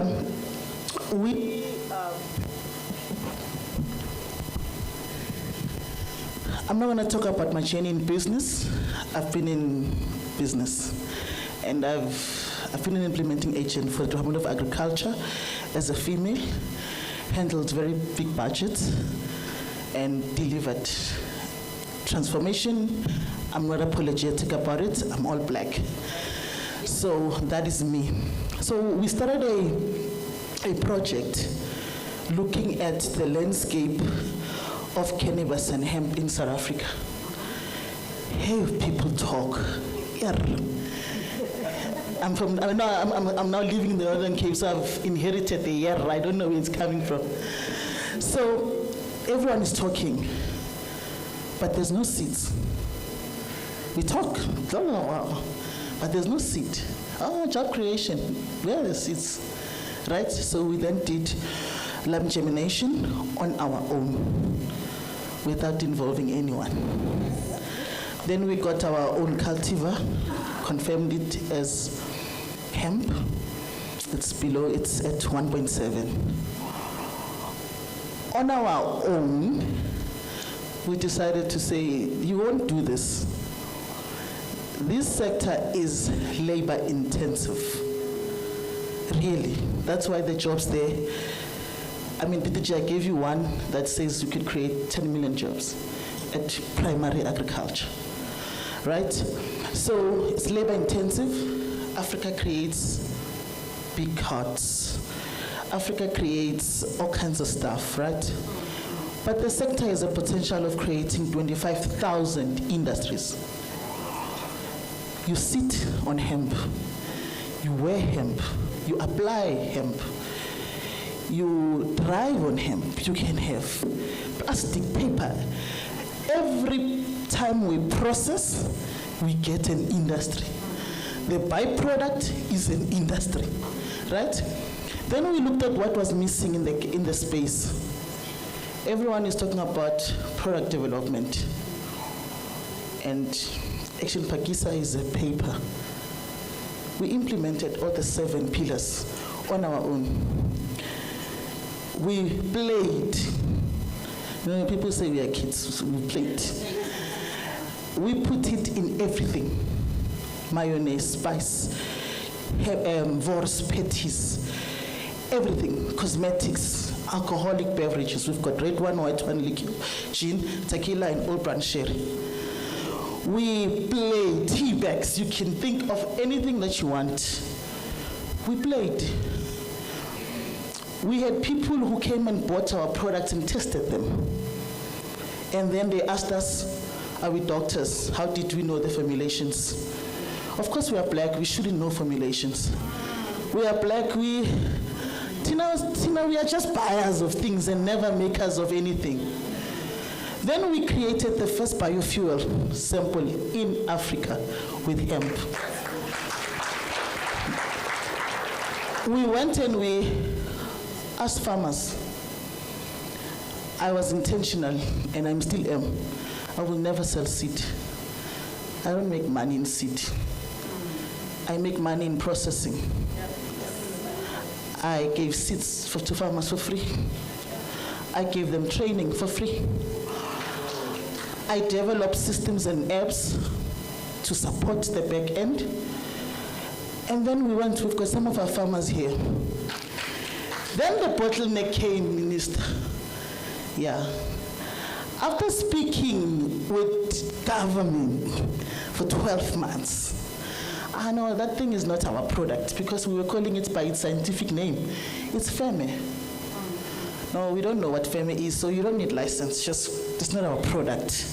I'm not going to talk about my journey in business. I've been in business, and I've been an implementing agent for the Department of Agriculture as a female, handled very big budgets, and delivered transformation. I'm not apologetic about it. I'm all black. So that is me. So we started a project looking at the landscape of cannabis and hemp in South Africa. Hey, people talk. Yeah. I'm now living in the Northern Cape, so I've inherited the year. I don't know where it's coming from. So everyone is talking, but there's no seeds. We talk, but there's no seed. Oh, job creation, where are the seeds? Right? So we then did lab germination on our own without involving anyone. Then we got our own cultivar, confirmed it as hemp. It's at 1.7. On our own, we decided to say, you won't do this. This sector is labor intensive, really. That's why the jobs there, I mean, PTG, I gave you one that says you could create 10 million jobs at primary agriculture, right? So it's labor intensive. Africa creates big carts. Africa creates all kinds of stuff, right? But the sector has a potential of creating 25,000 industries. You sit on hemp, you wear hemp, you apply hemp, you drive on hemp, you can have plastic, paper. Every time we process, we get an industry. The byproduct is an industry, right? Then we looked at what was missing in the space. Everyone is talking about product development. And Action Pakisa is a paper. We implemented all the 7 pillars on our own. We played. You know, people say we are kids, so we played. We put it in everything. Mayonnaise, spice, wors, patties, everything, cosmetics, alcoholic beverages. We've got red one, white one, liquor, gin, tequila, and old brand sherry. We play tea bags. You can think of anything that you want. We played. We had people who came and bought our products and tested them. And then they asked us, are we doctors? How did we know the formulations? Of course we are black, we shouldn't know formulations. We are black, Tina, we are just buyers of things and never makers of anything. Then we created the first biofuel sample in Africa with hemp. We went and we asked farmers. I was intentional, and I still am. I will never sell seed. I don't make money in seed. I make money in processing. I gave seeds to farmers for free. I gave them training for free. I developed systems and apps to support the back end. And then we've got some of our farmers here. Then the bottleneck came, Minister. Yeah. After speaking with government for 12 months, I know that thing is not our product because we were calling it by its scientific name. It's Feme. No, we don't know what Feme is, so you don't need license. It's not our product.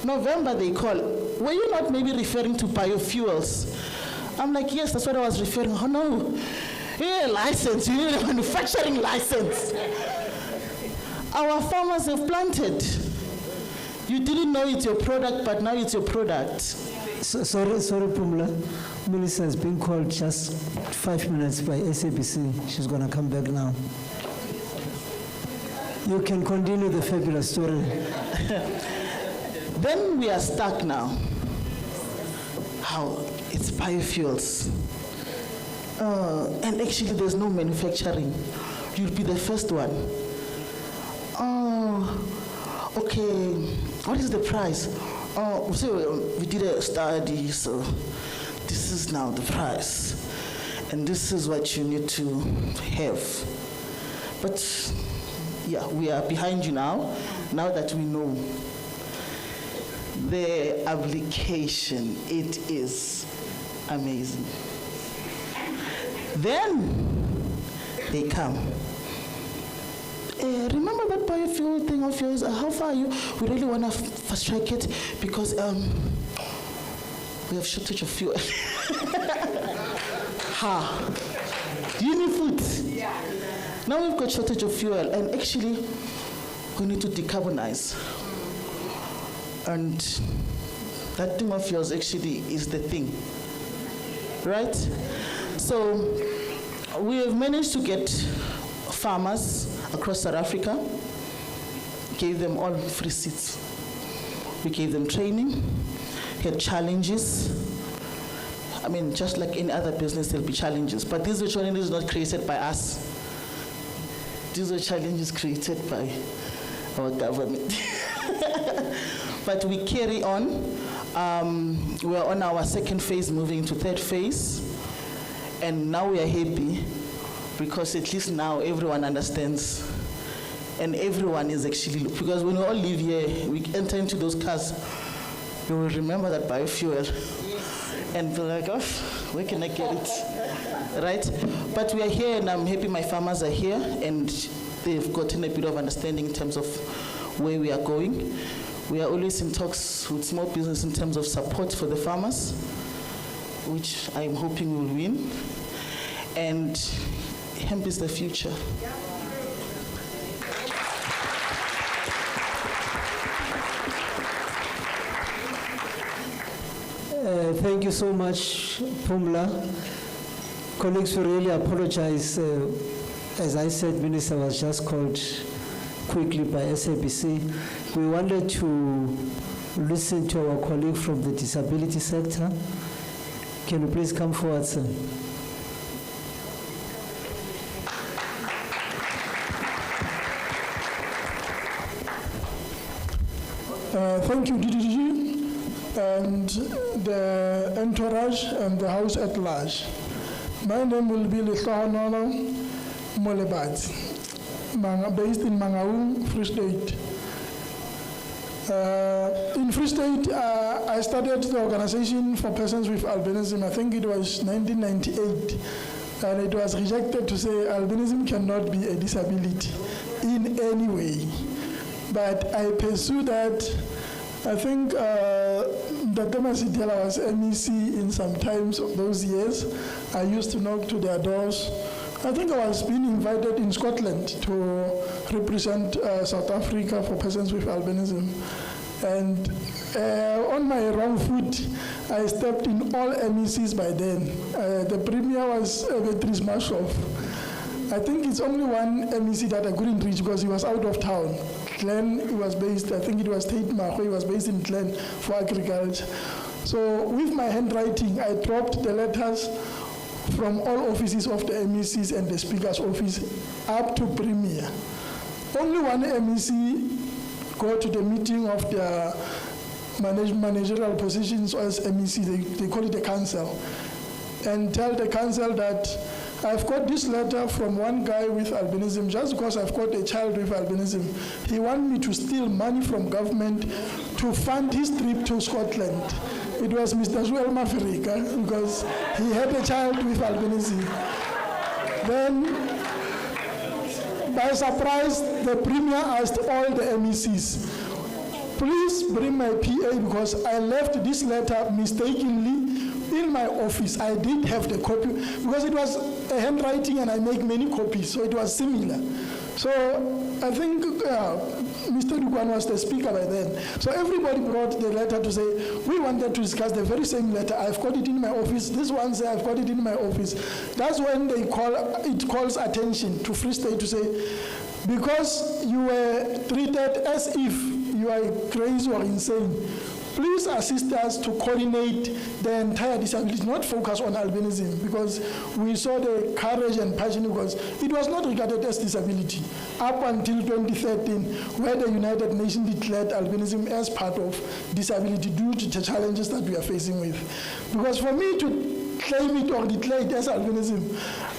November they call. Were you not maybe referring to biofuels? I'm like, yes, that's what I was referring. Oh no, yeah, license. You need a manufacturing license. Our farmers have planted. You didn't know it's your product, but now it's your product. Sorry, Pumla. Melissa has been called just 5 minutes by SABC. She's going to come back now. You can continue the fabulous story. Then we are stuck now. How? It's biofuels. And actually there's no manufacturing. You'll be the first one. Okay, what is the price? So we did a study, so this is now the price. And this is what you need to have. But yeah, we are behind you now that we know. The application, it is amazing. Then they come. Remember that biofuel thing of yours? How far are you? We really want to fast track it because we have shortage of fuel. Do you need food? Yeah. Now we've got shortage of fuel, and actually we need to decarbonize. And that thing of yours actually is the thing, right? So we have managed to get farmers across South Africa, gave them all free seats. We gave them training, had challenges. I mean, just like any other business, there'll be challenges. But these are challenges not created by us. These are challenges created by our government. But we carry on. We're on our second phase, moving to third phase. And now we are happy because at least now everyone understands and everyone is actually, because when we all live here, we enter into those cars, you will remember that biofuel and be like, oh, where can I get it, right? But we are here and I'm happy my farmers are here and they've gotten a bit of understanding in terms of where we are going. We are always in talks with small business in terms of support for the farmers, which I'm hoping will win. And hemp is the future. Thank you so much, Pumla. Colleagues, we really apologize. As I said, Minister was just called quickly by SABC. We wanted to listen to our colleague from the disability sector. Can you please come forward, sir? Thank you, DDG, and the entourage and the house at large. My name will be Lihlohonolo Molebati, based in Mangaung, Free State. In Free State, I started the Organization for Persons with Albinism. I think it was 1998, and it was rejected to say albinism cannot be a disability in any way. But I pursued that. I think the Temasitela was MEC in some times of those years. I used to knock to their doors. I think I was being invited in Scotland to represent South Africa for persons with albinism. And on my wrong foot, I stepped in all MECs by then. The premier was Beatrice Marshoff. I think it's only one MEC that I couldn't reach because he was out of town. Glen, he was based, I think it was Tate Maho, he was based in Glen for agriculture. So with my handwriting, I dropped the letters from all offices of the MECs and the Speaker's office up to Premier. Only one MEC go to the meeting of their managerial positions as MEC, they call it the council, and tell the council that I've got this letter from one guy with albinism. Just because I've got a child with albinism, he wanted me to steal money from government to fund his trip to Scotland. It was Mr. Joel Mafrika, because he had a child with albinism. Then, by surprise, the Premier asked all the MECs, please bring my PA, because I left this letter mistakenly in my office. I did have the copy, because it was a handwriting and I make many copies, so it was similar. So I think Mr. Dukwan was the speaker by then. So everybody brought the letter to say, we wanted to discuss the very same letter. I've got it in my office. This one says, I've got it in my office. That's when it calls attention to Free State to say, because you were treated as if you are crazy or insane, please assist us to coordinate the entire disability, not focus on albinism, because we saw the courage and passion, because it was not regarded as disability up until 2013, where the United Nations declared albinism as part of disability due to the challenges that we are facing with. Because for me to claim it or declare it as albinism,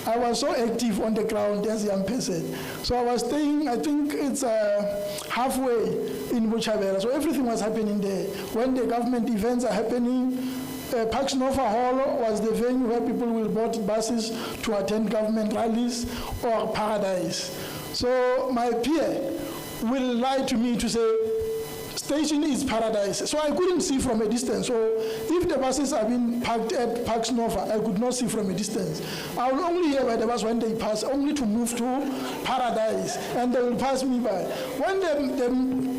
I was so active on the ground as a young person. So I was staying, I think it's halfway in Buchabera. So everything was happening there. When the government events are happening, Pax Nova Hall was the venue where people will board buses to attend government rallies or Paradise. So my peer will lie to me to say, station is Paradise. So I couldn't see from a distance. So if the buses are being parked at Pax Nova, I could not see from a distance. I will only hear by the bus when they pass, only to move to Paradise, and they will pass me by. When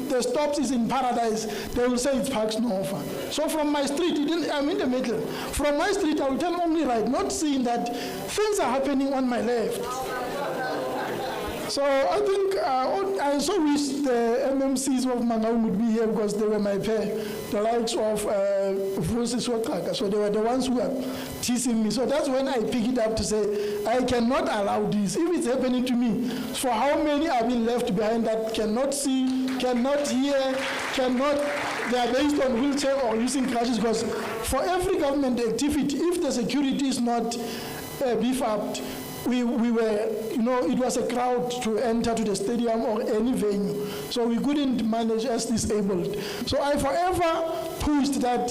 the stops is in Paradise, they will say it's Pax Nova. So from my street, I'm in the middle. From my street, I will turn only right, not seeing that things are happening on my left. So I think I so wish the MMCs of Mangaung would be here, because they were my pair, the likes of Vusi Swataka. So they were the ones who were teasing me. So that's when I pick it up to say, I cannot allow this. If it's happening to me, for how many are being left behind that cannot see, cannot hear, they are based on wheelchair or using crutches? Because for every government activity, if the security is not beefed up, we were, it was a crowd to enter to the stadium or any venue. So we couldn't manage as disabled. So I forever pushed that,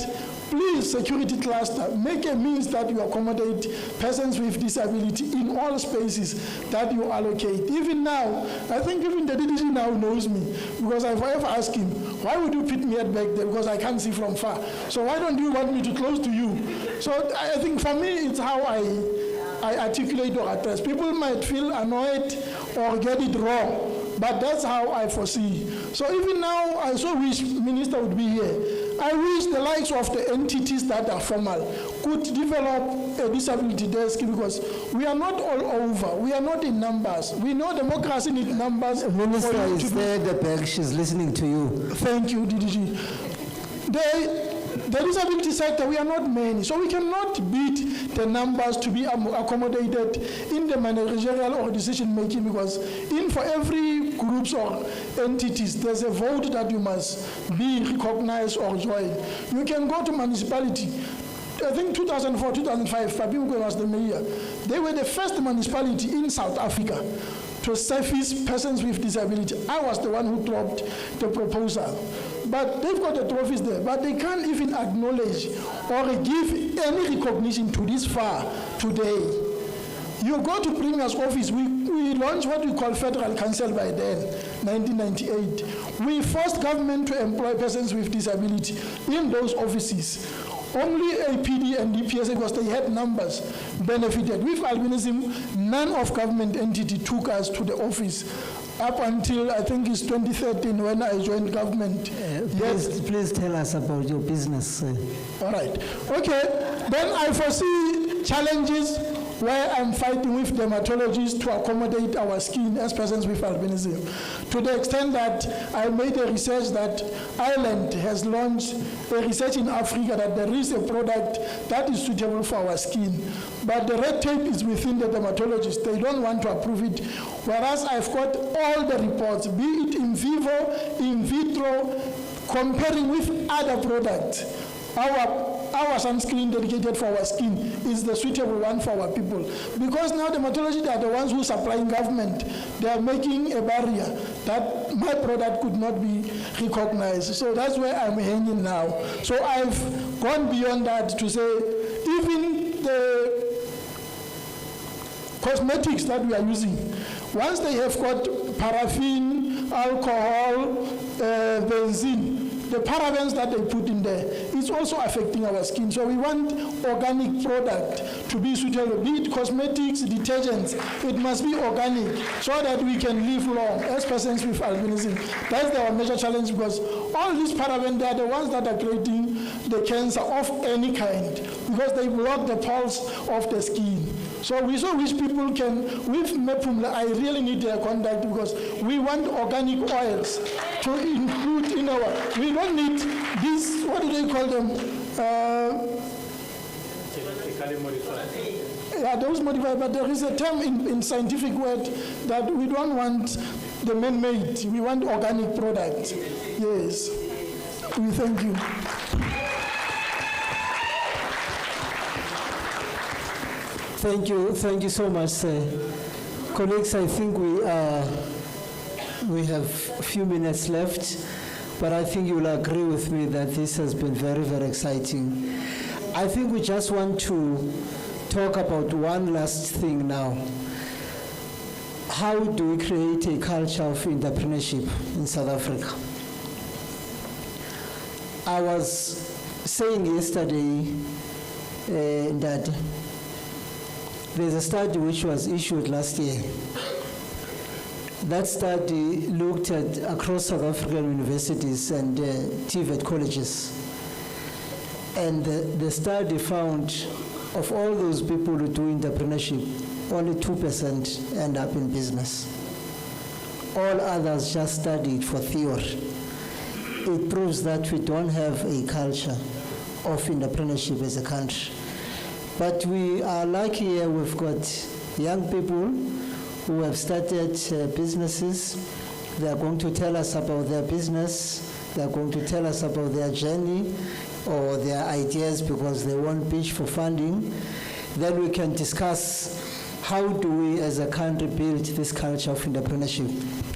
please, security cluster, make a means that you accommodate persons with disability in all spaces that you allocate. Even now, I think even the DDG now knows me, because I forever ask him, why would you put me at back there? Because I can't see from far. So why don't you want me to close to you? So I think for me, it's how I articulate or address. People might feel annoyed or get it wrong, but that's how I foresee. So even now, I so wish Minister would be here. I wish the likes of the entities that are formal could develop a disability desk, because we are not all over. We are not in numbers. We know democracy needs numbers. Minister is there at the back. She's listening to you. Thank you, DDG. The disability sector, we are not many, so we cannot beat the numbers to be accommodated in the managerial or decision making, because for every groups or entities, there's a vote that you must be recognized or join. You can go to municipality. I think 2004, 2005, Fabio was the mayor. They were the first municipality in South Africa to service persons with disability. I was the one who dropped the proposal. But they've got the trophies there, but they can't even acknowledge or give any recognition to this far today. You go to Premier's office, we launched what we call Federal Council by then, 1998. We forced government to employ persons with disability in those offices. Only APD and DPSA, because they had numbers, benefited. With albinism, none of government entity took us to the office up until, I think it's 2013 when I joined government. Please tell us about your business. All right. Okay. Then I foresee challenges where I'm fighting with dermatologists to accommodate our skin as persons with albinism. To the extent that I made a research that Ireland has launched a research in Africa that there is a product that is suitable for our skin. But the red tape is within the dermatologists. They don't want to approve it. Whereas I've got all the reports, be it in vivo, in vitro, comparing with other products. our sunscreen dedicated for our skin is the suitable one for our people. Because now dermatologists are the ones who supplying government. They are making a barrier that my product could not be recognized. So that's where I'm hanging now. So I've gone beyond that to say, even the cosmetics that we are using, once they have got paraffin, alcohol, benzene, the parabens that they put in there, it's also affecting our skin. So we want organic product to be suitable, be it cosmetics, detergents. It must be organic so that we can live long as persons with albinism. That's our major challenge, because all these parabens, they are the ones that are creating the cancer of any kind, because they block the pulse of the skin. So we so wish people can, with Mepumla, I really need their contact, because we want organic oils to include in our, we don't need these, what do they call them? Genetically modified. Yeah, those modified, but there is a term in scientific word that we don't want the man-made, we want organic products. Yes, we thank you. Thank you so much, colleagues. I think we have a few minutes left, but I think you will agree with me that this has been very, very exciting. I think we just want to talk about one last thing now. How do we create a culture of entrepreneurship in South Africa? I was saying yesterday that there's a study which was issued last year. That study looked at across South African universities and TVET colleges. And the study found of all those people who do entrepreneurship, only 2% end up in business. All others just studied for theory. It proves that we don't have a culture of entrepreneurship as a country. But we are lucky here, we've got young people who have started businesses. They are going to tell us about their business. They are going to tell us about their journey or their ideas because they want pitch for funding. Then we can discuss how do we as a country build this culture of entrepreneurship.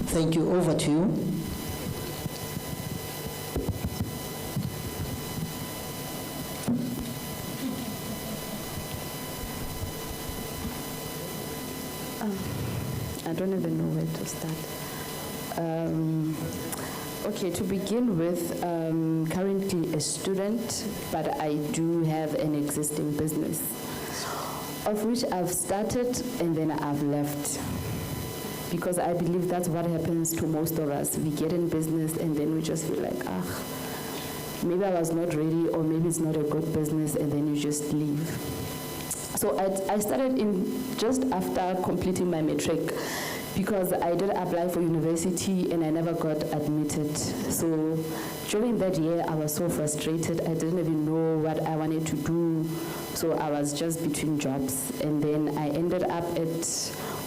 Thank you. Over to you. I don't even know where to start. Okay, to begin with, currently a student, but I do have an existing business, of which I've started and then I've left. Because I believe that's what happens to most of us. We get in business and then we just feel like, maybe I was not ready, or maybe it's not a good business, and then you just leave. So I started in just after completing my matric, because I did apply for university and I never got admitted. So during that year, I was so frustrated. I didn't even know what I wanted to do. So I was just between jobs. And then I ended up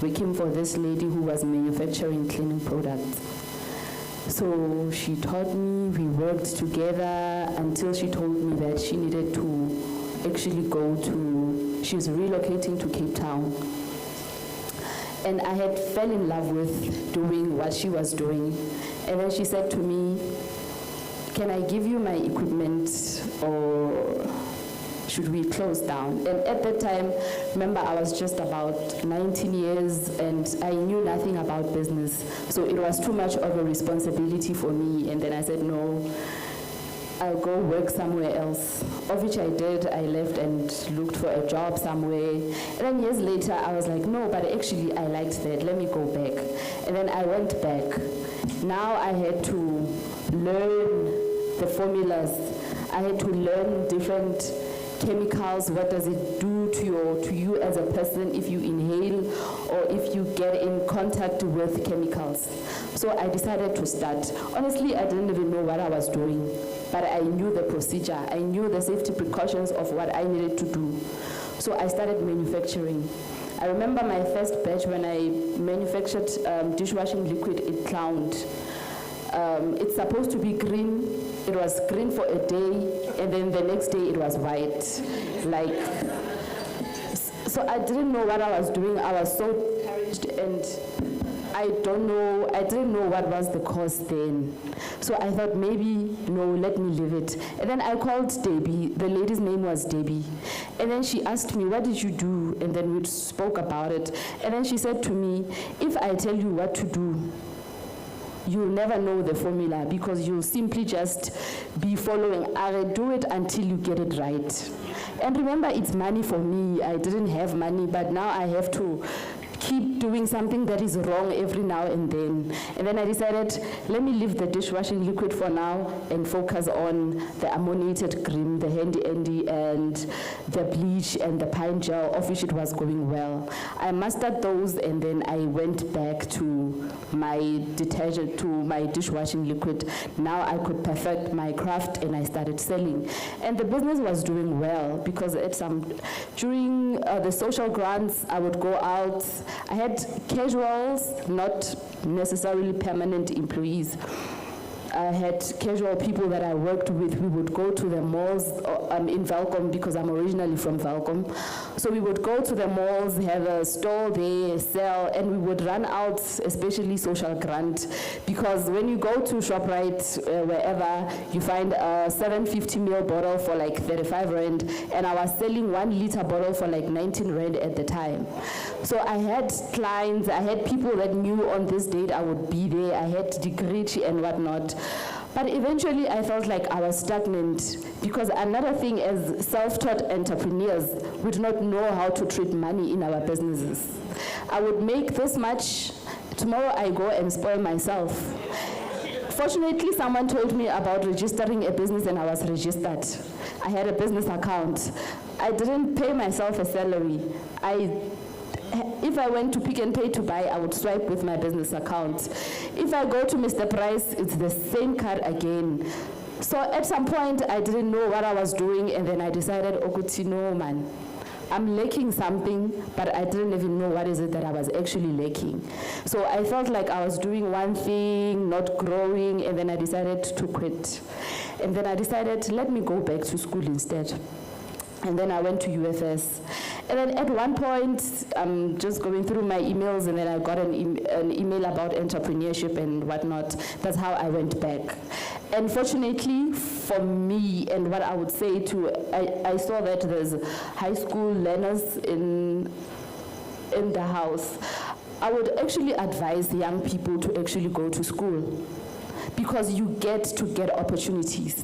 working for this lady who was manufacturing cleaning products. So she taught me, we worked together until she told me that she needed to actually she was relocating to Cape Town. And I had fell in love with doing what she was doing. And then she said to me, can I give you my equipment, or should we close down? And at that time, remember, I was just about 19 years and I knew nothing about business. So it was too much of a responsibility for me. And then I said, no, I'll go work somewhere else, of which I did. I left and looked for a job somewhere. And then years later, I was like, no, but actually I liked that. Let me go back. And then I went back. Now I had to learn the formulas. I had to learn different chemicals. What does it do to you as a person if you inhale or if you get in contact with chemicals? So I decided to start. Honestly, I didn't even know what I was doing, but I knew the procedure. I knew the safety precautions of what I needed to do. So I started manufacturing. I remember my first batch when I manufactured dishwashing liquid, it clowned. It's supposed to be green. It was green for a day, and then the next day it was white. Like, so I didn't know what I was doing. I was so discouraged, and I didn't know what was the cause then. So I thought maybe, no, let me leave it. And then I called Debbie. The lady's name was Debbie. And then she asked me, what did you do? And then we spoke about it. And then she said to me, if I tell you what to do, you'll never know the formula because you'll simply just be following. I'll do it until you get it right. And remember, it's money for me. I didn't have money, but now I have to keep doing something that is wrong every now and then. And then I decided, let me leave the dishwashing liquid for now and focus on the ammoniated cream, the Handy Andy, and the bleach and the pine gel, of which it was going well. I mastered those, and then I went back to my detergent, to my dishwashing liquid. Now I could perfect my craft, and I started selling. And the business was doing well because during the social grants, I would go out. I had casuals, not necessarily permanent employees. I had casual people that I worked with. We would go to the malls in Welkom because I'm originally from Welkom. So we would go to the malls, have a stall there, sell, and we would run out, especially social grant, because when you go to ShopRite, wherever, you find a 750ml bottle for like 35 Rand, and I was selling 1 liter bottle for like 19 Rand at the time. So I had clients, I had people that knew on this date I would be there. I had Digrichi and whatnot. But eventually I felt like I was stagnant because another thing, as self-taught entrepreneurs, we do not know how to treat money in our businesses. I would make this much, tomorrow I go and spoil myself. Fortunately, someone told me about registering a business and I was registered. I had a business account. I didn't pay myself a salary. If I went to Pick n Pay to buy, I would swipe with my business account. If I go to Mr. Price, it's the same card again. So at some point, I didn't know what I was doing, and then I decided, Okuti, no, man, I'm lacking something, but I didn't even know what is it that I was actually lacking. So I felt like I was doing one thing, not growing, and then I decided to quit. And then I decided, let me go back to school instead. And then I went to UFS. And then at one point, I'm just going through my emails, and then I got an email about entrepreneurship and whatnot. That's how I went back. And fortunately for me, and what I would say too, I saw that there's high school learners in the house. I would actually advise young people to actually go to school because you get to get opportunities.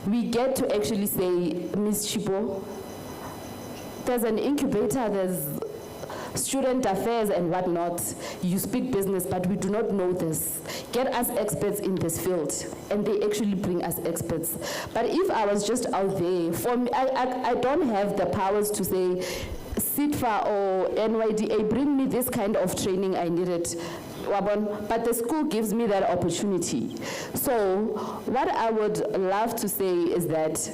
We get to actually say, Ms. Chibo, there's an incubator, there's student affairs and whatnot. You speak business, but we do not know this. Get us experts in this field, and they actually bring us experts. But if I was just out there, for me, I don't have the powers to say, SITFA or NYDA, bring me this kind of training, I need it. But the school gives me that opportunity. So what I would love to say is that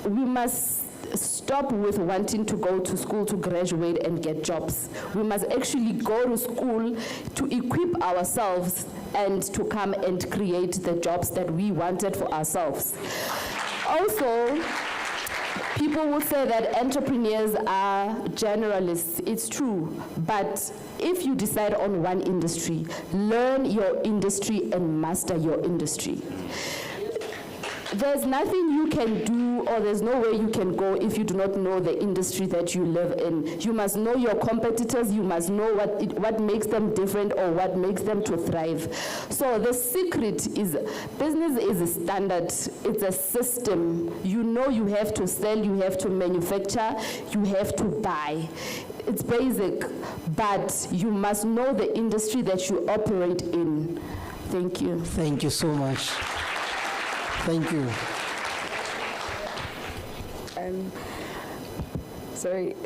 we must stop with wanting to go to school to graduate and get jobs. We must actually go to school to equip ourselves and to come and create the jobs that we wanted for ourselves. Also, people would say that entrepreneurs are generalists. It's true, but if you decide on one industry, learn your industry and master your industry. There's nothing you can do, or there's no way you can go if you do not know the industry that you live in. You must know your competitors, you must know what makes them different or what makes them to thrive. So the secret is, business is a standard, it's a system. You know you have to sell, you have to manufacture, you have to buy. It's basic, but you must know the industry that you operate in. Thank you. Thank you so much. Thank you.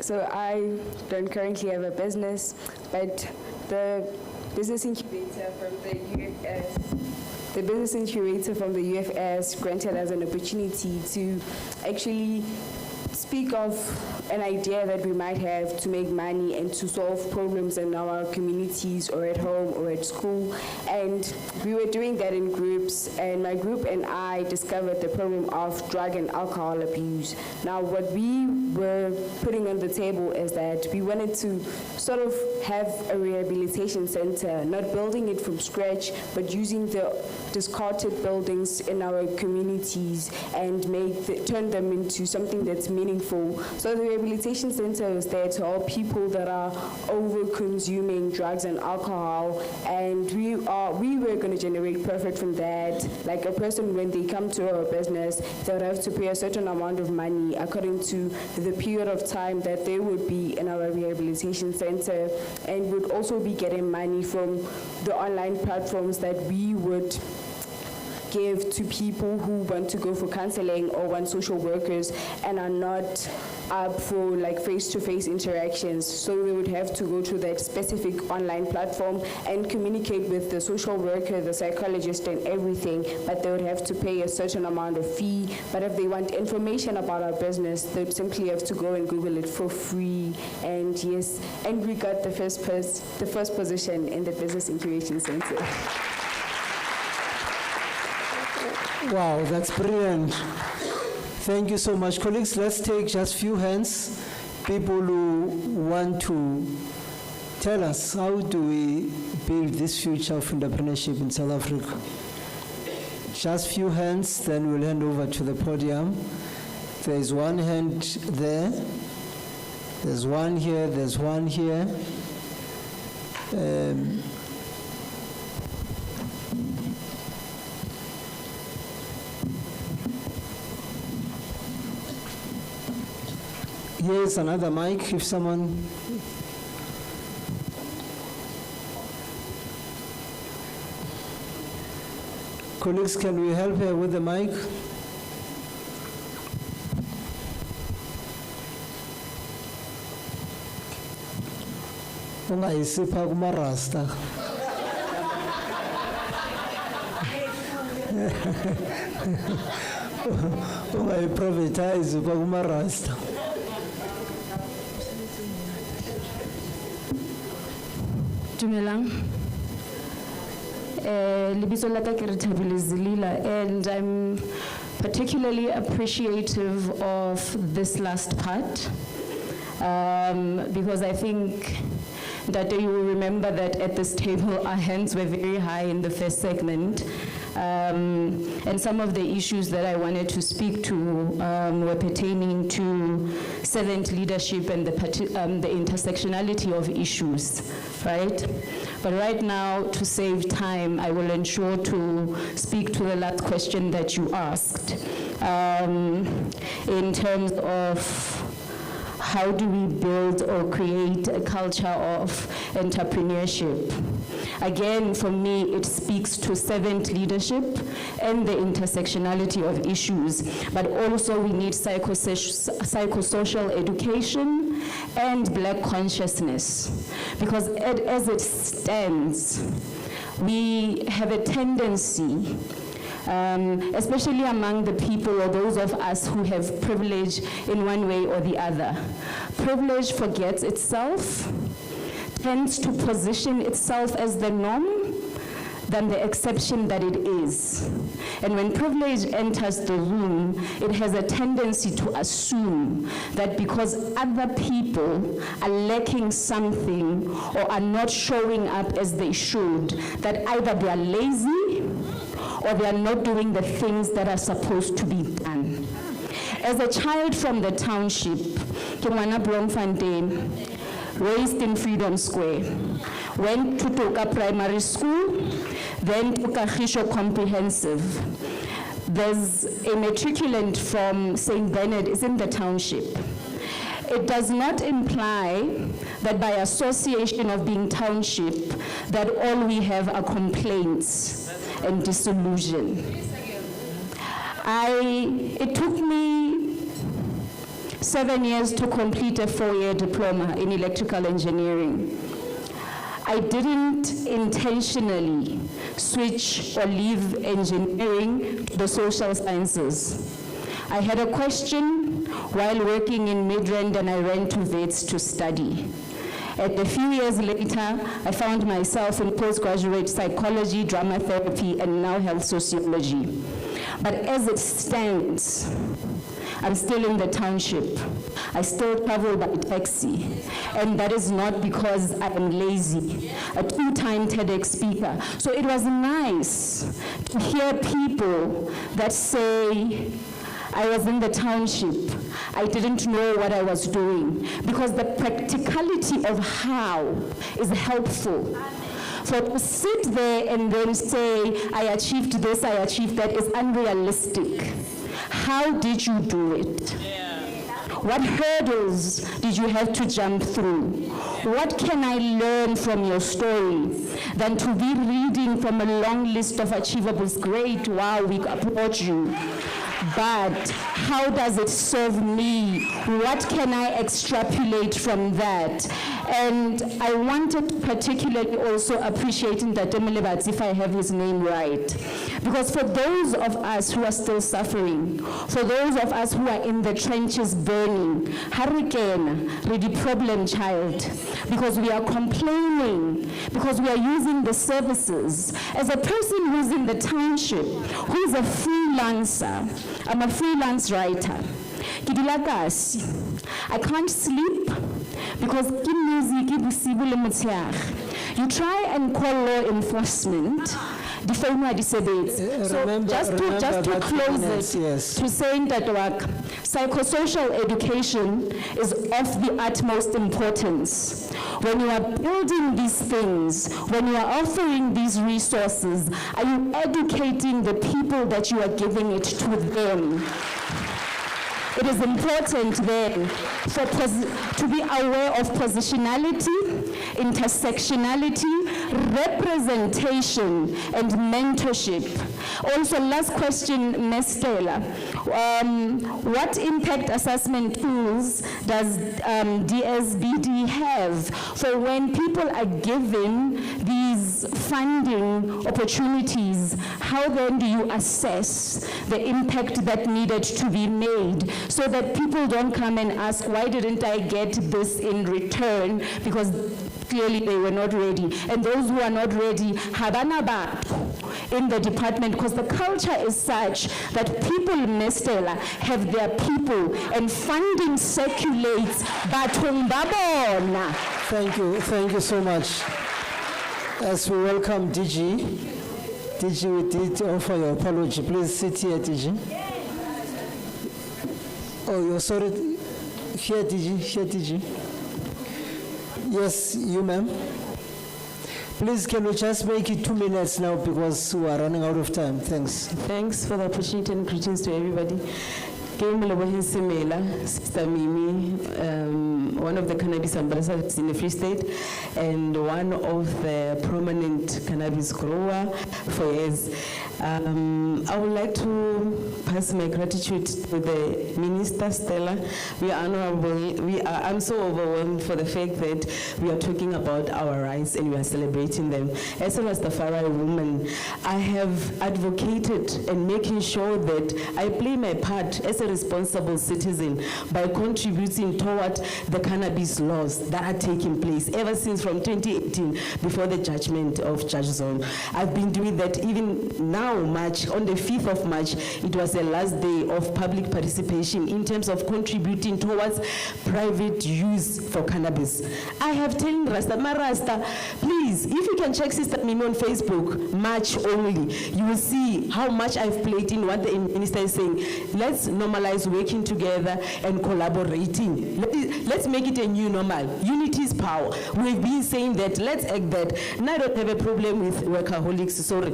So I don't currently have a business, but the business incubator from the UFS granted us an opportunity to actually speak of an idea that we might have to make money and to solve problems in our communities or at home or at school. And we were doing that in groups, and my group and I discovered the problem of drug and alcohol abuse. Now, what we were putting on the table is that we wanted to sort of have a rehabilitation center, not building it from scratch, but using the discarded buildings in our communities and turn them into something that's meaningful. So the rehabilitation center is there to help people that are over-consuming drugs and alcohol, and we were going to generate profit from that. Like a person, when they come to our business, they would have to pay a certain amount of money according to the period of time that they would be in our rehabilitation center, and would also be getting money from the online platforms that we would give to people who want to go for counseling or want social workers and are not up for like face-to-face interactions. So they would have to go to that specific online platform and communicate with the social worker, the psychologist, and everything, but they would have to pay a certain amount of fee. But if they want information about our business, they would simply have to go and Google it for free. And yes, and we got the first position in the Business Incubation Center. Wow, that's brilliant. Thank you so much. Colleagues, let's take just a few hands. People who want to tell us how do we build this future of entrepreneurship in South Africa. Just a few hands, then we'll hand over to the podium. There's one hand there. There's one here, there's one here. Here's another mic, if someone... Colleagues, can we help her with the mic? Ungayisipha kumarasta. Ungayiprivatize kumarasta. Dumelang. Lebitso la ka ke Rethabile Zilila, and I'm particularly appreciative of this last part because I think that you will remember that at this table our hands were very high in the first segment. And some of the issues that I wanted to speak to were pertaining to servant leadership and the intersectionality of issues, right? But right now, to save time, I will ensure to speak to the last question that you asked in terms of how do we build or create a culture of entrepreneurship. Again, for me, it speaks to servant leadership and the intersectionality of issues, but also we need psychosocial education and Black consciousness, because as it stands, we have a tendency, especially among the people or those of us who have privilege in one way or the other. Privilege forgets itself, tends to position itself as the norm than the exception that it is. And when privilege enters the room, it has a tendency to assume that because other people are lacking something or are not showing up as they should, that either they are lazy or they are not doing the things that are supposed to be done. As a child from the township, Kimwana Bloemfontein, raised in Freedom Square, went to Toka Primary School, then to Kagisho Comprehensive. There's a matriculant from St. Bernard is in the township. It does not imply that by association of being township, that all we have are complaints and disillusion. It took me 7 years to complete a 4-year diploma in electrical engineering. I didn't intentionally switch or leave engineering to the social sciences. I had a question while working in Midrand and I ran to Wits to study. And a few years later, I found myself in postgraduate psychology, drama therapy, and now health sociology. But as it stands, I'm still in the township. I still travel by taxi. And that is not because I am lazy, a two-time TEDx speaker. So it was nice to hear people that say, I was in the township. I didn't know what I was doing. Because the practicality of how is helpful. For to sit there and then say, I achieved this, I achieved that, is unrealistic. How did you do it? What hurdles did you have to jump through? What can I learn from your story than to be reading from a long list of achievables? Great, wow, we applaud you. But how does it serve me? What can I extrapolate from that? And I wanted particularly also appreciating Tatemele Batsi, if I have his name right. Because for those of us who are still suffering, for those of us who are in the trenches burning, hurricane, really problem child, because we are complaining, because we are using the services. As a person who's in the township, who's a freelancer, I'm a freelance writer. I can't sleep because you try and call law enforcement. So just to close it, yes. To saying that psychosocial education is of the utmost importance. When you are building these things, when you are offering these resources, are you educating the people that you are giving it to them? It is important then to be aware of positionality, intersectionality, representation, and mentorship. Also, last question, Ms. Taylor. What impact assessment tools does DSBD have for when people are given these funding opportunities? How then do you assess the impact that needed to be made so that people don't come and ask, why didn't I get this in return? Because clearly they were not ready. And those who are not ready, habana ba in the department, because the culture is such that people in Mestela have their people and funding circulates. Thank you so much. As we welcome DG, we did offer your apology. Please sit here, DG. Oh, you're sorry. Here, DG. Yes, you, ma'am. Please, can we just make it 2 minutes now because we are running out of time. Thanks. Thanks for the opportunity and greetings to everybody. Sister Mimi, one of the cannabis ambassadors in the Free State and one of the prominent cannabis grower for years. I would like to pass my gratitude to the Minister Stella. I'm so overwhelmed for the fact that we are talking about our rights and we are celebrating them. As a Rastafari woman, I have advocated and making sure that I play my part as a responsible citizen by contributing toward the cannabis laws that are taking place ever since from 2018 before the judgment of Judge Zone. I've been doing that even now, March, on the 5th of March, it was the last day of public participation in terms of contributing towards private use for cannabis. I have told Rasta, please, if you can check Sister Mimi on Facebook, March only, you will see how much I've played in what the minister is saying. Let's normalize working together and collaborating. Let's make it a new normal. Unity is power. We've been saying that, let's act that. And I don't have a problem with workaholics, sorry.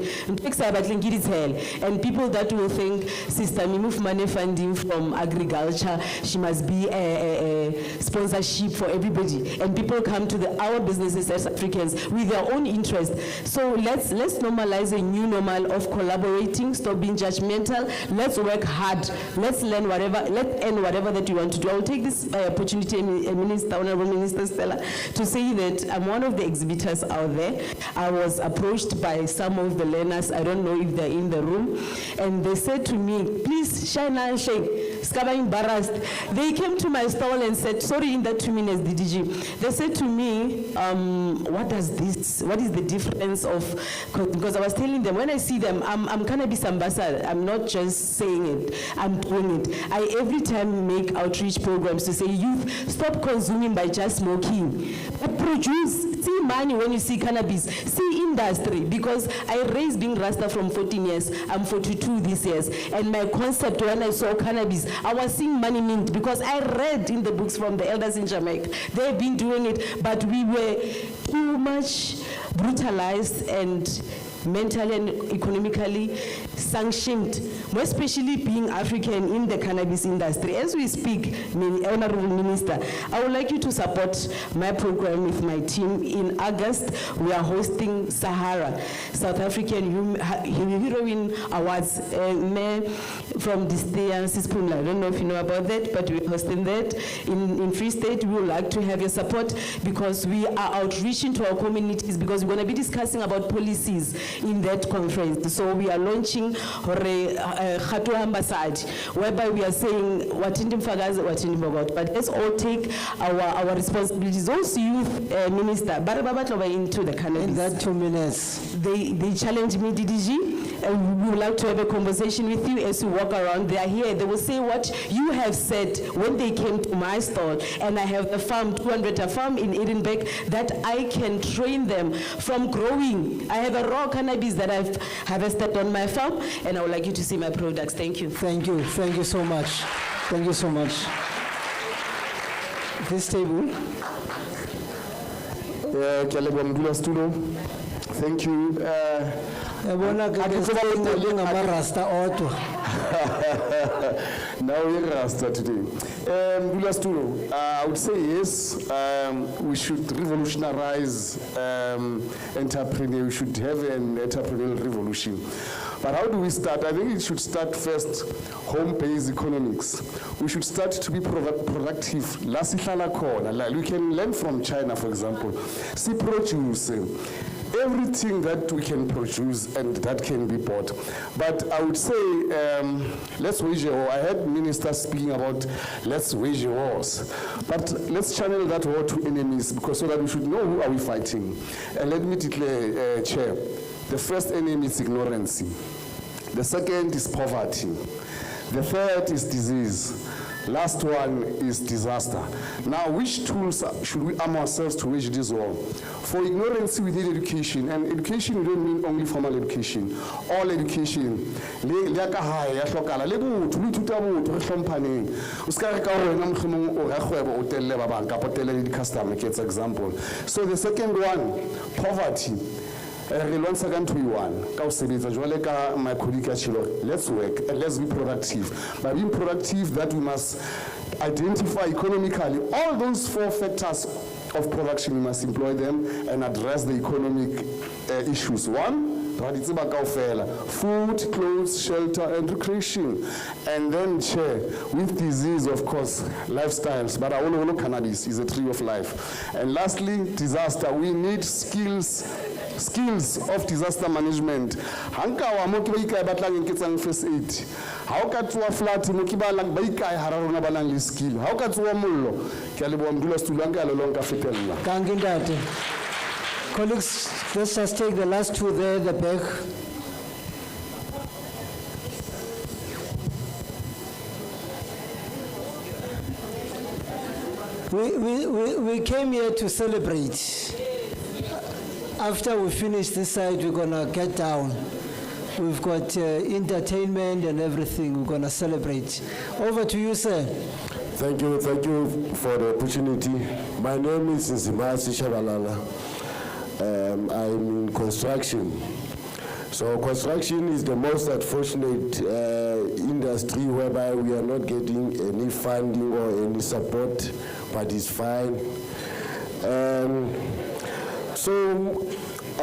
And people that will think Sister Mimi money funding from agriculture, she must be a sponsorship for everybody. And people come to our businesses as Africans with their own interest. So let's normalize a new normal of collaborating, stop being judgmental. Let's work hard. Let's learn whatever that you want to do. I'll take this opportunity, Honorable Minister Stella, to say that I'm one of the exhibitors out there. I was approached by some of the learners. I don't know if they're in the room, and they said to me, please shine and shake. skaba embarrassed. They came to my stall and said, sorry, in that 2 minutes, DDG. They said to me, what is the difference of, because I was telling them, when I see them, I'm cannabis ambassador. I'm not just saying it, I'm doing it. I every time make outreach programs to say, youth, stop consuming by just smoking. But produce, see money when you see cannabis, see industry, because I raised being Rasta from 14 years, I'm 42 this year, and my concept when I saw cannabis, I was seeing money mint, because I read in the books from the elders in Jamaica, they've been doing it, but we were too much brutalized and mentally and economically sanctioned, more especially being African in the cannabis industry. As we speak, Honorable Minister, I would like you to support my program with my team. In August, we are hosting Sahara, South African Heroine Awards. From this day, I don't know if you know about that, but we're hosting that. In Free State, we would like to have your support because we are outreaching to our communities, because we're going to be discussing about policies in that conference. So we are launching Khatu Ambassador, whereby we are saying what in but let's all take our responsibilities. Those youth minister, into the cannabis. In that 2 minutes. They challenge me, DDG, and we would like to have a conversation with you as you walk around. They are here. They will say what you have said when they came to my stall, and I have a farm, 200 farm in Edinburgh, that I can train them from growing. I have a raw cannabis that I've harvested on my farm, and I would like you to see my products. Thank you. Thank you. Thank you so much. Thank you so much. This table. Thank you. Now we're Rasta today. I would say yes, we should revolutionize entrepreneurship. We should have an entrepreneurial revolution. But how do we start? I think it should start first home-based economics. We should start to be productive. We can learn from China, for example. See produce. Everything that we can produce and that can be bought. But I would say, let's wage a war. I heard ministers speaking about let's wage wars. But let's channel that war to enemies, because so that we should know who are we fighting. And let me declare, Chair, the first enemy is ignorance. The second is poverty. The third is disease. Last one is disaster. Now, which tools should we arm ourselves to wage this war? For ignorance, we need education. And education, we don't mean only formal education. All education. So the second one, poverty. Let's work and let's be productive. By being productive, that we must identify economically all those 4 factors of production. We must employ them and address the economic issues. One, food, clothes, shelter, and recreation. And then, Chair, with disease, of course, lifestyles. But I want to know cannabis is a tree of life. And lastly, disaster. We need skills of disaster management. Hanka mo ke ba batlang nketsang first aid. How ka tswa flat mo ke ba lang ba ikae hararona ba lang le skill. How ka tswa mollo ke a leboha mdula stulang ka lelong ka fetella. Kangindate. Colleagues, let's just take the last 2 there, the back. We came here to celebrate. After we finish this side, we're gonna get down. We've got entertainment and everything. We're gonna celebrate. Over to you, sir. Thank you for the opportunity. My name is Nzimasi Shabalala. I'm in construction. So construction is the most unfortunate industry whereby we are not getting any funding or any support, but it's fine. So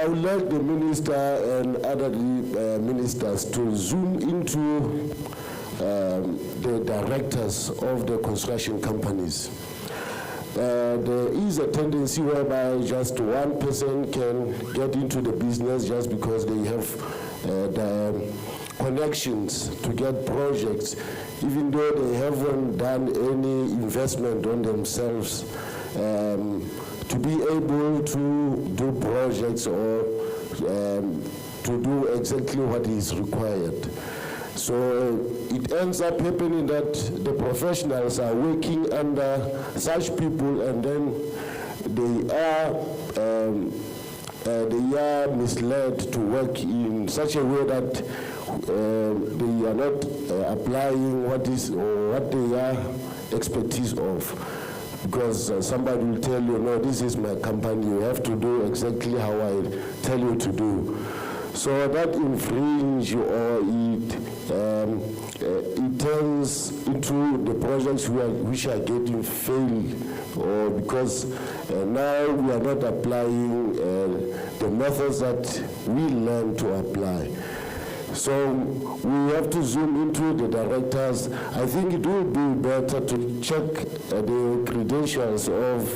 I would like the minister and other ministers to zoom into the directors of the construction companies. There is a tendency whereby just one person can get into the business just because they have the connections to get projects, even though they haven't done any investment on themselves, to be able to do projects or to do exactly what is required. So it ends up happening that the professionals are working under such people, and then they are misled to work in such a way that they are not applying what they are expertise of. Because somebody will tell you, no, this is my company, you have to do exactly how I tell you to do. So that infringe or it turns into the projects which are getting failed, or because now we are not applying the methods that we learn to apply. So we have to zoom into the directors. I think it will be better to check the credentials of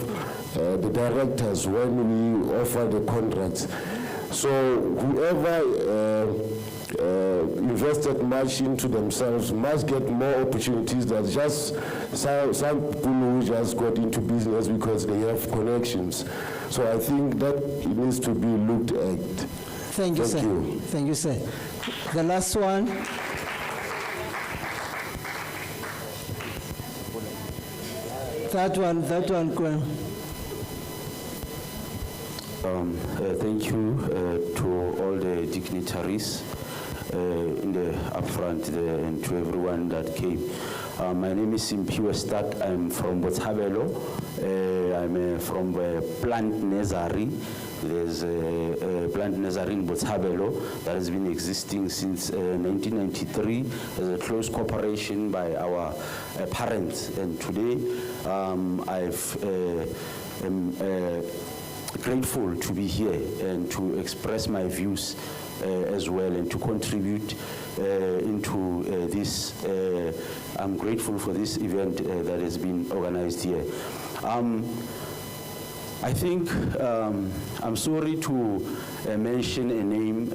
the directors when we offer the contracts. So whoever invested much into themselves must get more opportunities than just some people who just got into business because they have connections. So I think that it needs to be looked at. Thank you, sir. Thank you, sir. The last one. That one, Gwen. Thank you to all the dignitaries in the upfront there and to everyone that came. My name is Simpiwe Stark. I'm from Botshabelo. I'm from Plant Nursery. There's a plant nursery in Botshabelo that has been existing since 1993 as a close cooperation by our parents. And today I'm grateful to be here and to express my views as well and to contribute into this. I'm grateful for this event that has been organized here. I think I'm sorry to mention a name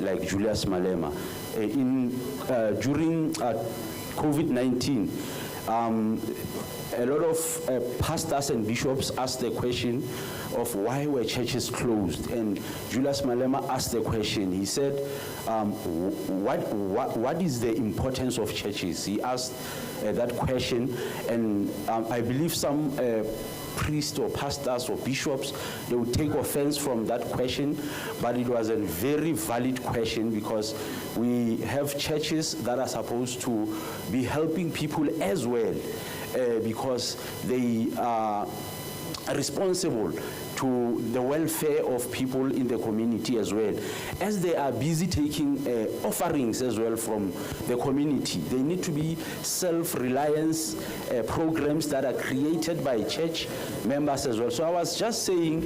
like Julius Malema. During COVID-19, a lot of pastors and bishops asked the question of why were churches closed, and Julius Malema asked the question. He said, what is the importance of churches? He asked that question, and I believe some priests or pastors or bishops, they would take offense from that question, but it was a very valid question because we have churches that are supposed to be helping people as well, because they are responsible to the welfare of people in the community as well. As they are busy taking offerings as well from the community, they need to be self-reliance programs that are created by church members as well. So I was just saying,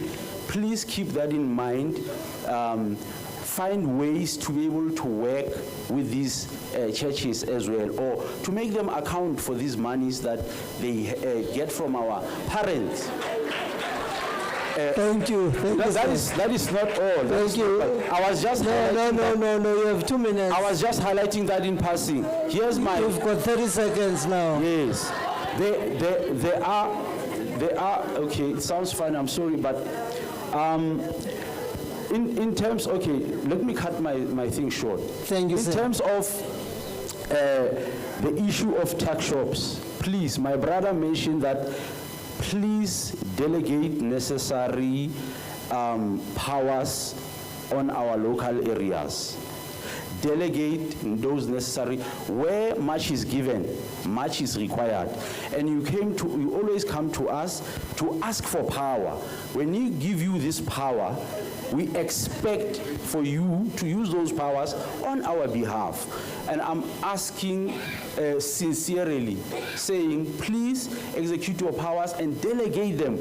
please keep that in mind. Find ways to be able to work with these churches as well, or to make them account for these monies that they get from our parents. Thank you. That is not all. Thank you. I was just no. You have 2 minutes. I was just highlighting that in passing. Here's my. You've got 30 seconds now. Yes, they are okay. It sounds fine. I'm sorry, but in terms. Okay, let me cut my thing short. Thank you, In sir. terms of the issue of tax shops, please. My brother mentioned that. Please delegate necessary powers on our local areas. Delegate those necessary. Where much is given, much is required. And you always come to us to ask for power. When we give you this power, we expect for you to use those powers on our behalf. And I'm asking sincerely, saying, please execute your powers and delegate them.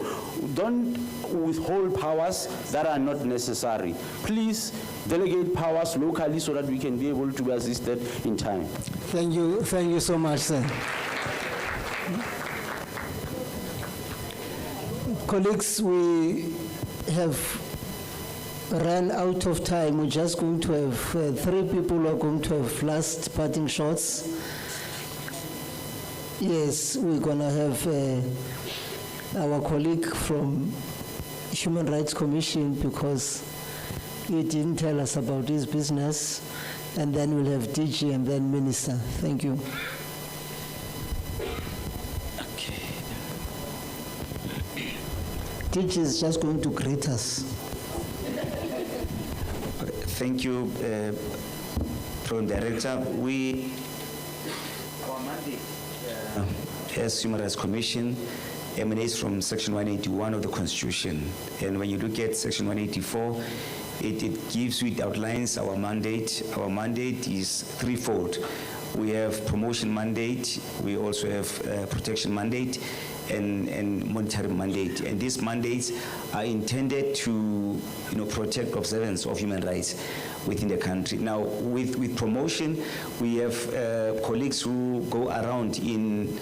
Don't withhold powers that are not necessary. Please delegate powers locally so that we can be able to be assisted in time. Thank you so much, sir. Colleagues, we have run out of time. We're just going to have 3 people who are going to have last parting shots. Yes, we're going to have our colleague from Human Rights Commission, because he didn't tell us about his business, and then we'll have DG and then Minister. Thank you. DG is just going to greet us. Okay, thank you, Program Director. Our mandate as Human Rights Commission emanates from Section 181 of the Constitution. And when you look at Section 184, it gives you, it outlines our mandate. Our mandate is threefold. We have promotion mandate, we also have protection mandate, and monitoring mandate. And these mandates are intended to protect observance of human rights within the country. Now, with promotion, we have colleagues who go around in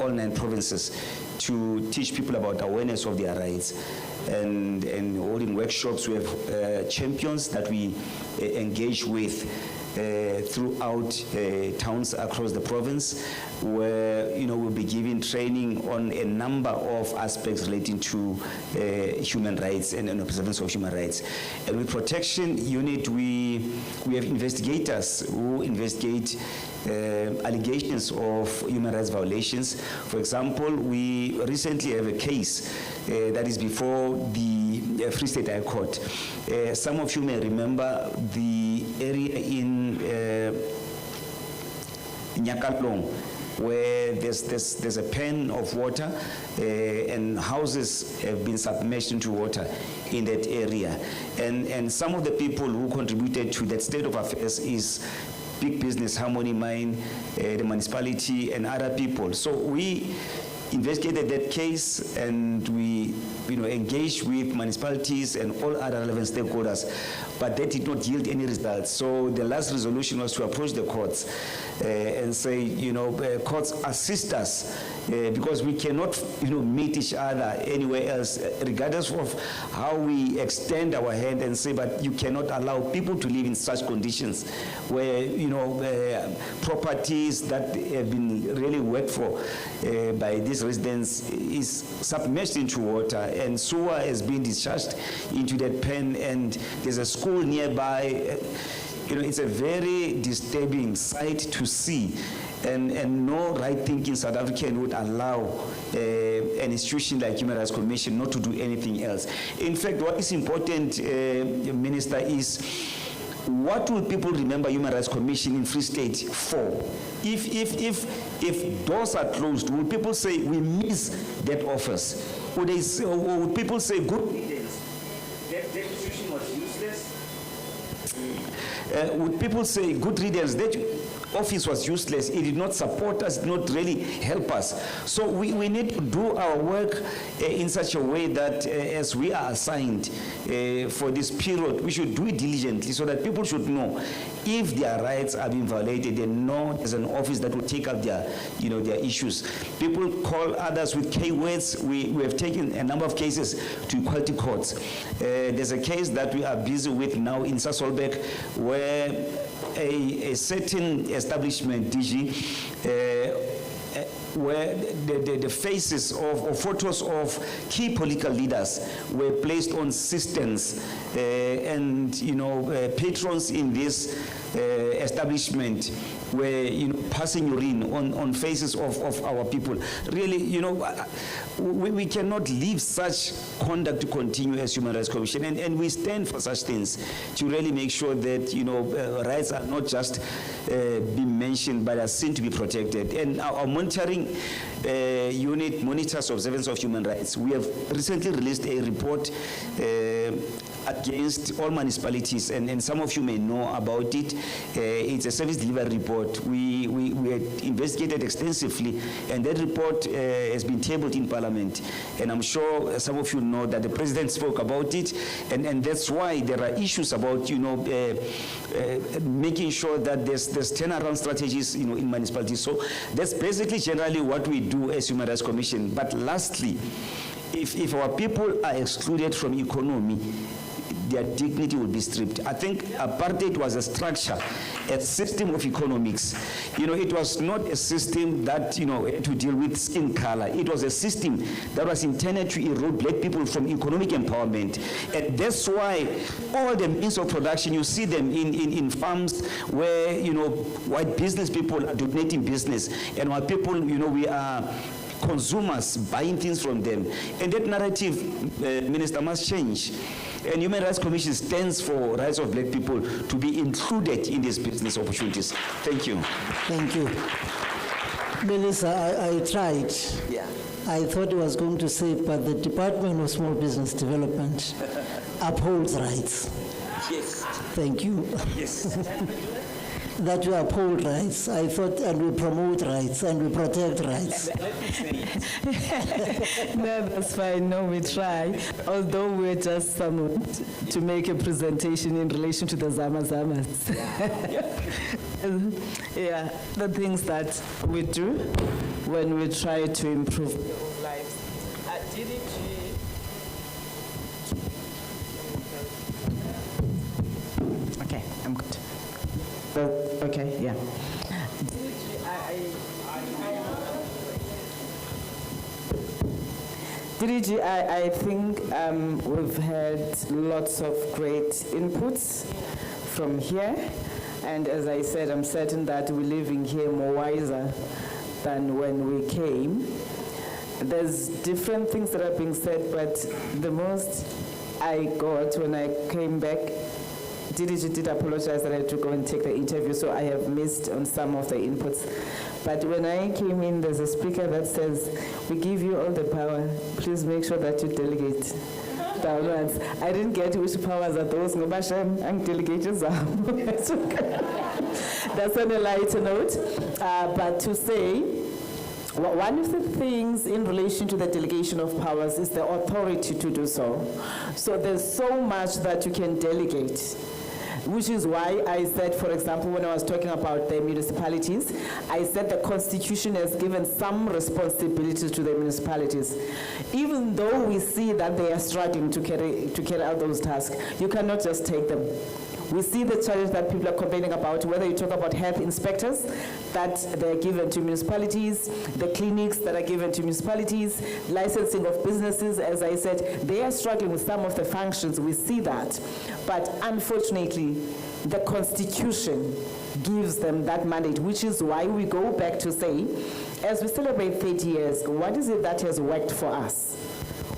all 9 provinces to teach people about awareness of their rights. And holding workshops, we have champions that we engage with throughout towns across the province, where we'll be giving training on a number of aspects relating to human rights and observance of human rights. And with protection unit, we have investigators who investigate allegations of human rights violations. For example, we recently have a case that is before the Free State High Court. Some of you may remember the area in Nyakalong, where there's a pan of water and houses have been submerged into water in that area. And some of the people who contributed to that state of affairs is Big Business, Harmony Mine, the municipality, and other people. So we investigated that case, and we engaged with municipalities and all other relevant stakeholders, but that did not yield any results. So the last resolution was to approach the courts and say, courts assist us because we cannot meet each other anywhere else, regardless of how we extend our hand and say, but you cannot allow people to live in such conditions where properties that have been really worked for by these residents is submerged into water, and sewer has been discharged into that pen, and there's a school nearby. It's a very disturbing sight to see, and no right-thinking South African would allow an institution like Human Rights Commission not to do anything else. In fact, what is important, Minister, is what will people remember Human Rights Commission in Free State for? If doors are closed, will people say we miss that office? Would people say good riddance? That institution was useless? Would people say good riddance? That office was useless. It did not support us, did not really help us. So we need to do our work in such a way that as we are assigned for this period, we should do it diligently so that people should know if their rights are being violated, they know there's an office that will take up their issues. People call others with K words. We have taken a number of cases to equality courts. There's a case that we are busy with now in Sasolburg, where a certain establishment, DG, where the faces or photos of key political leaders were placed on cisterns, and patrons in this establishment were passing urine on faces of our people. Really, we cannot leave such conduct to continue as Human Rights Commission, and we stand for such things to really make sure that rights are not just being mentioned but are seen to be protected. And our monitoring unit monitors observance of human rights. We have recently released a report against all municipalities, and some of you may know about it. It's a service delivery report. We had investigated extensively, and that report has been tabled in Parliament. And I'm sure some of you know that the President spoke about it, and that's why there are issues about making sure that there's turnaround strategies in municipalities. So that's basically generally what we do as Human Rights Commission. But lastly, if our people are excluded from economy, their dignity will be stripped. I think apartheid was a structure, a system of economics. It was not a system that, to deal with skin color. It was a system that was intended to erode black people from economic empowerment. And that's why all the means of production, you see them in farms where, white business people are dominating business, and white people, we are consumers buying things from them. And that narrative, Minister, must change. And Human Rights Commission stands for rights of black people to be included in these business opportunities. Thank you. Thank you. Minister, I tried. Yeah. I thought I was going to say, but the Department of Small Business Development upholds rights. Yes. Thank you. Yes. That we uphold rights. I thought, and we promote rights, and we protect rights. No, that's fine. No, we try. Although we're just someone to make a presentation in relation to the Zama-Zamas. Yeah, the things that we do when we try to improve people's lives. Okay, I'm good. Okay, yeah. DDG, I think we've had lots of great inputs from here. And as I said, I'm certain that we're leaving here more wiser than when we came. There's different things that are being said, but the most I got when I came back, DDG did apologize that I had to go and take the interview, so I have missed on some of the inputs. But when I came in, there's a speaker that says, we give you all the power, please make sure that you delegate. I didn't get which powers are those, I'm delegating them. That's on a lighter note. But to say, one of the things in relation to the delegation of powers is the authority to do so. So there's so much that you can delegate, which is why I said, for example, when I was talking about the municipalities, I said the Constitution has given some responsibilities to the municipalities. Even though we see that they are struggling to carry out those tasks, you cannot just take them. We see the challenge that people are complaining about, whether you talk about health inspectors that they're given to municipalities, the clinics that are given to municipalities, licensing of businesses, as I said, they are struggling with some of the functions, we see that. But unfortunately, the Constitution gives them that mandate, which is why we go back to say, as we celebrate 30 years, what is it that has worked for us?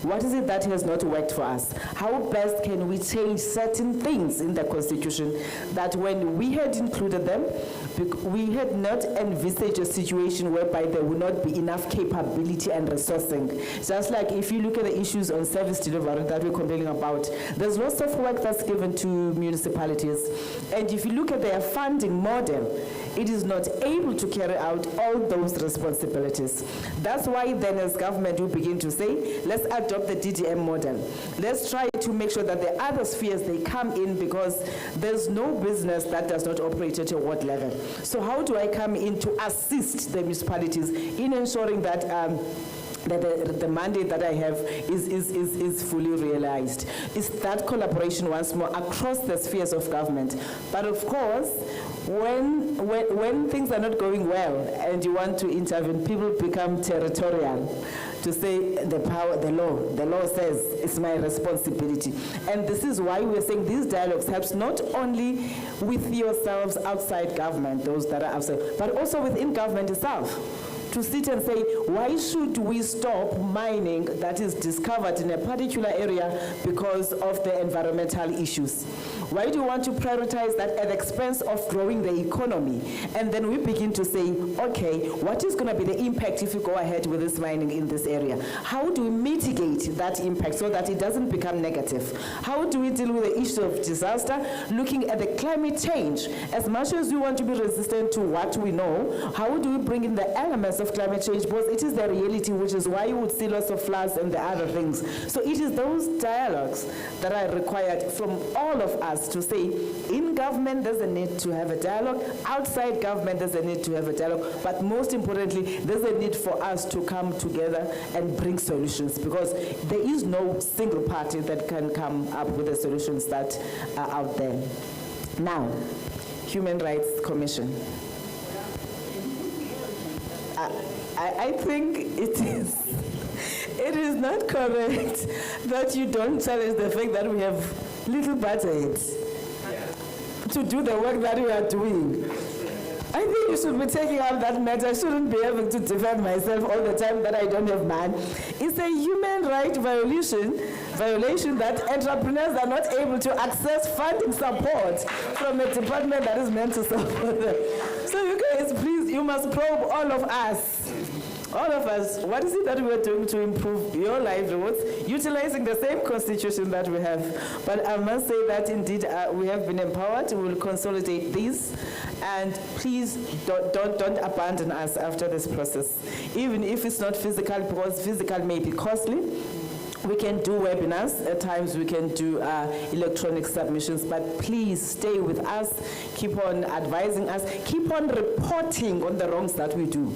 What is it that has not worked for us? How best can we change certain things in the Constitution that when we had included them, we had not envisaged a situation whereby there would not be enough capability and resourcing. Just like if you look at the issues on service delivery that we're complaining about, there's lots of work that's given to municipalities. And if you look at their funding model, it is not able to carry out all those responsibilities. That's why then as government we begin to say, let's adopt the DDM model. Let's try to make sure that the other spheres, they come in, because there's no business that does not operate at a ward level. So how do I come in to assist the municipalities in ensuring that the mandate that I have is fully realized? It's that collaboration once more across the spheres of government. But of course, when things are not going well and you want to intervene, people become territorial to say the law says it's my responsibility. And this is why we're saying these dialogues helps not only with yourselves outside government, those that are outside, but also within government itself. To sit and say, why should we stop mining that is discovered in a particular area because of the environmental issues? Why do you want to prioritize that at the expense of growing the economy? And then we begin to say, okay, what is going to be the impact if we go ahead with this mining in this area? How do we mitigate that impact so that it doesn't become negative? How do we deal with the issue of disaster? Looking at the climate change, as much as we want to be resistant to what we know, how do we bring in the elements of climate change? Because it is the reality, which is why you would see lots of floods and the other things. So it is those dialogues that are required from all of us us to say, in government there's a need to have a dialogue, outside government there's a need to have a dialogue, but most importantly, there's a need for us to come together and bring solutions, because there is no single party that can come up with the solutions that are out there. Now, Human Rights Commission. I think it is not correct that you don't challenge the fact that we have little budgets to do the work that we are doing. I think you should be taking up that matter. I shouldn't be able to defend myself all the time that I don't have money. It's a human right violation that entrepreneurs are not able to access funding support from a department that is meant to support them. So you guys, please, you must probe all of us. All of us, what is it that we are doing to improve your livelihoods, utilizing the same constitution that we have? But I must say that indeed we have been empowered. We will consolidate these, and please don't abandon us after this process. Even if it's not physical, because physical may be costly, we can do webinars, at times we can do electronic submissions, but please stay with us, keep on advising us, keep on reporting on the wrongs that we do.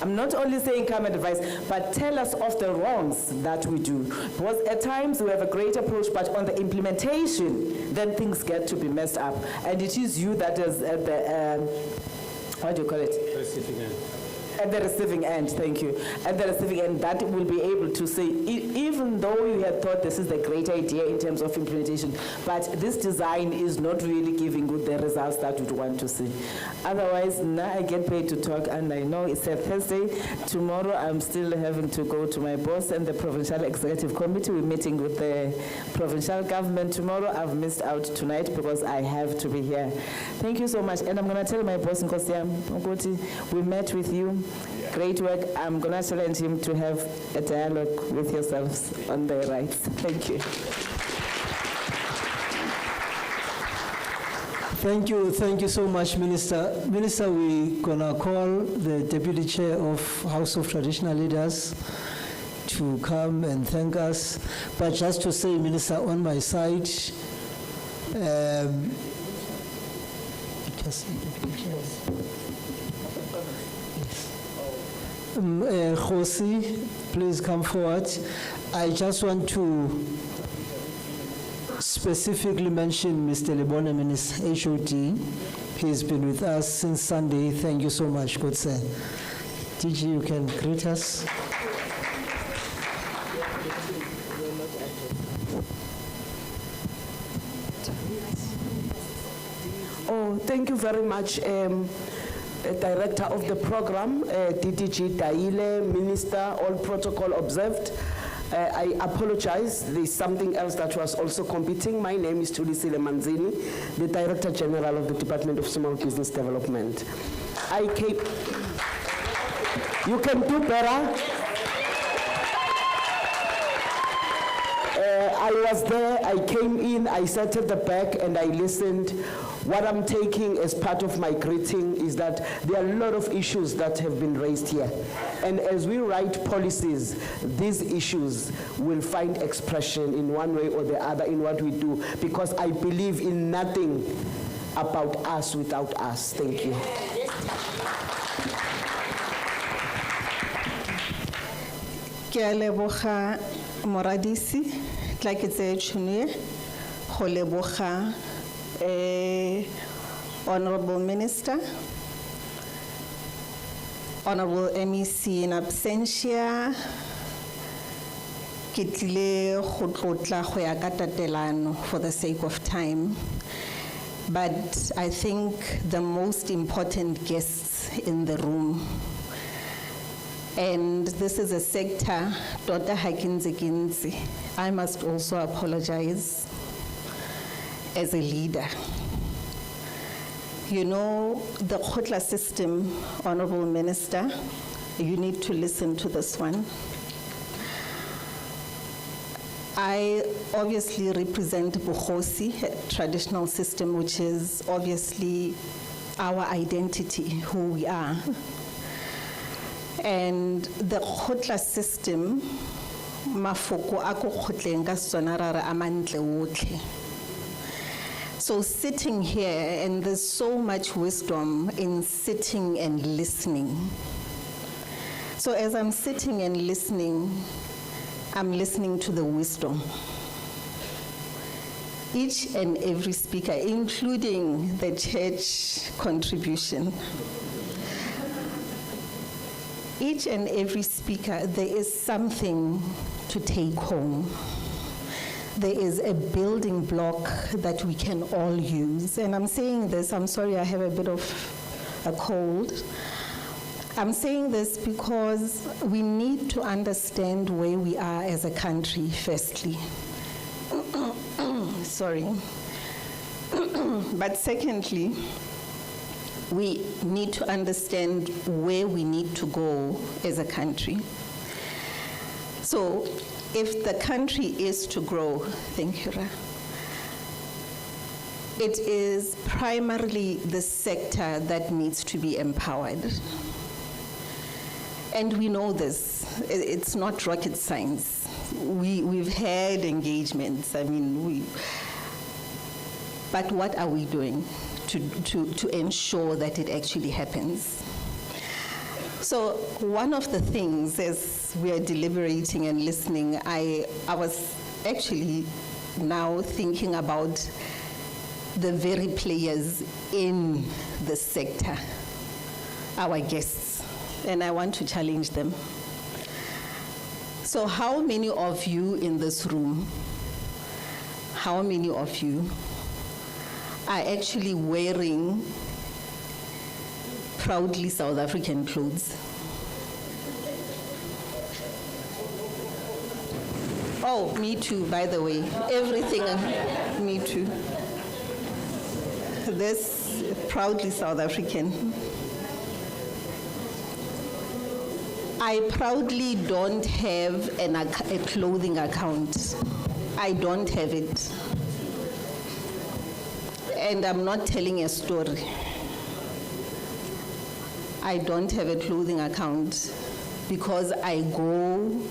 I'm not only saying come and advise, but tell us of the wrongs that we do. Because at times we have a great approach, but on the implementation, then things get to be messed up. And it is you that is at the, what do you call it? At the receiving end, thank you. At the receiving end, that will be able to say, even though you had thought this is a great idea in terms of implementation, but this design is not really giving good the results that we'd want to see. Otherwise, now I get paid to talk, and I know it's a Thursday. Tomorrow, I'm still having to go to my boss and the Provincial Executive Committee. We're meeting with the provincial government tomorrow. I've missed out tonight because I have to be here. Thank you so much. And I'm going to tell my boss, Nkosiam, we met with you. Great work. I'm going to challenge him to have a dialogue with yourselves on their rights. Thank you. Thank you so much, Minister. Minister, we're going to call the Deputy Chair of House of Traditional Leaders to come and thank us. But just to say, Minister, on my side, Khosi, please come forward. I just want to specifically mention Mr. Lebone, Minister HOD. He's been with us since Sunday. Thank you so much, good sir. DG, you can greet us. Oh, thank you very much. Director of the program, DDG Daile, Minister, all protocol observed. I apologize, there's something else that was also competing. My name is Tulisile Manzini, the Director General of the Department of Small Business Development. I came, you can do better. I was there, I came in, I sat at the back and I listened. What I'm taking as part of my greeting is that there are a lot of issues that have been raised here. And as we write policies, these issues will find expression in one way or the other in what we do, because I believe in nothing about us without us. Thank you. Moradisi, like it's a chunye, Holebocha, Honorable Minister, Honorable MEC in absentia, Kitle Khotla Hoyakatatelano for the sake of time. But I think the most important guests in the room, and this is a sector, Dr. Hakinzikinzi, I must also apologize as a leader. You know, the Khotla system, Honorable Minister, you need to listen to this one. I obviously represent Bukhosi, a traditional system, which is obviously our identity, who we are. And the Khotla system, mafoko ako khotleng ka sona ra re amantle otlhe. So sitting here, and there's so much wisdom in sitting and listening. So as I'm sitting and listening, I'm listening to the wisdom. Each and every speaker, including the church contribution, each and every speaker, there is something to take home. There is a building block that we can all use. And I'm saying this, I'm sorry, I have a bit of a cold. I'm saying this because we need to understand where we are as a country, firstly. Sorry. But secondly, we need to understand where we need to go as a country. So if the country is to grow, thank you, Ra, it is primarily the sector that needs to be empowered. And we know this. It's not rocket science. We've had engagements. I mean, but what are we doing to ensure that it actually happens? So one of the things as we are deliberating and listening, I was actually now thinking about the very players in the sector, our guests, and I want to challenge them. So how many of you in this room, how many of you are actually wearing proudly South African clothes? Oh, me too, by the way. Everything, me too. This proudly South African. I proudly don't have a clothing account. I don't have it. And I'm not telling a story. I don't have a clothing account because I go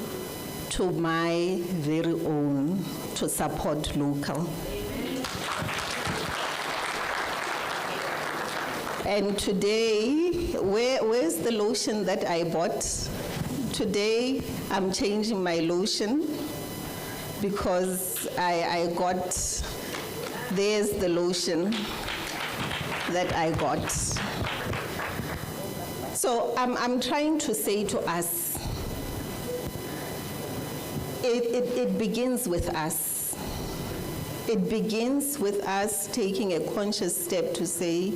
to my very own to support local. And today, where's the lotion that I bought? Today, I'm changing my lotion because I got, there's the lotion that I got. So I'm trying to say to us, it begins with us. It begins with us taking a conscious step to say,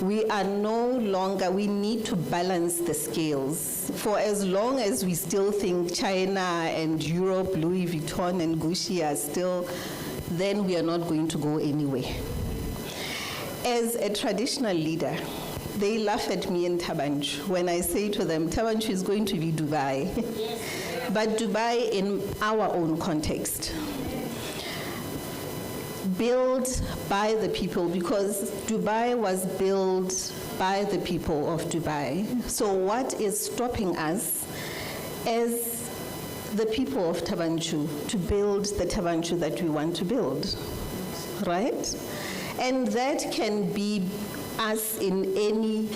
we are no longer, we need to balance the scales. For as long as we still think China and Europe, Louis Vuitton and Gucci are still, then we are not going to go anywhere. As a traditional leader, they laugh at me in Tabanchu when I say to them, Tabanchu is going to be Dubai. But Dubai in our own context. Built by the people, because Dubai was built by the people of Dubai. So what is stopping us as the people of Tabanchu to build the Tabanchu that we want to build, right? And that can be us in any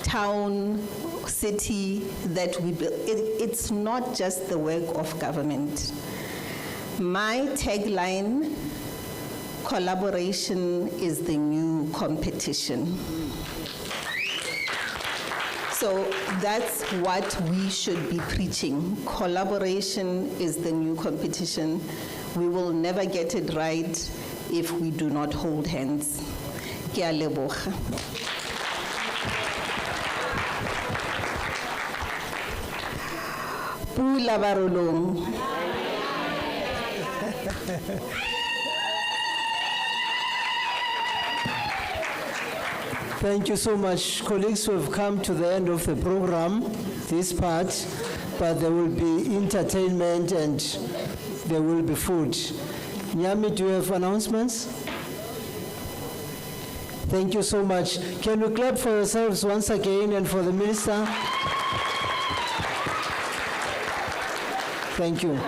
town, city that we build. It's not just the work of government. My tagline, collaboration is the new competition. So that's what we should be preaching. Collaboration is the new competition. We will never get it right if we do not hold hands. Ke a leboga. Pula barolong. Thank you so much. Colleagues, we have come to the end of the program, this part, but there will be entertainment and there will be food. Nyami, do you have announcements? Thank you so much. Can we clap for yourselves once again and for the minister? Thank you.